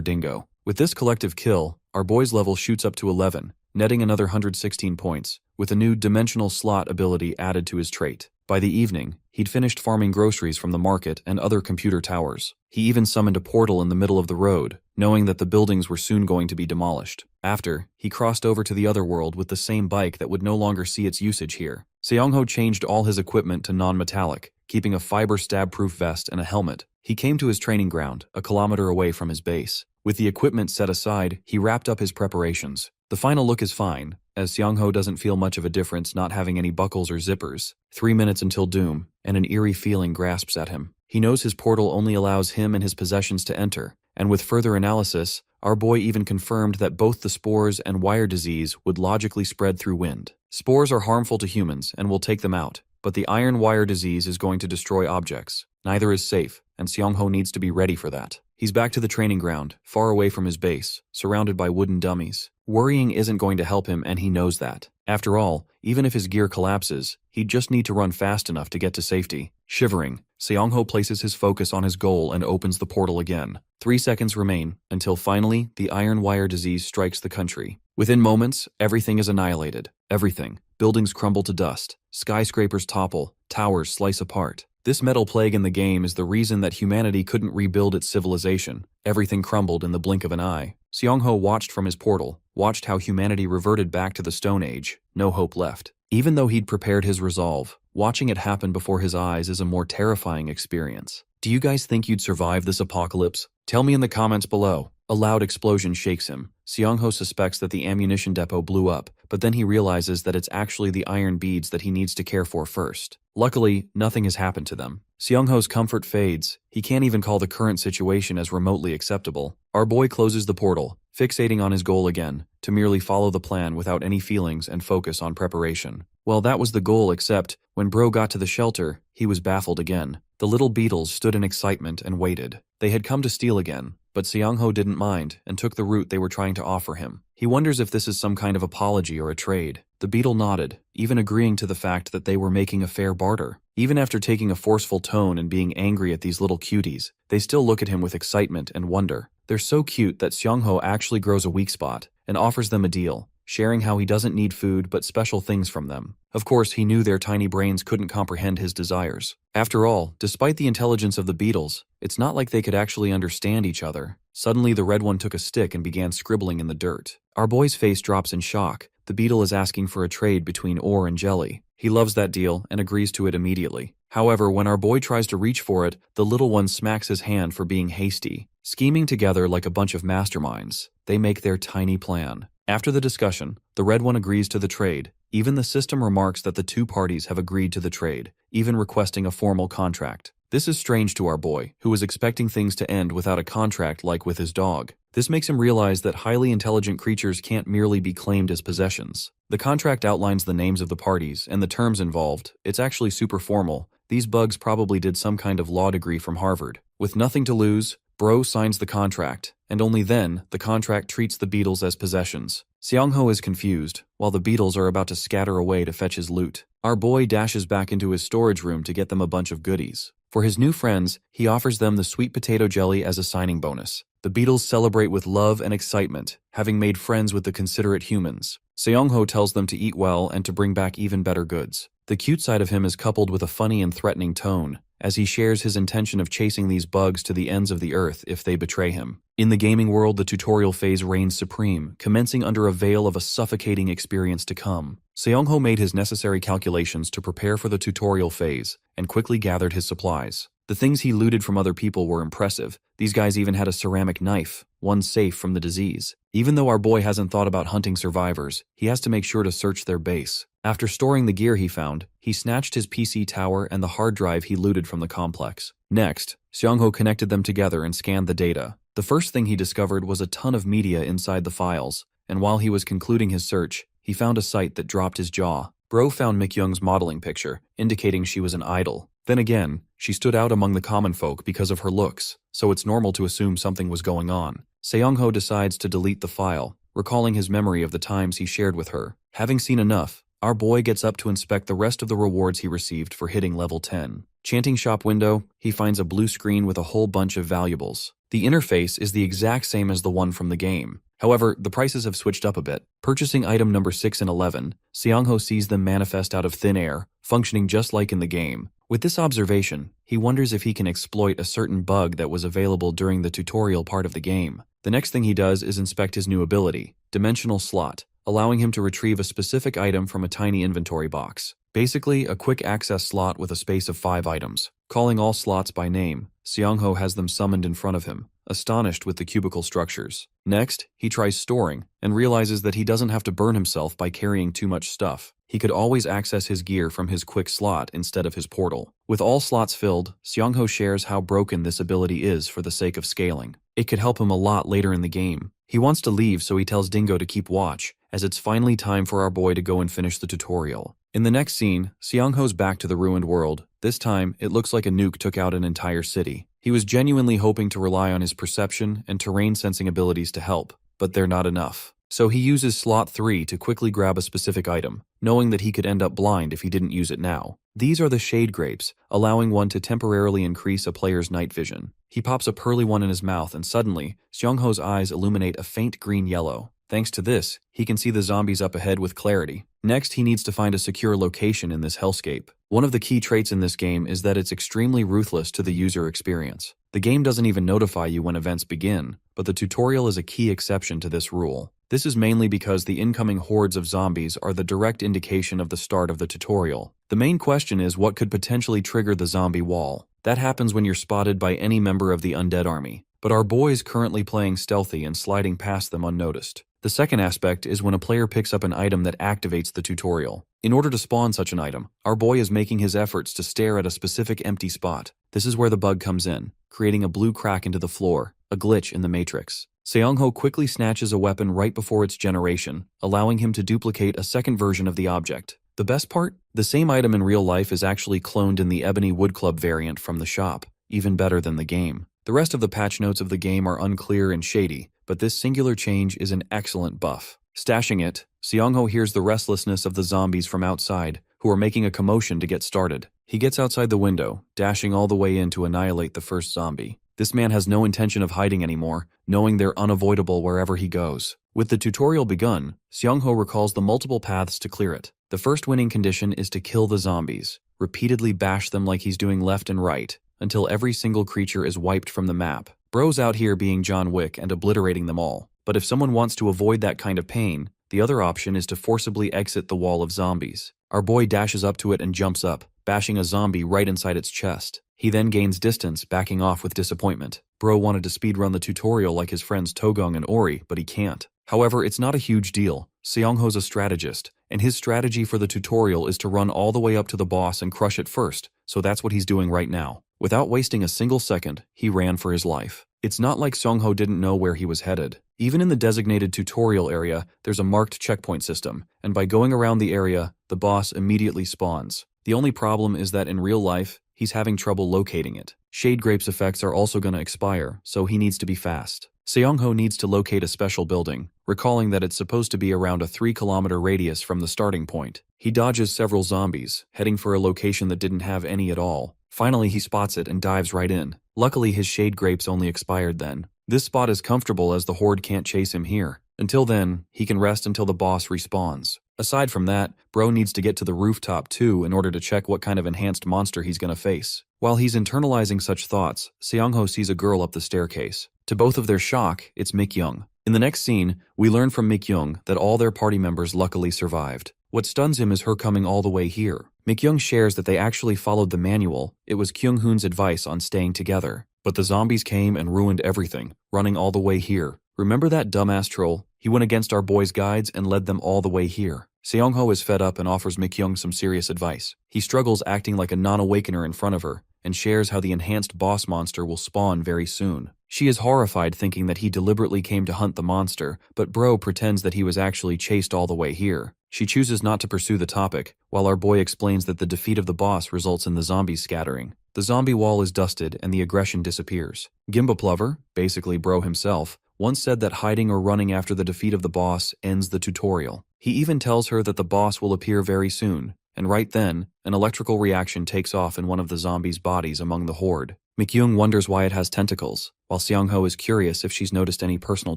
Dingo. With this collective kill, our boy's level shoots up to 11, netting another 116 points, with a new dimensional slot ability added to his trait. By the evening, he'd finished farming groceries from the market and other computer towers. He even summoned a portal in the middle of the road, knowing that the buildings were soon going to be demolished. After, he crossed over to the other world with the same bike that would no longer see its usage here. Seong-ho changed all his equipment to non-metallic, keeping a fiber stab-proof vest and a helmet. He came to his training ground, a kilometer away from his base. With the equipment set aside, he wrapped up his preparations. The final look is fine, as Seong-ho doesn't feel much of a difference not having any buckles or zippers. 3 minutes until doom, and an eerie feeling grasps at him. He knows his portal only allows him and his possessions to enter, and with further analysis, our boy even confirmed that both the spores and wire disease would logically spread through wind. Spores are harmful to humans and will take them out, but the iron wire disease is going to destroy objects. Neither is safe, and Seong-ho needs to be ready for that. He's back to the training ground, far away from his base, surrounded by wooden dummies. Worrying isn't going to help him, and he knows that. After all, even if his gear collapses, he'd just need to run fast enough to get to safety. Shivering, Seong-ho places his focus on his goal and opens the portal again. 3 seconds remain, until finally, the iron wire disease strikes the country. Within moments, everything is annihilated. Everything. Buildings crumble to dust. Skyscrapers topple. Towers slice apart. This metal plague in the game is the reason that humanity couldn't rebuild its civilization. Everything crumbled in the blink of an eye. Seong-ho watched from his portal, watched how humanity reverted back to the Stone Age. No hope left. Even though he'd prepared his resolve, watching it happen before his eyes is a more terrifying experience. Do you guys think you'd survive this apocalypse? Tell me in the comments below. A loud explosion shakes him. Seong-ho suspects that the ammunition depot blew up, but then he realizes that it's actually the iron beads that he needs to care for first. Luckily, nothing has happened to them. Seong-ho's comfort fades. He can't even call the current situation as remotely acceptable. Our boy closes the portal, fixating on his goal again, to merely follow the plan without any feelings and focus on preparation. Well, that was the goal, except when bro got to the shelter, he was baffled again. The little beetles stood in excitement and waited. They had come to steal again, but Seong-ho didn't mind and took the route they were trying to offer him. He wonders if this is some kind of apology or a trade. The beetle nodded, even agreeing to the fact that they were making a fair barter. Even after taking a forceful tone and being angry at these little cuties, they still look at him with excitement and wonder. They're so cute that Seong-ho actually grows a weak spot and offers them a deal, sharing how he doesn't need food but special things from them. Of course, he knew their tiny brains couldn't comprehend his desires. After all, despite the intelligence of the beetles, it's not like they could actually understand each other. Suddenly, the red one took a stick and began scribbling in the dirt. Our boy's face drops in shock. The beetle is asking for a trade between ore and jelly. He loves that deal and agrees to it immediately. However, when our boy tries to reach for it, the little one smacks his hand for being hasty. Scheming together like a bunch of masterminds, they make their tiny plan. After the discussion, the red one agrees to the trade. Even the system remarks that the two parties have agreed to the trade, even requesting a formal contract. This is strange to our boy, who was expecting things to end without a contract like with his dog. This makes him realize that highly intelligent creatures can't merely be claimed as possessions. The contract outlines the names of the parties and the terms involved. It's actually super formal. These bugs probably did some kind of law degree from Harvard. With nothing to lose, Bro signs the contract, and only then, the contract treats the beetles as possessions. Seong-ho is confused, while the beetles are about to scatter away to fetch his loot. Our boy dashes back into his storage room to get them a bunch of goodies. For his new friends, he offers them the sweet potato jelly as a signing bonus. The beetles celebrate with love and excitement, having made friends with the considerate humans. Seong-ho tells them to eat well and to bring back even better goods. The cute side of him is coupled with a funny and threatening tone, as he shares his intention of chasing these bugs to the ends of the earth if they betray him. In the gaming world, the tutorial phase reigns supreme, commencing under a veil of a suffocating experience to come. Seong-ho made his necessary calculations to prepare for the tutorial phase, and quickly gathered his supplies. The things he looted from other people were impressive. These guys even had a ceramic knife, one safe from the disease. Even though our boy hasn't thought about hunting survivors, he has to make sure to search their base. After storing the gear he found, he snatched his PC tower and the hard drive he looted from the complex. Next, Seong-ho connected them together and scanned the data. The first thing he discovered was a ton of media inside the files, and while he was concluding his search, he found a site that dropped his jaw. Bro found Mik-young's modeling picture, indicating she was an idol. Then again, she stood out among the common folk because of her looks, so it's normal to assume something was going on. Seong-ho decides to delete the file, recalling his memory of the times he shared with her. Having seen enough, our boy gets up to inspect the rest of the rewards he received for hitting level 10. Chanting shop window, he finds a blue screen with a whole bunch of valuables. The interface is the exact same as the one from the game. However, the prices have switched up a bit. Purchasing item number 6 and 11, Seong-ho sees them manifest out of thin air, functioning just like in the game. With this observation, he wonders if he can exploit a certain bug that was available during the tutorial part of the game. The next thing he does is inspect his new ability, Dimensional Slot, allowing him to retrieve a specific item from a tiny inventory box. Basically, a quick access slot with a space of 5 items. Calling all slots by name, Seong-ho has them summoned in front of him, astonished with the cubicle structures. Next, he tries storing, and realizes that he doesn't have to burn himself by carrying too much stuff. He could always access his gear from his quick slot instead of his portal. With all slots filled, Seong-ho shares how broken this ability is for the sake of scaling. It could help him a lot later in the game. He wants to leave, so he tells Dingo to keep watch, as it's finally time for our boy to go and finish the tutorial. In the next scene, Seong-ho's back to the ruined world. This time, it looks like a nuke took out an entire city. He was genuinely hoping to rely on his perception and terrain sensing abilities to help, but they're not enough. So he uses slot 3 to quickly grab a specific item, knowing that he could end up blind if he didn't use it now. These are the shade grapes, allowing one to temporarily increase a player's night vision. He pops a pearly one in his mouth and suddenly, Seong-ho's eyes illuminate a faint green-yellow. Thanks to this, he can see the zombies up ahead with clarity. Next, he needs to find a secure location in this hellscape. One of the key traits in this game is that it's extremely ruthless to the user experience. The game doesn't even notify you when events begin, but the tutorial is a key exception to this rule. This is mainly because the incoming hordes of zombies are the direct indication of the start of the tutorial. The main question is what could potentially trigger the zombie wall. That happens when you're spotted by any member of the undead army. But our boy is currently playing stealthy and sliding past them unnoticed. The second aspect is when a player picks up an item that activates the tutorial. In order to spawn such an item, our boy is making his efforts to stare at a specific empty spot. This is where the bug comes in, creating a blue crack into the floor, a glitch in the matrix. Seong-ho quickly snatches a weapon right before its generation, allowing him to duplicate a second version of the object. The best part? The same item in real life is actually cloned in the Ebony Wood Club variant from the shop, even better than the game. The rest of the patch notes of the game are unclear and shady, but this singular change is an excellent buff. Stashing it, Seongho hears the restlessness of the zombies from outside, who are making a commotion to get started. He gets outside the window, dashing all the way in to annihilate the first zombie. This man has no intention of hiding anymore, knowing they're unavoidable wherever he goes. With the tutorial begun, Seongho recalls the multiple paths to clear it. The first winning condition is to kill the zombies, repeatedly bash them like he's doing left and right, until every single creature is wiped from the map. Bro's out here being John Wick and obliterating them all. But if someone wants to avoid that kind of pain, the other option is to forcibly exit the wall of zombies. Our boy dashes up to it and jumps up, bashing a zombie right inside its chest. He then gains distance, backing off with disappointment. Bro wanted to speedrun the tutorial like his friends Togong and Ori, but he can't. However, it's not a huge deal. Seongho's a strategist, and his strategy for the tutorial is to run all the way up to the boss and crush it first, so that's what he's doing right now. Without wasting a single second, he ran for his life. It's not like Seongho didn't know where he was headed. Even in the designated tutorial area, there's a marked checkpoint system, and by going around the area, the boss immediately spawns. The only problem is that in real life, he's having trouble locating it. Shade Grape's effects are also going to expire, so he needs to be fast. Seongho needs to locate a special building, recalling that it's supposed to be around a 3-kilometer radius from the starting point. He dodges several zombies, heading for a location that didn't have any at all. Finally, he spots it and dives right in. Luckily, his Shade Grapes only expired then. This spot is comfortable as the horde can't chase him here. Until then, he can rest until the boss respawns. Aside from that, Bro needs to get to the rooftop too in order to check what kind of enhanced monster he's gonna face. While he's internalizing such thoughts, Seongho sees a girl up the staircase. To both of their shock, it's Mikyung. In the next scene, we learn from Mikyung that all their party members luckily survived. What stuns him is her coming all the way here. Mikyung shares that they actually followed the manual. It was Kyung-hoon's advice on staying together. But the zombies came and ruined everything, running all the way here. Remember that dumbass troll? He went against our boys' guides and led them all the way here. Seongho is fed up and offers Mikyung some serious advice. He struggles acting like a non-awakener in front of her, and shares how the enhanced boss monster will spawn very soon. She is horrified thinking that he deliberately came to hunt the monster, but Bro pretends that he was actually chased all the way here. She chooses not to pursue the topic, while our boy explains that the defeat of the boss results in the zombies scattering. The zombie wall is dusted and the aggression disappears. Gimbaplover, basically Bro himself, once said that hiding or running after the defeat of the boss ends the tutorial. He even tells her that the boss will appear very soon, and right then, an electrical reaction takes off in one of the zombies' bodies among the horde. Mikyung wonders why it has tentacles, while Seongho is curious if she's noticed any personal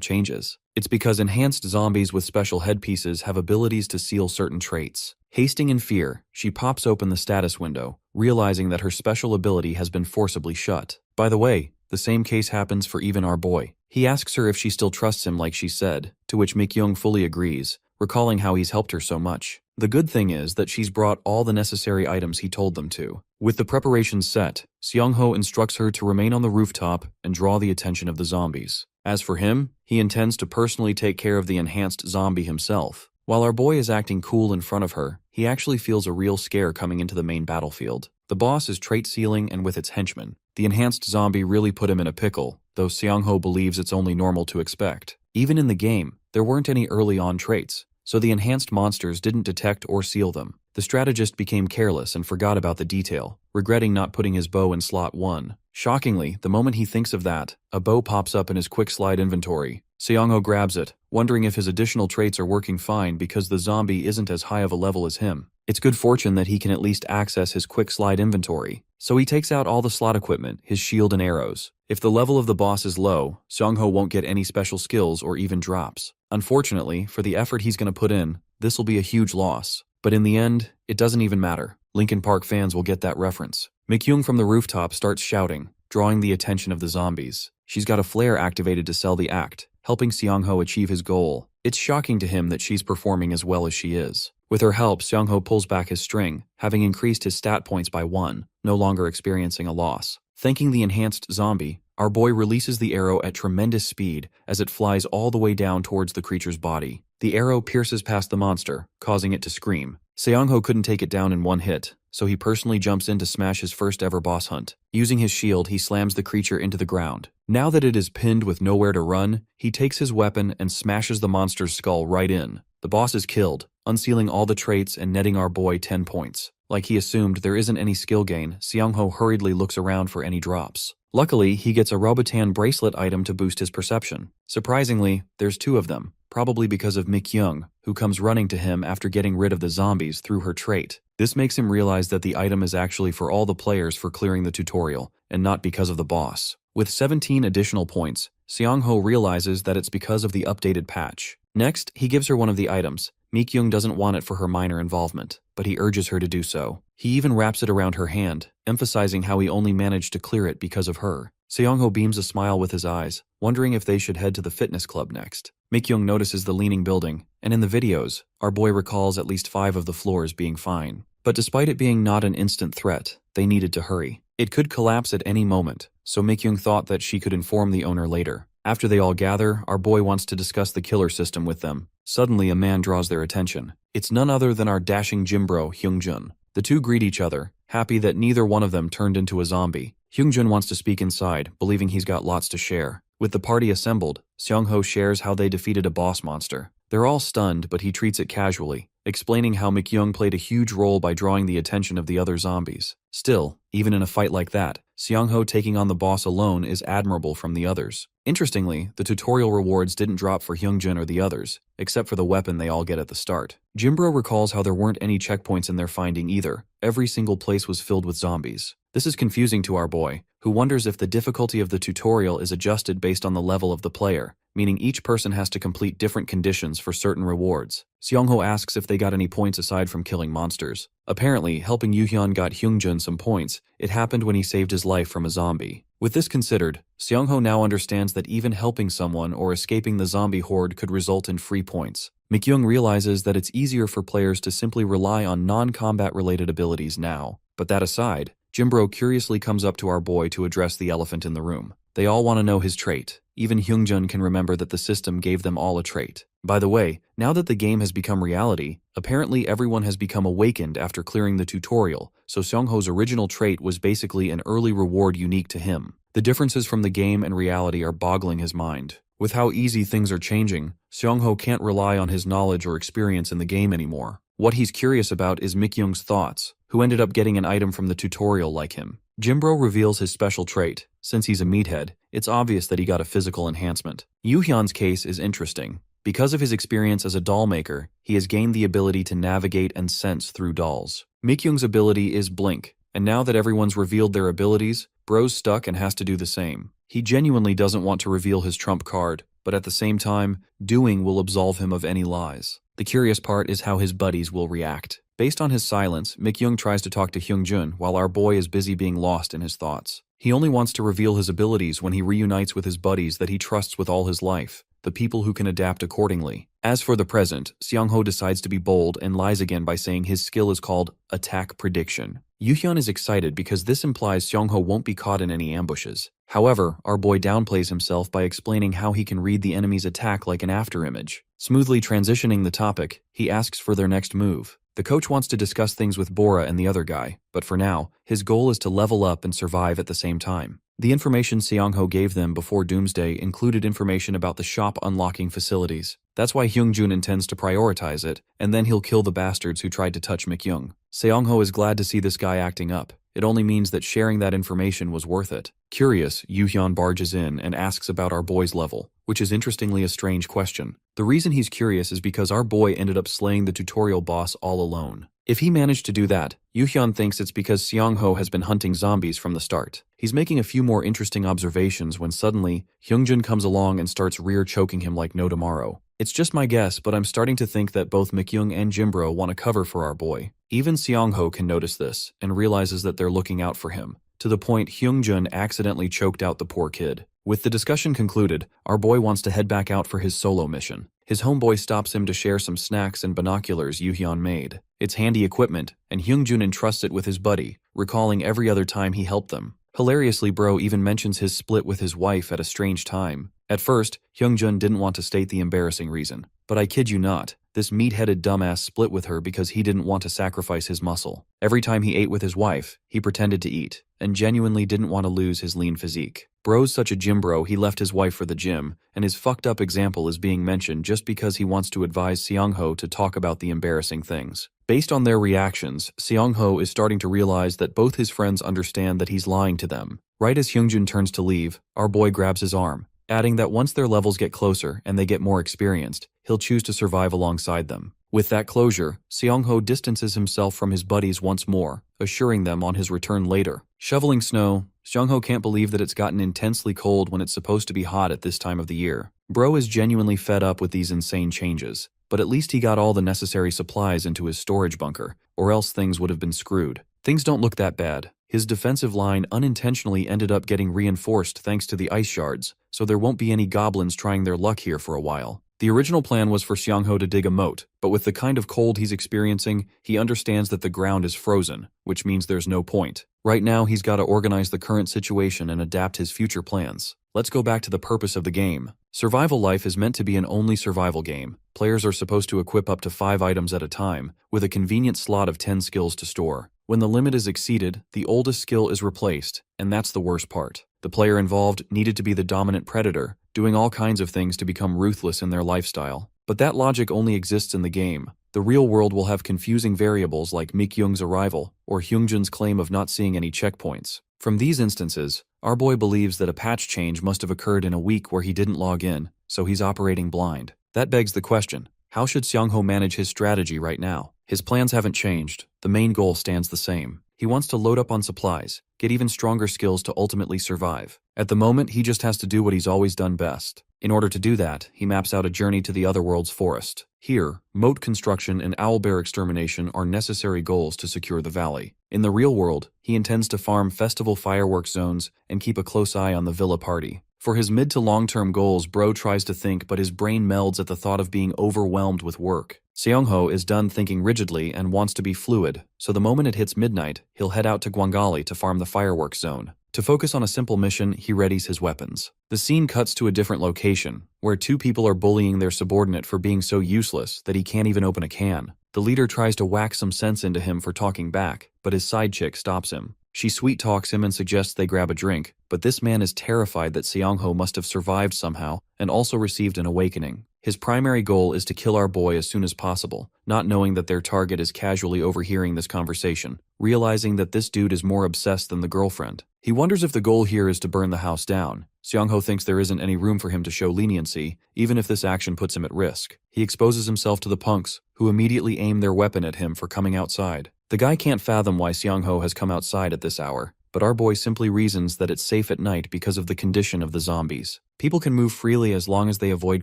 changes. It's because enhanced zombies with special headpieces have abilities to seal certain traits. Hasting in fear, she pops open the status window, realizing that her special ability has been forcibly shut. By the way, the same case happens for even our boy. He asks her if she still trusts him like she said, to which Mikyung fully agrees, recalling how he's helped her so much. The good thing is that she's brought all the necessary items he told them to. With the preparations set, Seongho instructs her to remain on the rooftop and draw the attention of the zombies. As for him, he intends to personally take care of the enhanced zombie himself. While our boy is acting cool in front of her, he actually feels a real scare coming into the main battlefield. The boss is trait sealing and with its henchmen. The enhanced zombie really put him in a pickle, though Seongho believes it's only normal to expect. Even in the game, there weren't any early on traits, so the enhanced monsters didn't detect or seal them. The strategist became careless and forgot about the detail, regretting not putting his bow in slot 1. Shockingly, the moment he thinks of that, a bow pops up in his quick slide inventory. Seongho grabs it, wondering if his additional traits are working fine because the zombie isn't as high of a level as him. It's good fortune that he can at least access his quick slide inventory, so he takes out all the slot equipment, his shield and arrows. If the level of the boss is low, Seongho won't get any special skills or even drops. Unfortunately, for the effort he's going to put in, this will be a huge loss. But in the end, it doesn't even matter. Linkin Park fans will get that reference. Mikyung from the rooftop starts shouting, drawing the attention of the zombies. She's got a flare activated to sell the act, helping Seongho achieve his goal. It's shocking to him that she's performing as well as she is. With her help, Seongho pulls back his string, having increased his stat points by 1, no longer experiencing a loss. Thanking the enhanced zombie, our boy releases the arrow at tremendous speed as it flies all the way down towards the creature's body. The arrow pierces past the monster, causing it to scream. Seongho couldn't take it down in one hit, so he personally jumps in to smash his first ever boss hunt. Using his shield, he slams the creature into the ground. Now that it is pinned with nowhere to run, he takes his weapon and smashes the monster's skull right in. The boss is killed, unsealing all the traits and netting our boy 10 points. Like he assumed there isn't any skill gain, Seongho hurriedly looks around for any drops. Luckily, he gets a Robotan bracelet item to boost his perception. Surprisingly, there's 2 of them, probably because of Mikyung, who comes running to him after getting rid of the zombies through her trait. This makes him realize that the item is actually for all the players for clearing the tutorial, and not because of the boss. With 17 additional points, Seong-ho realizes that it's because of the updated patch. Next, he gives her one of the items. Mikyung doesn't want it for her minor involvement, but he urges her to do so. He even wraps it around her hand, emphasizing how he only managed to clear it because of her. Seong-ho beams a smile with his eyes, wondering if they should head to the fitness club next. Mikyung notices the leaning building, and in the videos, our boy recalls at least 5 of the floors being fine. But despite it being not an instant threat, they needed to hurry. It could collapse at any moment, so Mikyung thought that she could inform the owner later. After they all gather, our boy wants to discuss the killer system with them. Suddenly, a man draws their attention. It's none other than our dashing gym bro, Hyungjun. The two greet each other, happy that neither one of them turned into a zombie. Hyungjun wants to speak inside, believing he's got lots to share. With the party assembled, Seong-ho shares how they defeated a boss monster. They're all stunned, but he treats it casually, explaining how Mikyung played a huge role by drawing the attention of the other zombies. Still, even in a fight like that, Seong-ho taking on the boss alone is admirable from the others. Interestingly, the tutorial rewards didn't drop for Hyungjun or the others, except for the weapon they all get at the start. Jimbro recalls how there weren't any checkpoints in their finding either. Every single place was filled with zombies. This is confusing to our boy, who wonders if the difficulty of the tutorial is adjusted based on the level of the player, meaning each person has to complete different conditions for certain rewards. Seong-ho asks if they got any points aside from killing monsters. Apparently, helping Yuhyun got Hyungjun some points. It happened when he saved his life from a zombie. With this considered, Seong-ho now understands that even helping someone or escaping the zombie horde could result in free points. Mikyung realizes that it's easier for players to simply rely on non-combat related abilities now. But that aside, Jimbro curiously comes up to our boy to address the elephant in the room. They all want to know his trait. Even Hyungjun can remember that the system gave them all a trait. By the way, now that the game has become reality, apparently everyone has become awakened after clearing the tutorial, so Seong-ho's original trait was basically an early reward unique to him. The differences from the game and reality are boggling his mind. With how easy things are changing, Seong-ho can't rely on his knowledge or experience in the game anymore. What he's curious about is Mikyung's thoughts, who ended up getting an item from the tutorial like him. Jimbro reveals his special trait. Since he's a meathead, it's obvious that he got a physical enhancement. Yuhyun's case is interesting. Because of his experience as a doll maker, he has gained the ability to navigate and sense through dolls. Mikyung's ability is blink, and now that everyone's revealed their abilities, Bro's stuck and has to do the same. He genuinely doesn't want to reveal his trump card, but at the same time, doing will absolve him of any lies. The curious part is how his buddies will react. Based on his silence, Mikyung tries to talk to Hyungjun while our boy is busy being lost in his thoughts. He only wants to reveal his abilities when he reunites with his buddies that he trusts with all his life, the people who can adapt accordingly. As for the present, Seong-ho decides to be bold and lies again by saying his skill is called attack prediction. Yuhyun is excited because this implies Seong-ho won't be caught in any ambushes. However, our boy downplays himself by explaining how he can read the enemy's attack like an afterimage. Smoothly transitioning the topic, he asks for their next move. The coach wants to discuss things with Bora and the other guy, but for now, his goal is to level up and survive at the same time. The information Seong-ho gave them before Doomsday included information about the shop unlocking facilities. That's why Hyungjun intends to prioritize it, and then he'll kill the bastards who tried to touch Mikyung. Seong-ho is glad to see this guy acting up. It only means that sharing that information was worth it. Curious, Yuhyun barges in and asks about our boy's level, which is interestingly a strange question. The reason he's curious is because our boy ended up slaying the tutorial boss all alone. If he managed to do that, Yuhyun thinks it's because Seong-ho has been hunting zombies from the start. He's making a few more interesting observations when suddenly, Hyungjun comes along and starts rear choking him like no tomorrow. It's just my guess, but I'm starting to think that both Mikyung and Jimbro want to cover for our boy. Even Seong-ho can notice this, and realizes that they're looking out for him, to the point Hyungjun accidentally choked out the poor kid. With the discussion concluded, our boy wants to head back out for his solo mission. His homeboy stops him to share some snacks and binoculars Yuhyun made. It's handy equipment, and Hyungjun entrusts it with his buddy, recalling every other time he helped them. Hilariously, Bro even mentions his split with his wife at a strange time. At first, Hyungjun didn't want to state the embarrassing reason, but I kid you not, this meat-headed dumbass split with her because he didn't want to sacrifice his muscle. Every time he ate with his wife, he pretended to eat, and genuinely didn't want to lose his lean physique. Bro's such a gym bro he left his wife for the gym, and his fucked up example is being mentioned just because he wants to advise Seong-ho to talk about the embarrassing things. Based on their reactions, Seong-ho is starting to realize that both his friends understand that he's lying to them. Right as Hyungjun turns to leave, our boy grabs his arm. adding that once their levels get closer and they get more experienced, he'll choose to survive alongside them. With that closure, Seong-ho distances himself from his buddies once more, assuring them on his return later. Shoveling snow, Seong-ho can't believe that it's gotten intensely cold when it's supposed to be hot at this time of the year. Bro is genuinely fed up with these insane changes, but at least he got all the necessary supplies into his storage bunker, or else things would have been screwed. Things don't look that bad. His defensive line unintentionally ended up getting reinforced thanks to the ice shards, so there won't be any goblins trying their luck here for a while. The original plan was for Seong-ho to dig a moat, but with the kind of cold he's experiencing, he understands that the ground is frozen, which means there's no point. Right now, he's got to organize the current situation and adapt his future plans. Let's go back to the purpose of the game. Survival Life is meant to be an only survival game. Players are supposed to equip up to 5 items at a time, with a convenient slot of 10 skills to store. When the limit is exceeded, the oldest skill is replaced, and that's the worst part. The player involved needed to be the dominant predator, doing all kinds of things to become ruthless in their lifestyle. But that logic only exists in the game. The real world will have confusing variables like Mikyung's arrival, or Hyungjin's claim of not seeing any checkpoints. From these instances, our boy believes that a patch change must have occurred in a week where he didn't log in, so he's operating blind. That begs the question, how should Seong-ho manage his strategy right now? His plans haven't changed. The main goal stands the same. He wants to load up on supplies, get even stronger skills to ultimately survive. At the moment, he just has to do what he's always done best. In order to do that, he maps out a journey to the Otherworld's forest. Here, moat construction and owlbear extermination are necessary goals to secure the valley. In the real world, he intends to farm festival fireworks zones and keep a close eye on the villa party. For his mid to long-term goals, Bro tries to think, but his brain melds at the thought of being overwhelmed with work. Seong-ho is done thinking rigidly and wants to be fluid, so the moment it hits midnight, he'll head out to Gwangali to farm the fireworks zone. To focus on a simple mission, he readies his weapons. The scene cuts to a different location, where 2 people are bullying their subordinate for being so useless that he can't even open a can. The leader tries to whack some sense into him for talking back, but his side chick stops him. She sweet-talks him and suggests they grab a drink, but this man is terrified that Seong-ho must have survived somehow and also received an awakening. His primary goal is to kill our boy as soon as possible, not knowing that their target is casually overhearing this conversation, realizing that this dude is more obsessed than the girlfriend. He wonders if the goal here is to burn the house down. Seong-ho thinks there isn't any room for him to show leniency, even if this action puts him at risk. He exposes himself to the punks, who immediately aim their weapon at him for coming outside. The guy can't fathom why Seong-ho has come outside at this hour, but our boy simply reasons that it's safe at night because of the condition of the zombies. People can move freely as long as they avoid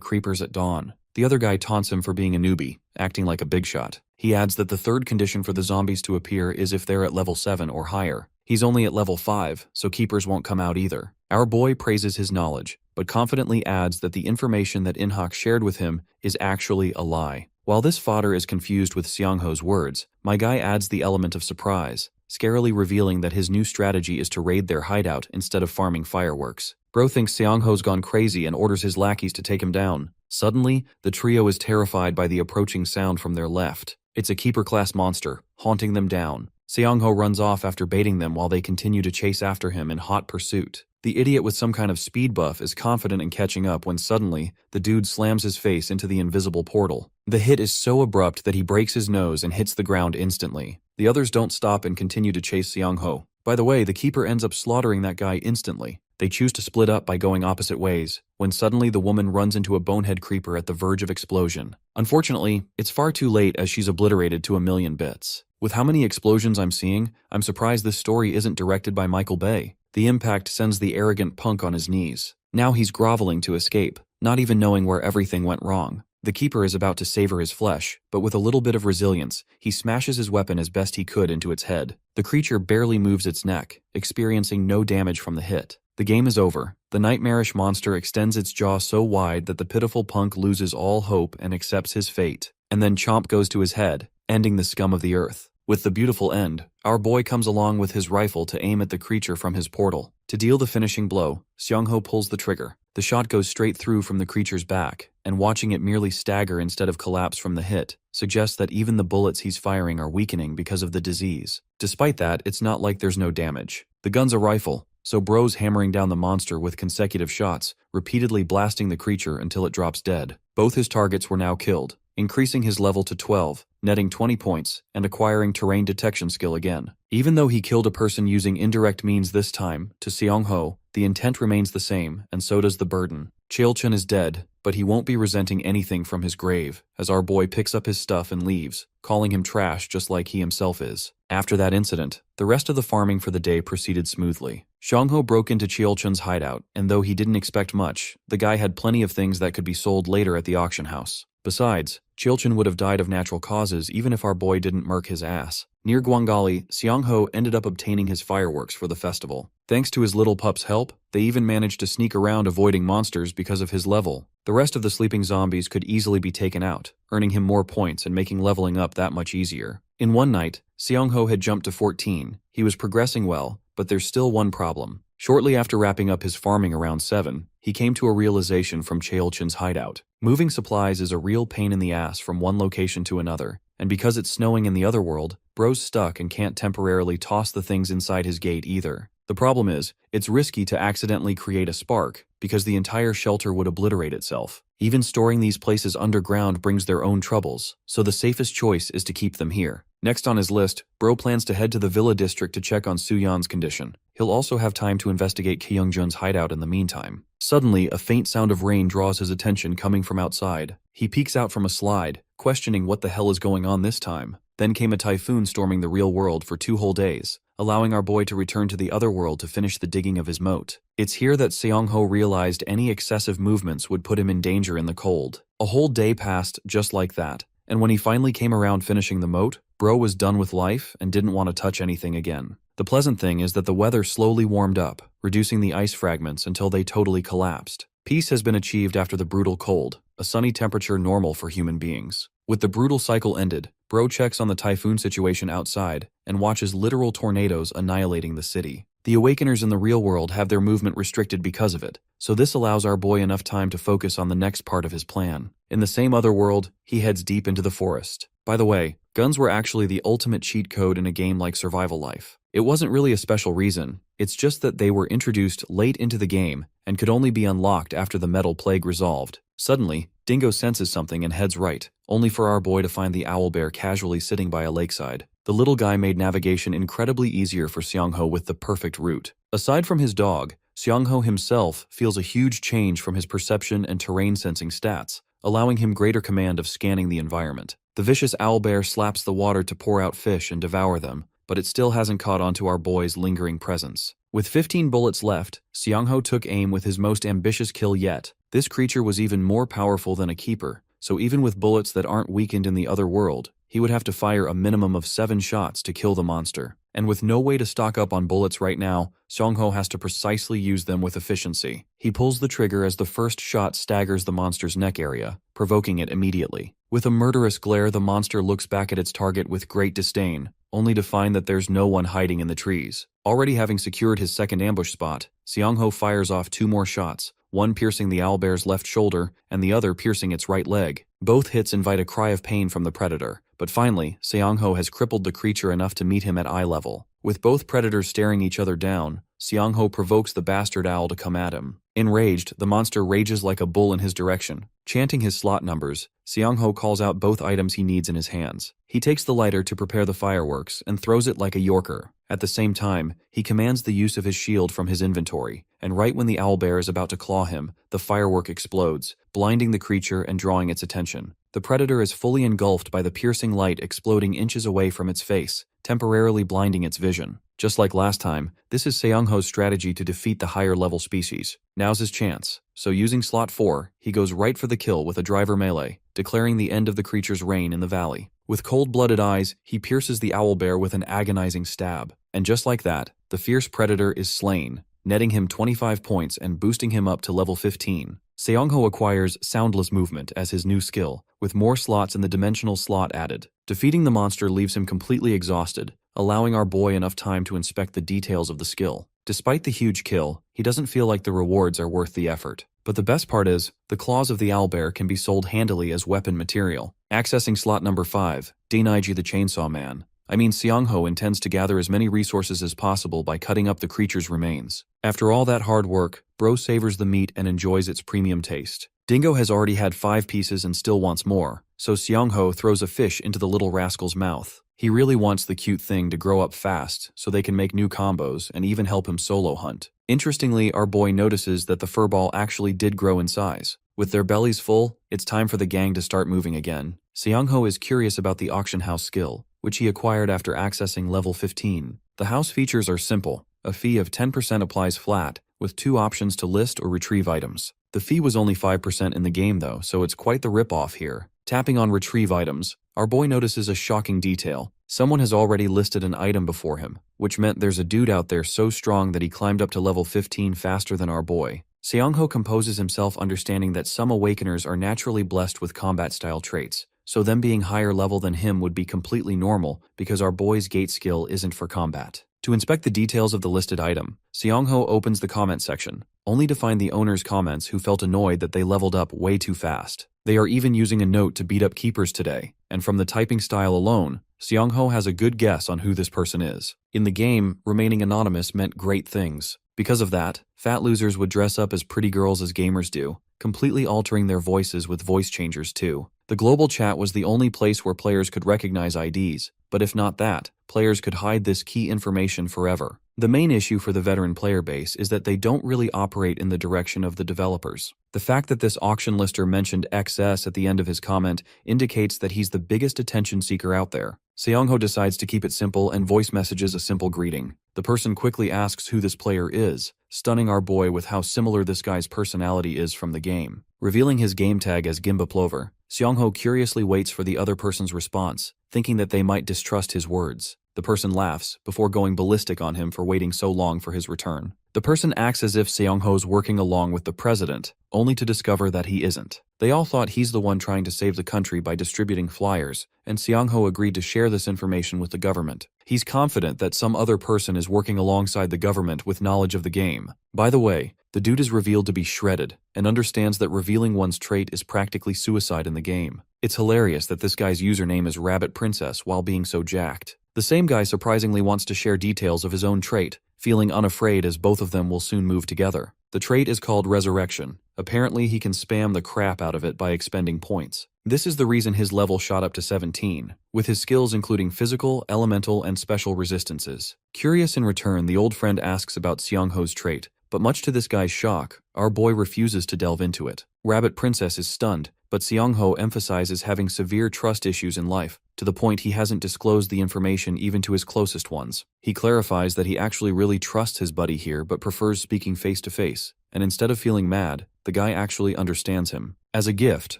creepers at dawn. The other guy taunts him for being a newbie, acting like a big shot. He adds that the third condition for the zombies to appear is if they're at level 7 or higher. He's only at level 5, so keepers won't come out either. Our boy praises his knowledge, but confidently adds that the information that In-hak shared with him is actually a lie. While this fodder is confused with Seong-ho's words, my guy adds the element of surprise, scarily revealing that his new strategy is to raid their hideout instead of farming fireworks. Bro thinks Seong-ho's gone crazy and orders his lackeys to take him down. Suddenly, the trio is terrified by the approaching sound from their left. It's a keeper-class monster, haunting them down. Seong-ho runs off after baiting them while they continue to chase after him in hot pursuit. The idiot with some kind of speed buff is confident in catching up when suddenly, the dude slams his face into the invisible portal. The hit is so abrupt that he breaks his nose and hits the ground instantly. The others don't stop and continue to chase Seong-ho. By the way, the keeper ends up slaughtering that guy instantly. They choose to split up by going opposite ways, when suddenly the woman runs into a bonehead creeper at the verge of explosion. Unfortunately, it's far too late as she's obliterated to a million bits. With how many explosions I'm seeing, I'm surprised this story isn't directed by Michael Bay. The impact sends the arrogant punk on his knees. Now he's groveling to escape, not even knowing where everything went wrong. The keeper is about to savor his flesh, but with a little bit of resilience, he smashes his weapon as best he could into its head. The creature barely moves its neck, experiencing no damage from the hit. The game is over. The nightmarish monster extends its jaw so wide that the pitiful punk loses all hope and accepts his fate. And then chomp goes to his head, ending the scum of the earth. With the beautiful end, our boy comes along with his rifle to aim at the creature from his portal. To deal the finishing blow, Seong-ho pulls the trigger. The shot goes straight through from the creature's back, and watching it merely stagger instead of collapse from the hit suggests that even the bullets he's firing are weakening because of the disease. Despite that, it's not like there's no damage. The gun's a rifle, so Bro's hammering down the monster with consecutive shots, repeatedly blasting the creature until it drops dead. Both his targets were now killed, increasing his level to 12, netting 20 points, and acquiring terrain detection skill again. Even though he killed a person using indirect means this time, to Seong-ho, the intent remains the same, and so does the burden. Cheolchun is dead, but he won't be resenting anything from his grave, as our boy picks up his stuff and leaves, calling him trash just like he himself is. After that incident, the rest of the farming for the day proceeded smoothly. Xiangho broke into Cheolchun's hideout, and though he didn't expect much, the guy had plenty of things that could be sold later at the auction house. Besides, Cheolchun would have died of natural causes even if our boy didn't murk his ass. Near Guangali, Xiangho ended up obtaining his fireworks for the festival. Thanks to his little pup's help, they even managed to sneak around avoiding monsters because of his level. The rest of the sleeping zombies could easily be taken out, earning him more points and making leveling up that much easier. In one night, Xiangho had jumped to 14. He was progressing well, but there's still one problem. Shortly after wrapping up his farming around 7, he came to a realization from Cheolchun's hideout. Moving supplies is a real pain in the ass from one location to another, and because it's snowing in the other world, bro's stuck and can't temporarily toss the things inside his gate either. The problem is, it's risky to accidentally create a spark, because the entire shelter would obliterate itself. Even storing these places underground brings their own troubles, so the safest choice is to keep them here. Next on his list, bro plans to head to the Villa District to check on Suyan's condition. He'll also have time to investigate Kyungjun's hideout in the meantime. Suddenly, a faint sound of rain draws his attention coming from outside. He peeks out from a slide, questioning what the hell is going on this time. Then came a typhoon storming the real world for 2 whole days, allowing our boy to return to the other world to finish the digging of his moat. It's here that Seongho realized any excessive movements would put him in danger in the cold. A whole day passed just like that, and when he finally came around finishing the moat, bro was done with life and didn't want to touch anything again. The pleasant thing is that the weather slowly warmed up, reducing the ice fragments until they totally collapsed. Peace has been achieved after the brutal cold, a sunny temperature normal for human beings. With the brutal cycle ended, bro checks on the typhoon situation outside and watches literal tornadoes annihilating the city. The Awakeners in the real world have their movement restricted because of it, so this allows our boy enough time to focus on the next part of his plan. In the same other world, he heads deep into the forest. By the way, guns were actually the ultimate cheat code in a game like Survival Life. It wasn't really a special reason, it's just that they were introduced late into the game and could only be unlocked after the metal plague resolved. Suddenly, Dingo senses something and heads right, only for our boy to find the owlbear casually sitting by a lakeside. The little guy made navigation incredibly easier for Seongho with the perfect route. Aside from his dog, Seongho himself feels a huge change from his perception and terrain sensing stats, allowing him greater command of scanning the environment. The vicious owlbear slaps the water to pour out fish and devour them, but it still hasn't caught on to our boy's lingering presence. With 15 bullets left, Seongho took aim with his most ambitious kill yet. This creature was even more powerful than a keeper, so even with bullets that aren't weakened in the other world, he would have to fire a minimum of 7 shots to kill the monster. And with no way to stock up on bullets right now, Seongho has to precisely use them with efficiency. He pulls the trigger as the first shot staggers the monster's neck area, provoking it immediately. With a murderous glare, the monster looks back at its target with great disdain, only to find that there's no one hiding in the trees. Already having secured his second ambush spot, Seongho fires off 2 more shots, one piercing the owlbear's left shoulder and the other piercing its right leg. Both hits invite a cry of pain from the predator, but finally, Seongho has crippled the creature enough to meet him at eye level. With both predators staring each other down, Seongho provokes the bastard owl to come at him. Enraged, the monster rages like a bull in his direction. Chanting his slot numbers, Seongho calls out both items he needs in his hands. He takes the lighter to prepare the fireworks and throws it like a yorker. At the same time, he commands the use of his shield from his inventory, and right when the owlbear is about to claw him, the firework explodes, blinding the creature and drawing its attention. The predator is fully engulfed by the piercing light exploding inches away from its face, temporarily blinding its vision. Just like last time, this is Seongho's strategy to defeat the higher-level species. Now's his chance. So using slot 4, he goes right for the kill with a driver melee, declaring the end of the creature's reign in the valley. With cold-blooded eyes, he pierces the owlbear with an agonizing stab. And just like that, the fierce predator is slain, netting him 25 points and boosting him up to level 15. Seongho acquires Soundless Movement as his new skill, with more slots in the dimensional slot added. Defeating the monster leaves him completely exhausted, allowing our boy enough time to inspect the details of the skill. Despite the huge kill, he doesn't feel like the rewards are worth the effort. But the best part is, the claws of the owlbear can be sold handily as weapon material. Accessing slot number 5, Dainaiji the Chainsaw Man. Seongho intends to gather as many resources as possible by cutting up the creature's remains. After all that hard work, bro savors the meat and enjoys its premium taste. Dingo has already had 5 pieces and still wants more, so Seongho throws a fish into the little rascal's mouth. He really wants the cute thing to grow up fast so they can make new combos and even help him solo hunt. Interestingly, our boy notices that the furball actually did grow in size. With their bellies full, it's time for the gang to start moving again. Seongho is curious about the auction house skill, which he acquired after accessing level 15. The house features are simple. A fee of 10% applies flat, with 2 options to list or retrieve items. The fee was only 5% in the game though, so it's quite the rip-off here. Tapping on retrieve items, our boy notices a shocking detail. Someone has already listed an item before him, which meant there's a dude out there so strong that he climbed up to level 15 faster than our boy. Seongho composes himself, understanding that some awakeners are naturally blessed with combat-style traits, so them being higher level than him would be completely normal because our boy's gate skill isn't for combat. To inspect the details of the listed item, Seongho opens the comment section, only to find the owner's comments who felt annoyed that they leveled up way too fast. They are even using a note to beat up keepers today, and from the typing style alone, Seongho has a good guess on who this person is. In the game, remaining anonymous meant great things. Because of that, fat losers would dress up as pretty girls as gamers do, completely altering their voices with voice changers too. The global chat was the only place where players could recognize IDs, but if not that, players could hide this key information forever. The main issue for the veteran player base is that they don't really operate in the direction of the developers. The fact that this auction lister mentioned XS at the end of his comment indicates that he's the biggest attention seeker out there. Seongho decides to keep it simple and voice messages a simple greeting. The person quickly asks who this player is, stunning our boy with how similar this guy's personality is from the game. Revealing his game tag as Gimba Plover, Seongho curiously waits for the other person's response, thinking that they might distrust his words. The person laughs, before going ballistic on him for waiting so long for his return. The person acts as if Seongho's working along with the president, only to discover that he isn't. They all thought he's the one trying to save the country by distributing flyers, and Seongho agreed to share this information with the government. He's confident that some other person is working alongside the government with knowledge of the game. By the way, the dude is revealed to be shredded, and understands that revealing one's trait is practically suicide in the game. It's hilarious that this guy's username is Rabbit Princess while being so jacked. The same guy surprisingly wants to share details of his own trait, feeling unafraid as both of them will soon move together. The trait is called Resurrection. Apparently he can spam the crap out of it by expending points. This is the reason his level shot up to 17, with his skills including physical, elemental, and special resistances. Curious in return, the old friend asks about Seongho's trait, but much to this guy's shock, our boy refuses to delve into it. Rabbit Princess is stunned, but Seongho emphasizes having severe trust issues in life, to the point he hasn't disclosed the information even to his closest ones. He clarifies that he actually really trusts his buddy here but prefers speaking face to face, and instead of feeling mad, the guy actually understands him. As a gift,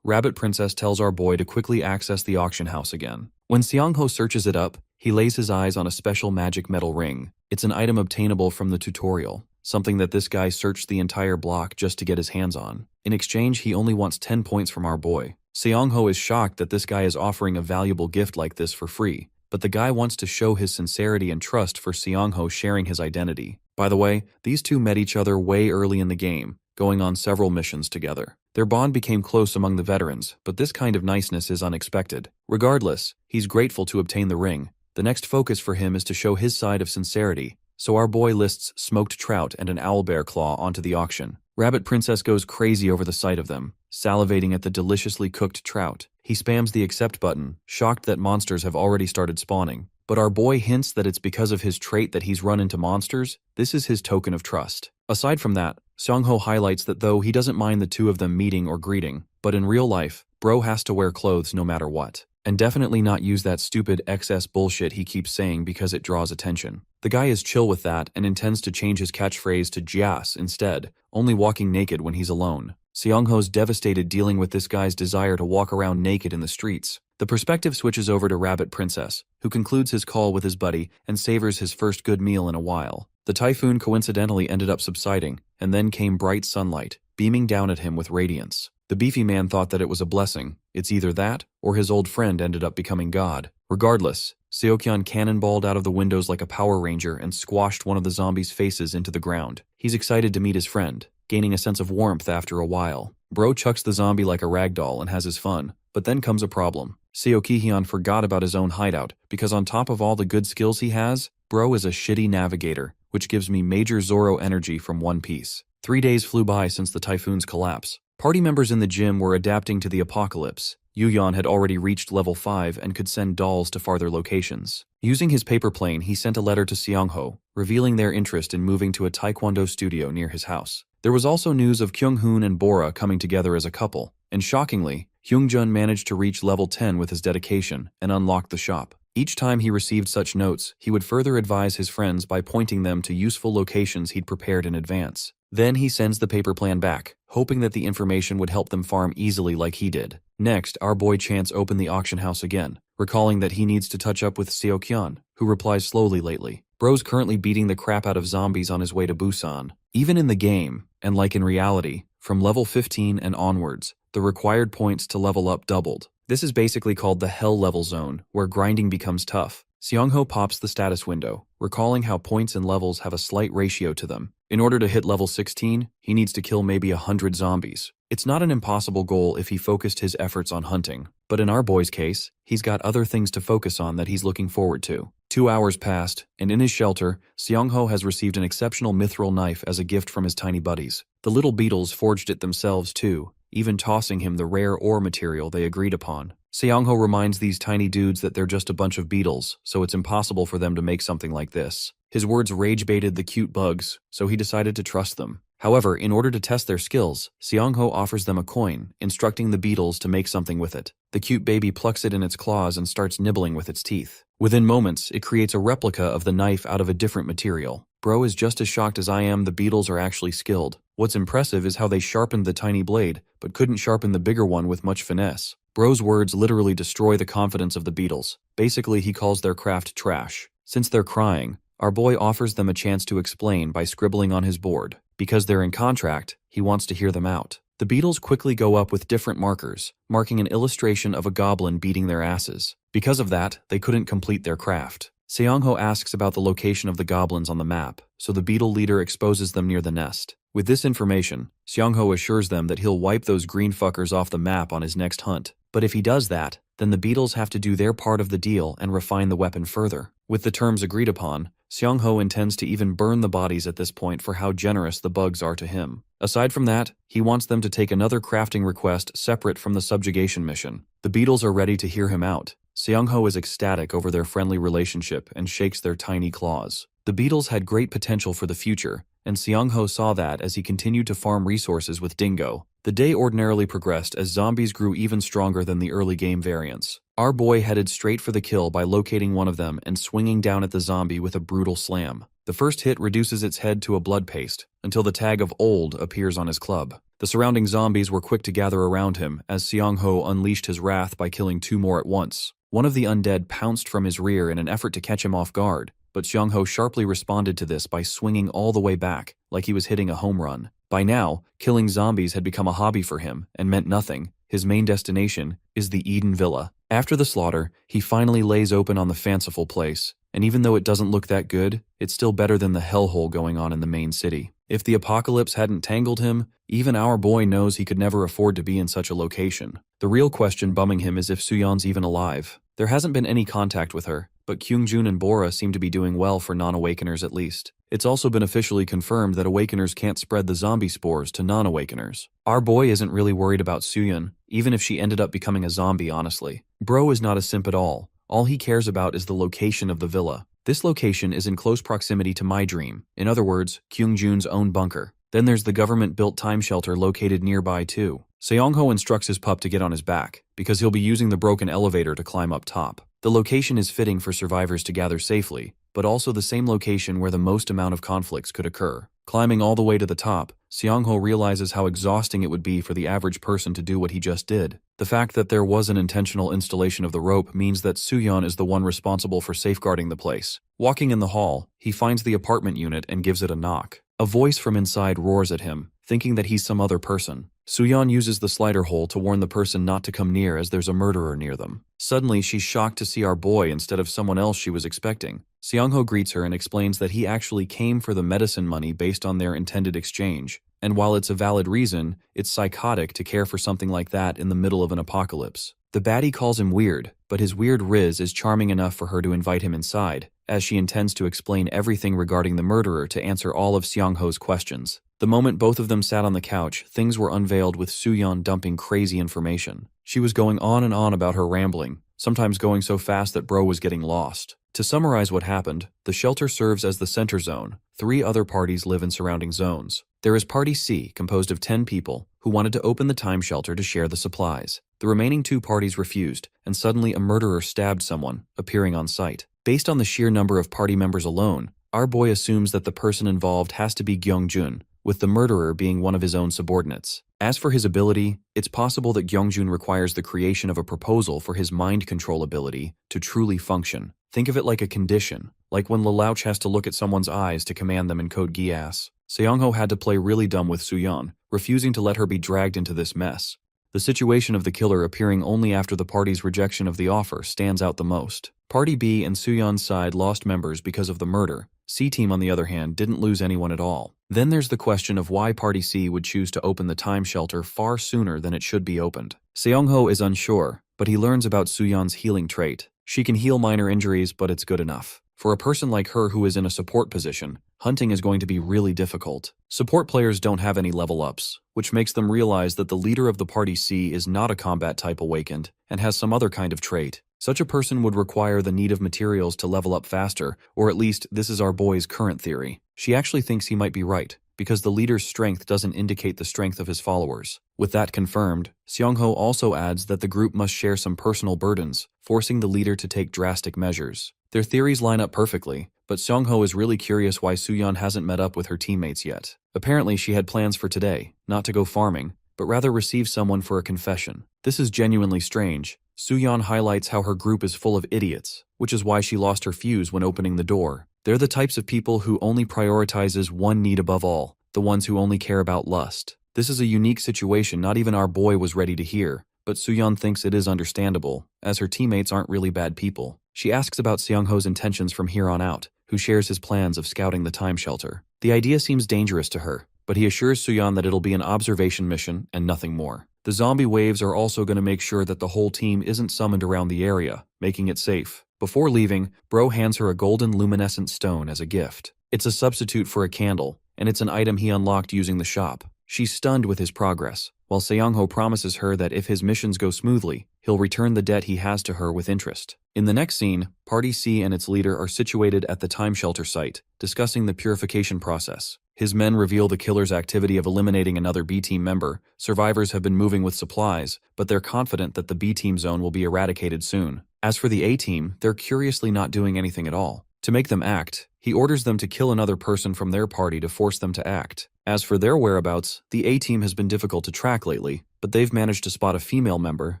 Rabbit Princess tells our boy to quickly access the auction house again. When Seongho searches it up, he lays his eyes on a special magic metal ring. It's an item obtainable from the tutorial, something that this guy searched the entire block just to get his hands on. In exchange, he only wants 10 points from our boy. Seongho is shocked that this guy is offering a valuable gift like this for free, but the guy wants to show his sincerity and trust for Seongho sharing his identity. By the way, these two met each other way early in the game, going on several missions together. Their bond became close among the veterans, but this kind of niceness is unexpected. Regardless, he's grateful to obtain the ring. The next focus for him is to show his side of sincerity, so our boy lists smoked trout and an owlbear claw onto the auction. Rabbit Princess goes crazy over the sight of them, salivating at the deliciously cooked trout. He spams the accept button, shocked that monsters have already started spawning. But our boy hints that it's because of his trait that he's run into monsters. This is his token of trust. Aside from that, Seongho highlights that though he doesn't mind the two of them meeting or greeting, but in real life, bro has to wear clothes no matter what. And definitely not use that stupid XS bullshit he keeps saying because it draws attention. The guy is chill with that and intends to change his catchphrase to Jias instead, only walking naked when he's alone. Seongho's devastated dealing with this guy's desire to walk around naked in the streets. The perspective switches over to Rabbit Princess, who concludes his call with his buddy and savors his first good meal in a while. The typhoon coincidentally ended up subsiding, and then came bright sunlight, beaming down at him with radiance. The beefy man thought that it was a blessing. It's either that, or his old friend ended up becoming God. Regardless, Seokyeon cannonballed out of the windows like a Power Ranger and squashed one of the zombies' faces into the ground. He's excited to meet his friend, gaining a sense of warmth after a while. Bro chucks the zombie like a ragdoll and has his fun, but then comes a problem. Seokyeon forgot about his own hideout, because on top of all the good skills he has, bro is a shitty navigator, which gives me major Zoro energy from One Piece. 3 days flew by since the typhoon's collapse. Party members in the gym were adapting to the apocalypse, Yuyan had already reached level 5 and could send dolls to farther locations. Using his paper plane, he sent a letter to Seongho, revealing their interest in moving to a taekwondo studio near his house. There was also news of Kyung-hoon and Bora coming together as a couple, and shockingly, Hyungjun managed to reach level 10 with his dedication and unlocked the shop. Each time he received such notes, he would further advise his friends by pointing them to useful locations he'd prepared in advance. Then he sends the paper plan back, hoping that the information would help them farm easily like he did. Next, our boy Chance opened the auction house again, recalling that he needs to touch up with Seokyeon, who replies slowly lately. Bro's currently beating the crap out of zombies on his way to Busan. Even in the game, and like in reality, from level 15 and onwards, the required points to level up doubled. This is basically called the Hell level zone, where grinding becomes tough. Seongho pops the status window, recalling how points and levels have a slight ratio to them. In order to hit level 16, he needs to kill maybe 100 zombies. It's not an impossible goal if he focused his efforts on hunting, but in our boy's case, he's got other things to focus on that he's looking forward to. 2 hours passed, and in his shelter, Seongho has received an exceptional mithril knife as a gift from his tiny buddies. The little beetles forged it themselves too, even tossing him the rare ore material they agreed upon. Seongho reminds these tiny dudes that they're just a bunch of beetles, so it's impossible for them to make something like this. His words rage-baited the cute bugs, so he decided to trust them. However, in order to test their skills, Seongho offers them a coin, instructing the beetles to make something with it. The cute baby plucks it in its claws and starts nibbling with its teeth. Within moments, it creates a replica of the knife out of a different material. Bro is just as shocked as I am the beetles are actually skilled. What's impressive is how they sharpened the tiny blade, but couldn't sharpen the bigger one with much finesse. Bro's words literally destroy the confidence of the beetles. Basically, he calls their craft trash. Since they're crying, our boy offers them a chance to explain by scribbling on his board. Because they're in contract, he wants to hear them out. The beetles quickly go up with different markers, marking an illustration of a goblin beating their asses. Because of that, they couldn't complete their craft. Seongho asks about the location of the goblins on the map, so the beetle leader exposes them near the nest. With this information, Seongho assures them that he'll wipe those green fuckers off the map on his next hunt. But if he does that, then the beetles have to do their part of the deal and refine the weapon further. With the terms agreed upon, Seongho intends to even burn the bodies at this point for how generous the bugs are to him. Aside from that, he wants them to take another crafting request separate from the subjugation mission. The beetles are ready to hear him out. Seongho is ecstatic over their friendly relationship and shakes their tiny claws. The beetles had great potential for the future, and Seongho saw that as he continued to farm resources with Dingo. The day ordinarily progressed as zombies grew even stronger than the early game variants. Our boy headed straight for the kill by locating one of them and swinging down at the zombie with a brutal slam. The first hit reduces its head to a blood paste, until the tag of old appears on his club. The surrounding zombies were quick to gather around him as Seongho unleashed his wrath by killing 2 more at once. One of the undead pounced from his rear in an effort to catch him off guard, but Seongho sharply responded to this by swinging all the way back, like he was hitting a home run. By now, killing zombies had become a hobby for him and meant nothing. His main destination is the Eden Villa. After the slaughter, he finally lays open on the fanciful place, and even though it doesn't look that good, it's still better than the hellhole going on in the main city. If the apocalypse hadn't tangled him, even our boy knows he could never afford to be in such a location. The real question bumming him is if Suyeon's even alive. There hasn't been any contact with her, but Kyungjun and Bora seem to be doing well for non-awakeners at least. It's also been officially confirmed that awakeners can't spread the zombie spores to non-awakeners. Our boy isn't really worried about Suyeon, even if she ended up becoming a zombie, honestly. Bro is not a simp at all. All he cares about is the location of the villa. This location is in close proximity to my dream, in other words, Kyungjun's own bunker. Then there's the government-built time shelter located nearby too. Seongho instructs his pup to get on his back, because he'll be using the broken elevator to climb up top. The location is fitting for survivors to gather safely, but also the same location where the most amount of conflicts could occur. Climbing all the way to the top, Seongho realizes how exhausting it would be for the average person to do what he just did. The fact that there was an intentional installation of the rope means that Suyeon is the one responsible for safeguarding the place. Walking in the hall, he finds the apartment unit and gives it a knock. A voice from inside roars at him, thinking that he's some other person. Suyeon uses the slider hole to warn the person not to come near as there's a murderer near them. Suddenly, she's shocked to see our boy instead of someone else she was expecting. Seongho greets her and explains that he actually came for the medicine money based on their intended exchange, and while it's a valid reason, it's psychotic to care for something like that in the middle of an apocalypse. The baddie calls him weird, but his weird riz is charming enough for her to invite him inside, as she intends to explain everything regarding the murderer to answer all of Seongho's questions. The moment both of them sat on the couch, things were unveiled with Suyeon dumping crazy information. She was going on and on about her rambling, sometimes going so fast that bro was getting lost. To summarize what happened, the shelter serves as the center zone. 3 other parties live in surrounding zones. There is Party C, composed of 10 people, who wanted to open the time shelter to share the supplies. The remaining 2 parties refused, and suddenly a murderer stabbed someone, appearing on sight. Based on the sheer number of party members alone, our boy assumes that the person involved has to be Gyeongjun, with the murderer being one of his own subordinates. As for his ability, it's possible that Gyeongjun requires the creation of a proposal for his mind control ability to truly function. Think of it like a condition, like when Lelouch has to look at someone's eyes to command them in Code Geass. Seongho had to play really dumb with Suyeon, refusing to let her be dragged into this mess. The situation of the killer appearing only after the party's rejection of the offer stands out the most. Party B and Suyeon's side lost members because of the murder. C-Team, on the other hand, didn't lose anyone at all. Then there's the question of why Party C would choose to open the time shelter far sooner than it should be opened. Seongho is unsure, but he learns about Suyeon's healing trait. She can heal minor injuries, but it's good enough. For a person like her who is in a support position, hunting is going to be really difficult. Support players don't have any level ups, which makes them realize that the leader of the Party C is not a combat type awakened and has some other kind of trait. Such a person would require the need of materials to level up faster, or at least this is our boy's current theory. She actually thinks he might be right, because the leader's strength doesn't indicate the strength of his followers. With that confirmed, Seongho also adds that the group must share some personal burdens, forcing the leader to take drastic measures. Their theories line up perfectly, but Seongho is really curious why Suyeon hasn't met up with her teammates yet. Apparently she had plans for today, not to go farming, but rather receive someone for a confession. This is genuinely strange. Suyeon highlights how her group is full of idiots, which is why she lost her fuse when opening the door. They're the types of people who only prioritizes one need above all, the ones who only care about lust. This is a unique situation not even our boy was ready to hear, but Suyeon thinks it is understandable, as her teammates aren't really bad people. She asks about Seongho's intentions from here on out, who shares his plans of scouting the time shelter. The idea seems dangerous to her, but he assures Suyeon that it'll be an observation mission and nothing more. The zombie waves are also going to make sure that the whole team isn't summoned around the area, making it safe. Before leaving, Bro hands her a golden luminescent stone as a gift. It's a substitute for a candle, and it's an item he unlocked using the shop. She's stunned with his progress, while Seongho promises her that if his missions go smoothly, he'll return the debt he has to her with interest. In the next scene, Party C and its leader are situated at the time shelter site, discussing the purification process. His men reveal the killer's activity of eliminating another B-Team member. Survivors have been moving with supplies, but they're confident that the B-Team zone will be eradicated soon. As for the A-Team, they're curiously not doing anything at all. To make them act, he orders them to kill another person from their party to force them to act. As for their whereabouts, the A-Team has been difficult to track lately, but they've managed to spot a female member,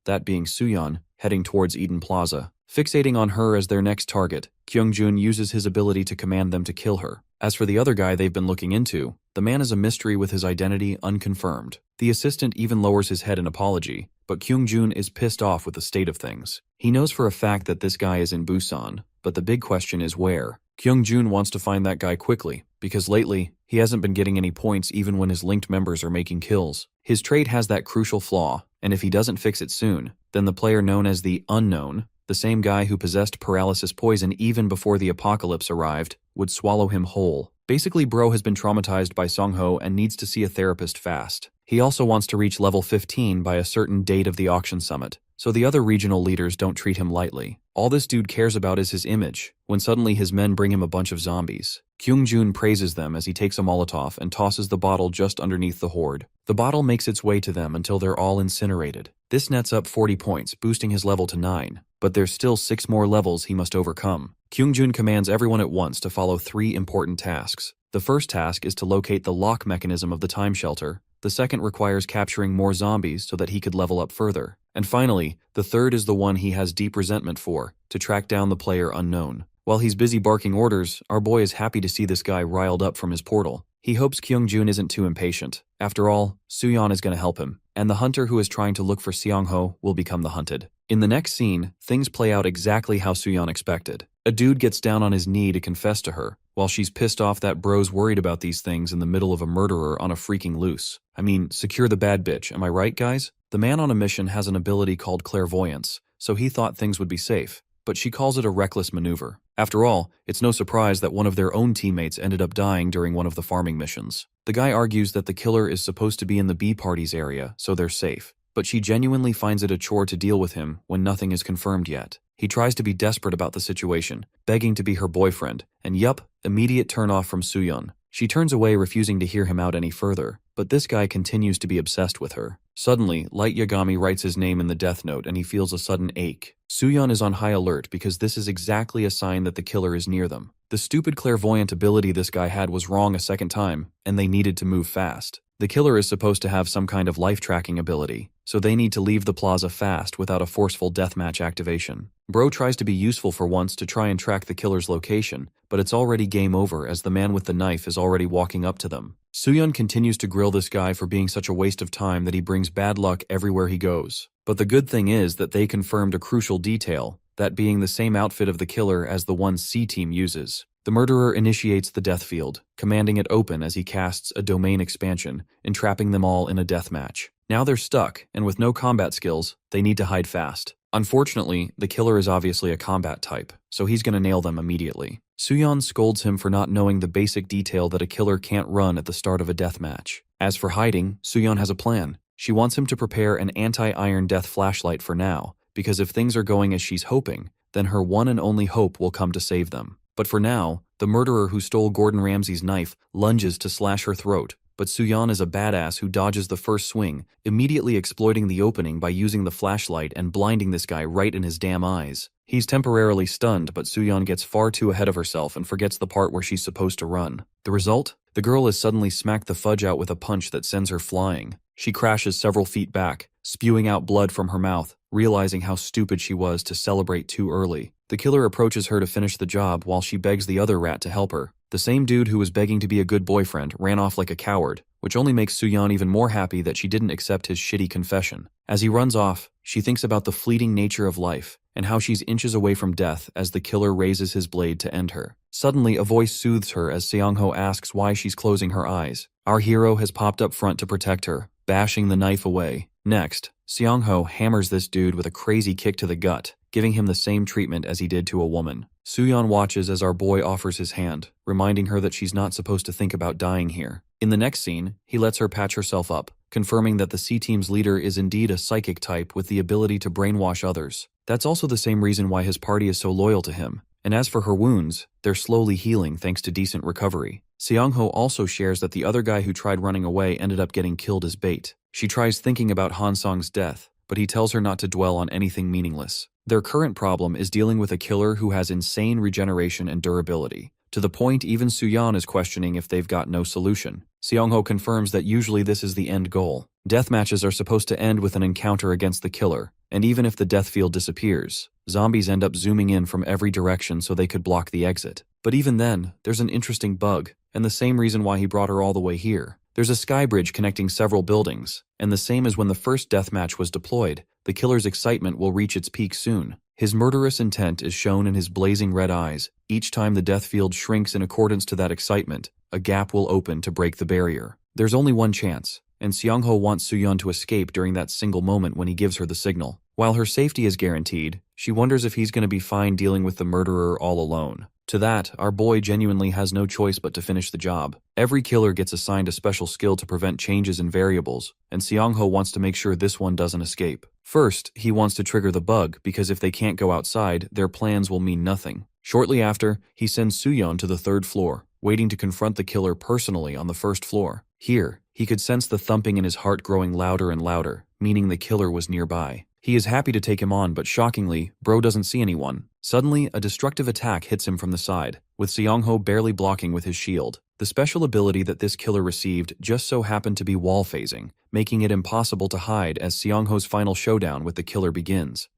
that being Suyeon, heading towards Eden Plaza. Fixating on her as their next target, Kyungjun uses his ability to command them to kill her. As for the other guy they've been looking into, the man is a mystery with his identity unconfirmed. The assistant even lowers his head in apology, but Kyungjun is pissed off with the state of things. He knows for a fact that this guy is in Busan, but the big question is where. Kyungjun wants to find that guy quickly, because lately, he hasn't been getting any points even when his linked members are making kills. His trait has that crucial flaw, and if he doesn't fix it soon, then the player known as the Unknown, the same guy who possessed paralysis poison even before the apocalypse arrived, would swallow him whole. Basically, Bro has been traumatized by Seongho and needs to see a therapist fast. He also wants to reach level 15 by a certain date of the auction summit, so the other regional leaders don't treat him lightly. All this dude cares about is his image, when suddenly his men bring him a bunch of zombies. Kyungjun praises them as he takes a Molotov and tosses the bottle just underneath the horde. The bottle makes its way to them until they're all incinerated. This nets up 40 points, boosting his level to 9, but there's still 6 more levels he must overcome. Kyungjun commands everyone at once to follow 3 important tasks. The first task is to locate the lock mechanism of the time shelter. The second requires capturing more zombies so that he could level up further. And finally, the third is the one he has deep resentment for, to track down the player Unknown. While he's busy barking orders, our boy is happy to see this guy riled up from his portal. He hopes Kyungjun isn't too impatient. After all, Suyeon is going to help him, and the hunter who is trying to look for Seongho will become the hunted. In the next scene, things play out exactly how Suyeon expected. A dude gets down on his knee to confess to her, while she's pissed off that Bro's worried about these things in the middle of a murderer on a freaking loose. I mean, secure the bad bitch, am I right, guys? The man on a mission has an ability called clairvoyance, so he thought things would be safe, but she calls it a reckless maneuver. After all, it's no surprise that one of their own teammates ended up dying during one of the farming missions. The guy argues that the killer is supposed to be in the B party's area, so they're safe. but she genuinely finds it a chore to deal with him when nothing is confirmed yet. He tries to be desperate about the situation, begging to be her boyfriend, and yup, immediate turn-off from Sooyeon. She turns away, refusing to hear him out any further, but this guy continues to be obsessed with her. Suddenly, Light Yagami writes his name in the death note and he feels a sudden ache. Sooyeon is on high alert because this is exactly a sign that the killer is near them. The stupid clairvoyant ability this guy had was wrong a second time, and they needed to move fast. The killer is supposed to have some kind of life-tracking ability, so they need to leave the plaza fast without a forceful deathmatch activation. Bro tries to be useful for once to try and track the killer's location, but it's already game over as the man with the knife is already walking up to them. Sooyeon continues to grill this guy for being such a waste of time that he brings bad luck everywhere he goes. But the good thing is that they confirmed a crucial detail, that being the same outfit of the killer as the one C-Team uses. The murderer initiates the death field, commanding it open as he casts a domain expansion, entrapping them all in a deathmatch. Now they're stuck, and with no combat skills, they need to hide fast. Unfortunately, the killer is obviously a combat type, so he's gonna nail them immediately. Sooyeon scolds him for not knowing the basic detail that a killer can't run at the start of a deathmatch. As for hiding, Sooyeon has a plan. She wants him to prepare an anti-iron death flashlight for now, because if things are going as she's hoping, then her one and only hope will come to save them. But for now, the murderer who stole Gordon Ramsay's knife lunges to slash her throat, but Sooyeon is a badass who dodges the first swing, immediately exploiting the opening by using the flashlight and blinding this guy right in his damn eyes. He's temporarily stunned, but Sooyeon gets far too ahead of herself and forgets the part where she's supposed to run. The result? The girl is suddenly smacked the fudge out with a punch that sends her flying. She crashes several feet back, spewing out blood from her mouth, realizing how stupid she was to celebrate too early. The killer approaches her to finish the job while she begs the other rat to help her. The same dude who was begging to be a good boyfriend ran off like a coward, which only makes Sooyeon even more happy that she didn't accept his shitty confession. As he runs off, she thinks about the fleeting nature of life and how she's inches away from death as the killer raises his blade to end her. Suddenly, a voice soothes her as Seong-ho asks why she's closing her eyes. Our hero has popped up front to protect her, bashing the knife away. Next, Seong-ho hammers this dude with a crazy kick to the gut, giving him the same treatment as he did to a woman. Sooyeon watches as our boy offers his hand, reminding her that she's not supposed to think about dying here. In the next scene, he lets her patch herself up, confirming that the C-Team's leader is indeed a psychic type with the ability to brainwash others. That's also the same reason why his party is so loyal to him. And as for her wounds, they're slowly healing thanks to decent recovery. Seong-ho also shares that the other guy who tried running away ended up getting killed as bait. She tries thinking about Han-song's death, but he tells her not to dwell on anything meaningless. Their current problem is dealing with a killer who has insane regeneration and durability, to the point even Sooyeon is questioning if they've got no solution. Seong-ho confirms that usually this is the end goal. Death matches are supposed to end with an encounter against the killer, and even if the death field disappears, zombies end up zooming in from every direction so they could block the exit. But even then, there's an interesting bug, and the same reason why he brought her all the way here. There's a sky bridge connecting several buildings, and the same as when the first deathmatch was deployed, the killer's excitement will reach its peak soon. His murderous intent is shown in his blazing red eyes. Each time the death field shrinks in accordance to that excitement, a gap will open to break the barrier. There's only one chance, and Seong-ho wants Sooyeon to escape during that single moment when he gives her the signal. While her safety is guaranteed, she wonders if he's going to be fine dealing with the murderer all alone. To that, our boy genuinely has no choice but to finish the job. Every killer gets assigned a special skill to prevent changes in variables, and Seong-ho wants to make sure this one doesn't escape. First, he wants to trigger the bug, because if they can't go outside, their plans will mean nothing. Shortly after, he sends Sooyeon to the 3rd floor, waiting to confront the killer personally on the 1st floor. Here, he could sense the thumping in his heart growing louder and louder, meaning the killer was nearby. He is happy to take him on, but shockingly, Bro doesn't see anyone. Suddenly, a destructive attack hits him from the side, with Seong-ho barely blocking with his shield. The special ability that this killer received just so happened to be wall phasing, making it impossible to hide as Seong-ho's final showdown with the killer begins.